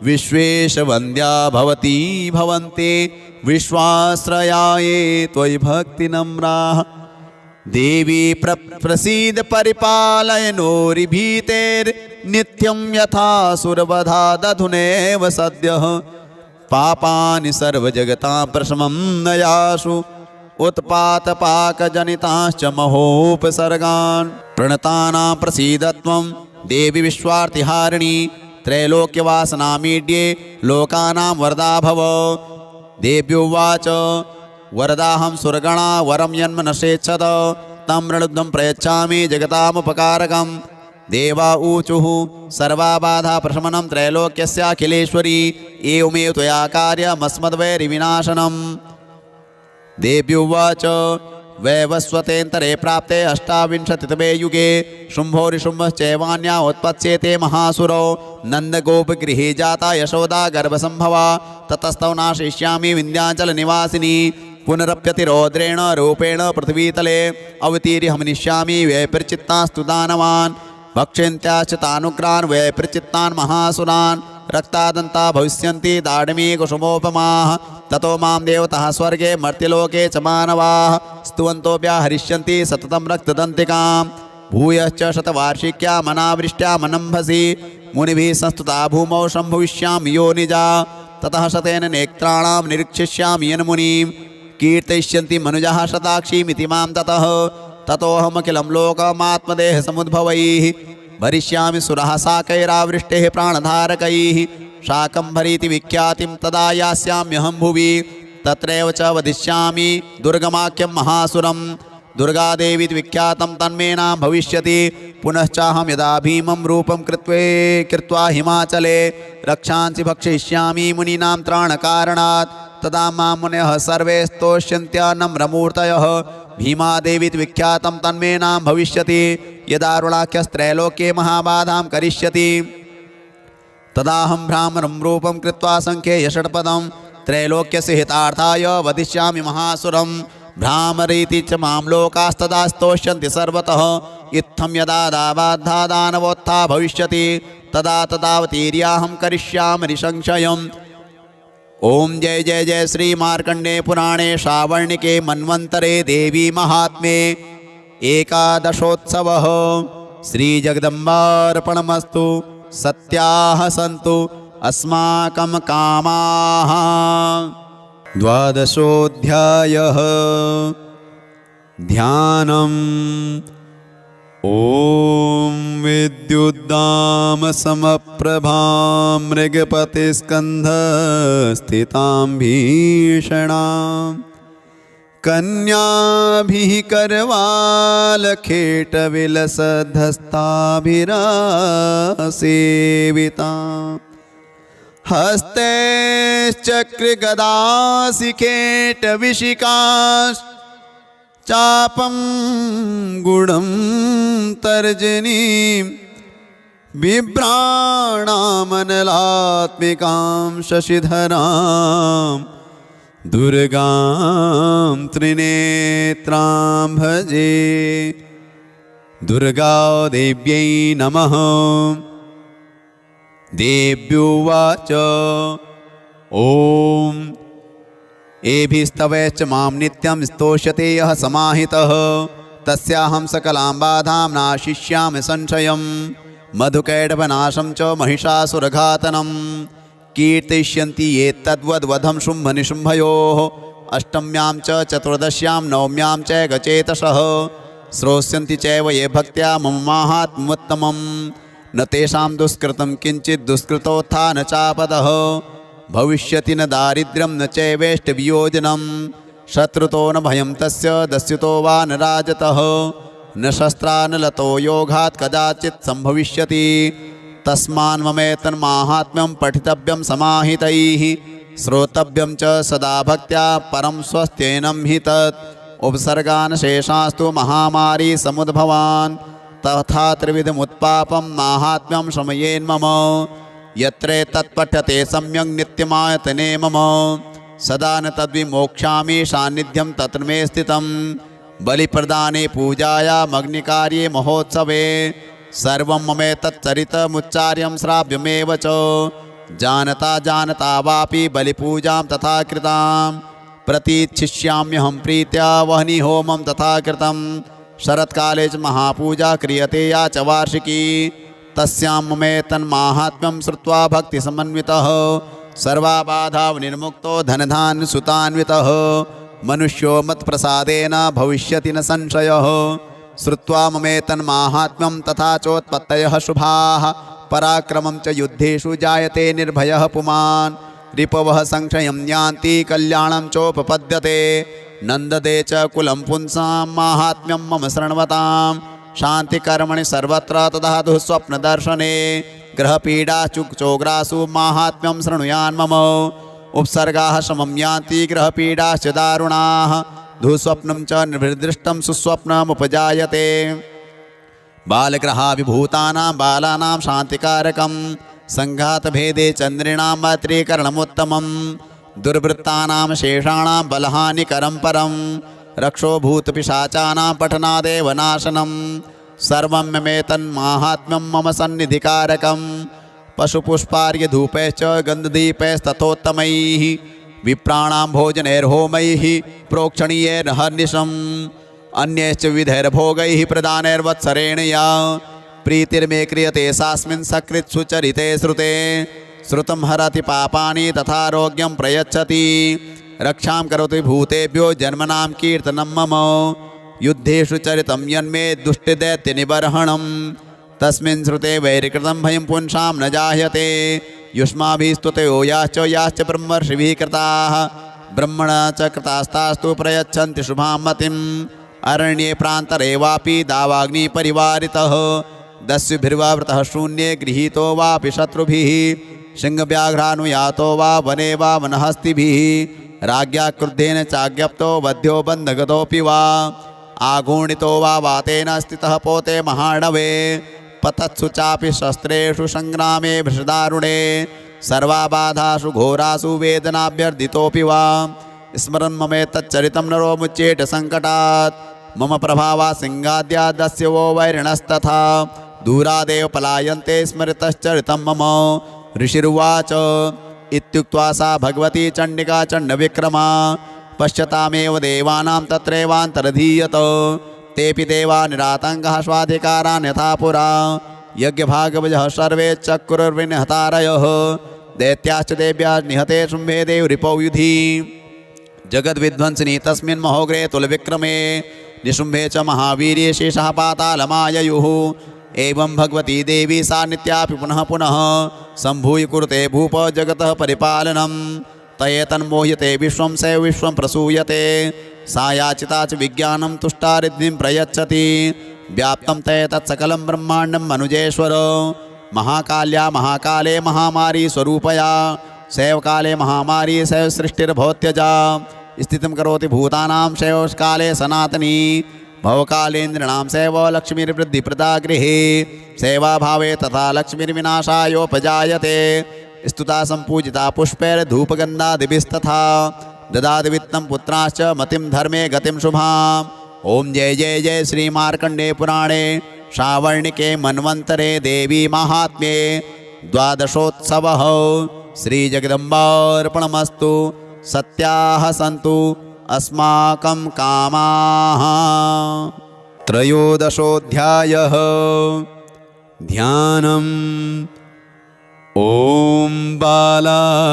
विश्वेशवन्द्या भवती भवन्ति विश्वाश्रयाये त्वयि भक्तिनम्राः देवी प्रसीद परिपालय नोरिभीतेर्नित्यं यथा सुरवधा दधुनेव सद्यः पापानि सर्वजगतां प्रशमं नयासु उत्पातपाकजनिताश्च महोपसर्गान् प्रणतानां प्रसीदत्वं देवी विश्वार्तिहारिणी त्रैलोक्यवासनामीड्ये लोकानां वरदा भव। देव्युवाच वरदाहं सुरगणा वरं यन्मनसेच्छत तं रणुद्धं प्रयच्छामि जगतामुपकारकम्। देवा ऊचुः सर्वाबाधा प्रशमनं त्रैलोक्यस्याखिलेश्वरी एवमेव त्वया कार्यमस्मद्वैरिविनाशनम्। देव्युवाच वैवस्वतेऽन्तरे प्राप्ते अष्टाविंशतितमे युगे शुम्भोरिशुम्भश्चैवान्या उत्पत्स्येते महासुरो नन्दगोपगृहे जाता यशोदा गर्भसम्भवा ततस्तौ नाशयिष्यामि विन्ध्याचलनिवासिनी पुनरप्यतिरौद्रेण रूपेण पृथ्वीतले अवतीर्य हनिष्यामि वैप्रचित्तास्तु दानवान् भक्षन्त्याश्च तानुग्रान् वैप्रचित्तान् महासुरान् रक्तादन्ता भविष्यन्ति दाढमी कुसुमोपमाः ततो मां देवताः स्वर्गे मर्त्यलोके च मानवाः स्तुवन्तोऽभ्याहरिष्यन्ति सततं रक्तदन्तिकां भूयश्च शतवार्षिक्यामनावृष्ट्यामनम्भसि मुनिभिः संस्तुता भूमौ सम्भविष्यामि योनिजा ततः शतेन नेत्राणां निरीक्षिष्यामि यन्मुनिं कीर्तयिष्यन्ति मनुजाः शताक्षीमिति मां ततोऽहमखिलं लोकमात्मदेहसमुद्भवैः भरिष्यामि सुरः साकैरावृष्टेः प्राणधारकैः शाकम्भरीति विख्यातिं तदा यास्याम्यहं भुवि तत्रैव च वधिष्यामि दुर्गमाख्यं महासुरं दुर्गादेवीति विख्यातं तन्मे नाम भविष्यति पुनश्चाहं यदा भीमं रूपं कृत्वा हिमाचले रक्षांसि भक्षयिष्यामि मुनीनां त्राणकारणात् तदा मां मुनयः सर्वे स्तोष्यन्त्यानम्रमूर्तयः भीमादेवीति विख्यातं तन्मे नाम भविष्यति यदा रुणाख्यस्त्रैलोक्ये महाबाधां करिष्यति तदाहं भ्रामरं रूपं कृत्वा संख्येय षट्पदं त्रैलोक्यस्य हितार्थाय वदिष्यामि महासुरं भ्रामरीति च मां लोकास्तदा स्तोष्यन्ति सर्वतः इत्थं यदा दाबाद्धा दानवोत्था भविष्यति तदा तदावतीर्याहं करिष्यामि निसंशयम्। ओम जय जय जय श्री मार्कंडे पुराणे श्रावणिके मन्वन्तरे देवी महात्म्ये एकादशोत्सवः श्री जगदम्बार्पणमस्तु। सत्याः सन्तु अस्माकं कामाः। द्वादशोऽध्यायः ध्यानम्। ॐ विद्युद्दामसमप्रभां मृगपतिस्कन्धस्थितां भीषणां कन्याभिः करवालखेटविलसद्धस्ताभिरासेवितां हस्तैश्चक्रगदासिखेटविशिकाश्च चापं गुणं तर्जनीं बिभ्राणामनलात्मिकां शशिधरां दुर्गां त्रिनेत्रां भजे। दुर्गादेव्यै नमः। देव्युवाच ॐ एभिस्तवैश्च मां नित्यं स्तोष्यते यः समाहितः तस्याहं सकलां बाधां नाशिष्यामि संशयं। मधुकैटभनाशं च महिषासुरघातनं कीर्तयिष्यन्ति ये तद्वद्वधं शुम्भनिशुम्भयोः। अष्टम्यां च चतुर्दश्यां नवम्यां च गचेतसः श्रोष्यन्ति चैव ये भक्त्या मम माहात्म्योत्तमं। न तेषां दुष्कृतं किञ्चित् दुष्कृतोत्था न चापदः भविष्यति न दारिद्र्यं न चैवेष्टवियोजनं। शत्रुतो न भयं तस्य दस्युतो वा न राजतः न शस्त्रा न लतो योगात् कदाचित् सम्भविष्यति। तस्मान्ममेतन्माहात्म्यं पठितव्यं समाहितैः श्रोतव्यं च सदा भक्त्या परं स्वस्त्येनं हि तत्। उपसर्गान् शेषास्तु महामारी समुद्भवान् तथा त्रिविधमुत्पापं माहात्म्यं शमयेन्मम। यत्र तत्पठ्यते सम्यक् नित्यमायतने मम सदा न तद्विमोक्षामि सान्निध्यं तत्र मे स्थितं। बलिप्रदाने पूजायामग्निकार्ये महोत्सवे सर्वं ममेतच्चरितमुच्चार्यं श्राव्यमेव च। जानता जानता वापि बलिपूजां तथा कृतां प्रतीच्छिष्याम्यहं प्रीत्या वह्नि होमं तथा कृतं। शरत्काले च महापूजा क्रियते या च वार्षिकी तस्यां ममेतन्माहात्म्यं श्रुत्वा भक्तिसमन्वितः सर्वाबाधा विनिर्मुक्तो धनधान्यसुतान्वितः मनुष्यो मत्प्रसादेन भविष्यति न संशयः। श्रुत्वा ममेतन्माहात्म्यं तथा चोत्पत्तयः शुभाः पराक्रमं च युद्धेषु जायते निर्भयः पुमान् रिपवः संक्षयं यान्ति कल्याणं चोपपद्यते नन्ददे च कुलं पुंसां माहात्म्यं मम शृण्वतां शान्तिकर्मणि सर्वत्र तदाधुः स्वप्नदर्शने ग्रहपीडाचुक्चोग्रासु माहात्म्यं शृणुयान् मम उपसर्गाः शमं यान्ति ग्रहपीडाश्च दारुणाः दुःस्वप्नं च निर्दृष्टं सुस्वप्नमुपजायते बालग्रहाभिभूतानां बालानां शान्तिकारकं सङ्घातभेदे चन्द्रिणां मैत्रीकरणमुत्तमं दुर्वृत्तानां शेषाणां बलहानिकरं परं रक्षो भूतपिशाचानां पठनादेव नाशनं सर्वं ममेतन्माहात्म्यं मम सन्निधिकारकं पशुपुष्पार्घ्यधूपैश्च गन्धदीपैस्तथोत्तमैः विप्राणां भोजनैर्होमैः प्रोक्षणीयैर्हर्निशम् अन्यैश्च विविधैर्भोगैः प्रदानैर्वत्सरेण या प्रीतिर्मे क्रियते सास्मिन् सकृत्सु चरिते श्रुते श्रुतं हरति पापानि तथारोग्यं प्रयच्छति रक्षां करोति भूतेभ्यो जन्मनां कीर्तनं मम युद्धेषु चरितं यन्मे दुष्टदैत्यनिबर्हणं तस्मिन् श्रुते वैरिकृतं भयं पुंसां न जायते युष्माभिः स्तुतयो याश्च ब्रह्मर्षिभिः कृताः ब्रह्मणा च कृतास्तास्तु प्रयच्छन्ति शुभां मतिम् अरण्ये प्रान्तरे वापि दावाग्निपरिवारितः दस्युभिर्वावृतः शून्ये गृहीतो वापि शत्रुभिः सिंहव्याघ्रानुयातो वा वने वा वनहस्तिभिः राज्ञा क्रुद्धेन चाज्ञप्तो वध्यो बन्धगतोऽपि वा आघूर्णितो वा वातेन स्थितः पोते महाणवे पतत्सु चापि शस्त्रेषु संग्रामे भृशदारुणे सर्वाबाधासु घोरासु वेदनाभ्यर्दितोऽपि वा स्मरन् ममेतच्चरितं नरो मुच्येत सङ्कटात् मम प्रभावा सिंहाद्यादस्य वो वैरिणस्तथा दूरादेव पलायन्ते स्मृतश्चरितं मम ऋषिरुवाच इत्युक्त्वा सा भगवती चण्डिका चण्डविक्रमा पश्यतामेव देवानां तत्रैवान्तरधीयत तेऽपि देवा निरातङ्कः स्वाधिकारान् यथा पुरा यज्ञभागवजः सर्वे चक्रुर्विनिहतारयः दैत्याश्च देव्याः निहते शुम्भे देवरिपौ युधि जगद्विध्वंसिनी तस्मिन् महोग्रे तुलविक्रमे निशुम्भे च महावीर्ये शेषः पातालमाययुः एवं भगवती देवी सा नित्यापि पुनः पुनः सम्भूय कुरुते भूप जगतः परिपालनं तयेतन्मोह्यते विश्वं सैव विश्वं प्रसूयते सा याचिता च विज्ञानं तुष्टारिद्धिं प्रयच्छति व्याप्तं तत्सकलं ब्रह्माण्डं मनुजेश्वर महाकाल्या महाकाले महामारी स्वरूपया सैव काले महामारी सैव सृष्टिर्भवत्यजा स्थितिं करोति भूतानां सैव काले सनातनी भवकालेन्द्रिणां सैव लक्ष्मीर्वृद्धिप्रदा गृहे सेवाभावे तथा लक्ष्मीर्विनाशायोपजायते स्तुता सम्पूजिता पुष्पैर्धूपगन्धादिभिस्तथा ददाति वित्तं पुत्राश्च मतिं धर्मे गतिं शुभाम् ओम जय जय जय श्री मार्कंडे पुराणे श्रावणिके मन्वन्तरे देवी महात्म्ये द्वादशोत्सवः श्री जगदम्बार्पणमस्तु सत्याः सन्तु अस्माकं कामाः। त्रयोदशोऽध्यायः ध्यानम्। ॐ बालार्कमण्डलाभासां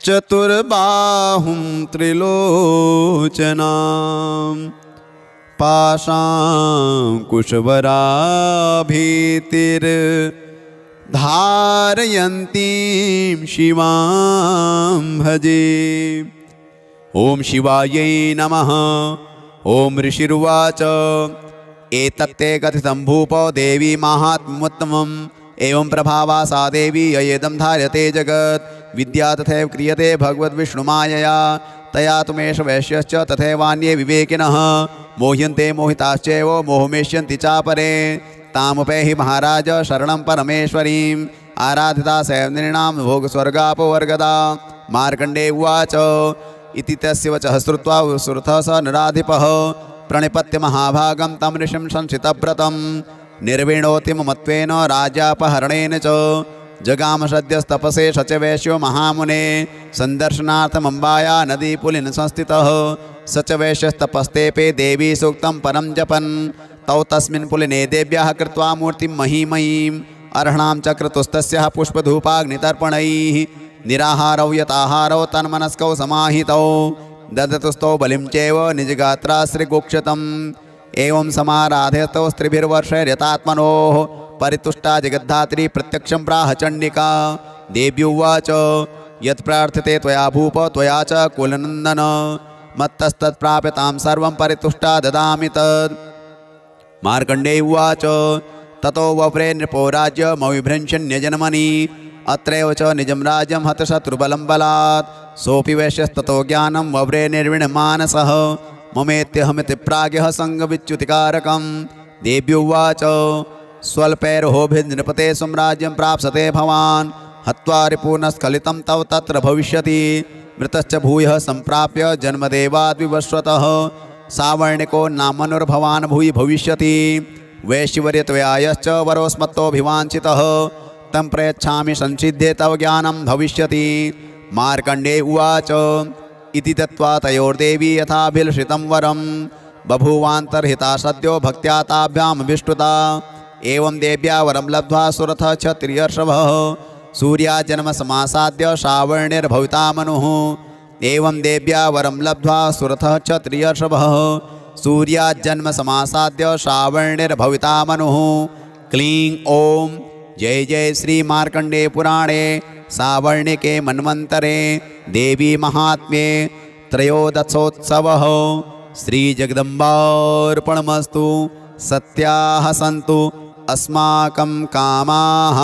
चतुर्बाहुं त्रिलोचनां पाशाङ्कुशवराभीतिर्धारयन्तीं शिवां भजे। ॐ शिवायै नमः। ॐ ऋषिरुवाच एतत्ते कथितं भूपो देवी माहात्म्योत्तमम् एवं प्रभावा सा देवी ययेदं धार्यते जगत् विद्या तथैव क्रियते भगवद्विष्णुमायया तया तुमेष वैश्यश्च तथैवान्ये विवेकिनः मोह्यन्ते मोहिताश्चैव मोहमेष्यन्ति चापरे तामुपैहि महाराज शरणं परमेश्वरीम् आराधिता सैव नृणां भोगस्वर्गापवर्गदा। मार्कण्डे उवाच इति तस्य वचः श्रुत्वा श्रुतः स नराधिपः प्रणिपत्य महाभागं तं ऋषिं संशितव्रतं निर्विणोतिममत्वेन राज्यापहरणेन च जगाम सद्यस्तपसे शचवैश्यो महामुने सन्दर्शनार्थमम्बाया नदीपुलिन संस्थितः स च वैश्यस्तपस्तेपे देवी सूक्तं परं जपन् तौ तस्मिन् पुलिने देव्याः कृत्वा मूर्तिं महीमयीम् अर्हणां चक्रतुस्तस्याः पुष्पधूपाग्नितर्पणैः निराहारौ यताहारौ तन्मनस्कौ समाहितौ ददतुस्तौ बलिं चैव निजगात्रा श्रीगोक्षतम् एवं समाराधयतौ स्त्रिभिर्वर्षैर्यतात्मनोः परितुष्टा जगद्धात्री प्रत्यक्षं प्राह चण्डिका देव्युवाच यत् प्रार्थ्यते त्वया भूप त्वया च कुलनन्दन मत्तस्तत्प्राप्यतां सर्वं परितुष्टा ददामि तत् मार्कण्डेय उवाच ततो वव्रे नृपो राज्यमविभ्रंशन्यजन्मनि अत्रैव च निजं राज्यं हतशत्रुबलं बलात् सोऽपि वैश्यस्ततो ज्ञानं वव्रे निर्विण्णमानसः ममेत्यहमिति प्राज्ञः सङ्गविच्युतिकारकं देव्युवाच स्वल्पैर्होभिर्नृपते स्वराज्यं प्राप्स्यते भवान् हत्वा रिपूर्णस्खलितं तव तत्र भविष्यति मृतश्च भूयः सम्प्राप्य जन्मदेवाद्विवस्वतः सावर्णिको नामनुर्भवान् भूयि भविष्यति वैश्यवर्यत्वयायश्च वरोस्मत्तोऽभिवाञ्छितः तं प्रयच्छामि संसिद्धे तव ज्ञानं भविष्यति मार्कण्डेय उवाच इति दत्त्वा तयोर्देवी यथाभिलषितं वरं बभूवान्तर्हिता सद्यो भक्त्या ताभ्यामभिष्टुता एवं देव्या वरं लब्ध्वा सुरथः क्षत्रियर्षभः सूर्याजन्मसमासाद्य श्रावणिर्भविता मनुः एवं देव्या वरं लब्ध्वा सुरथः क्षत्रियर्षभः सूर्याजन्मसमासाद्य श्रावणिर्भविता मनुः क्लीं ॐ जय जय श्री मार्कण्डेय पुराणे सावर्णिके मन्वन्तरे देवी महात्म्ये त्रयोदशोत्सवः श्रीजगदम्बार्पणमस्तु। सत्याः सन्तु अस्माकं कामाः।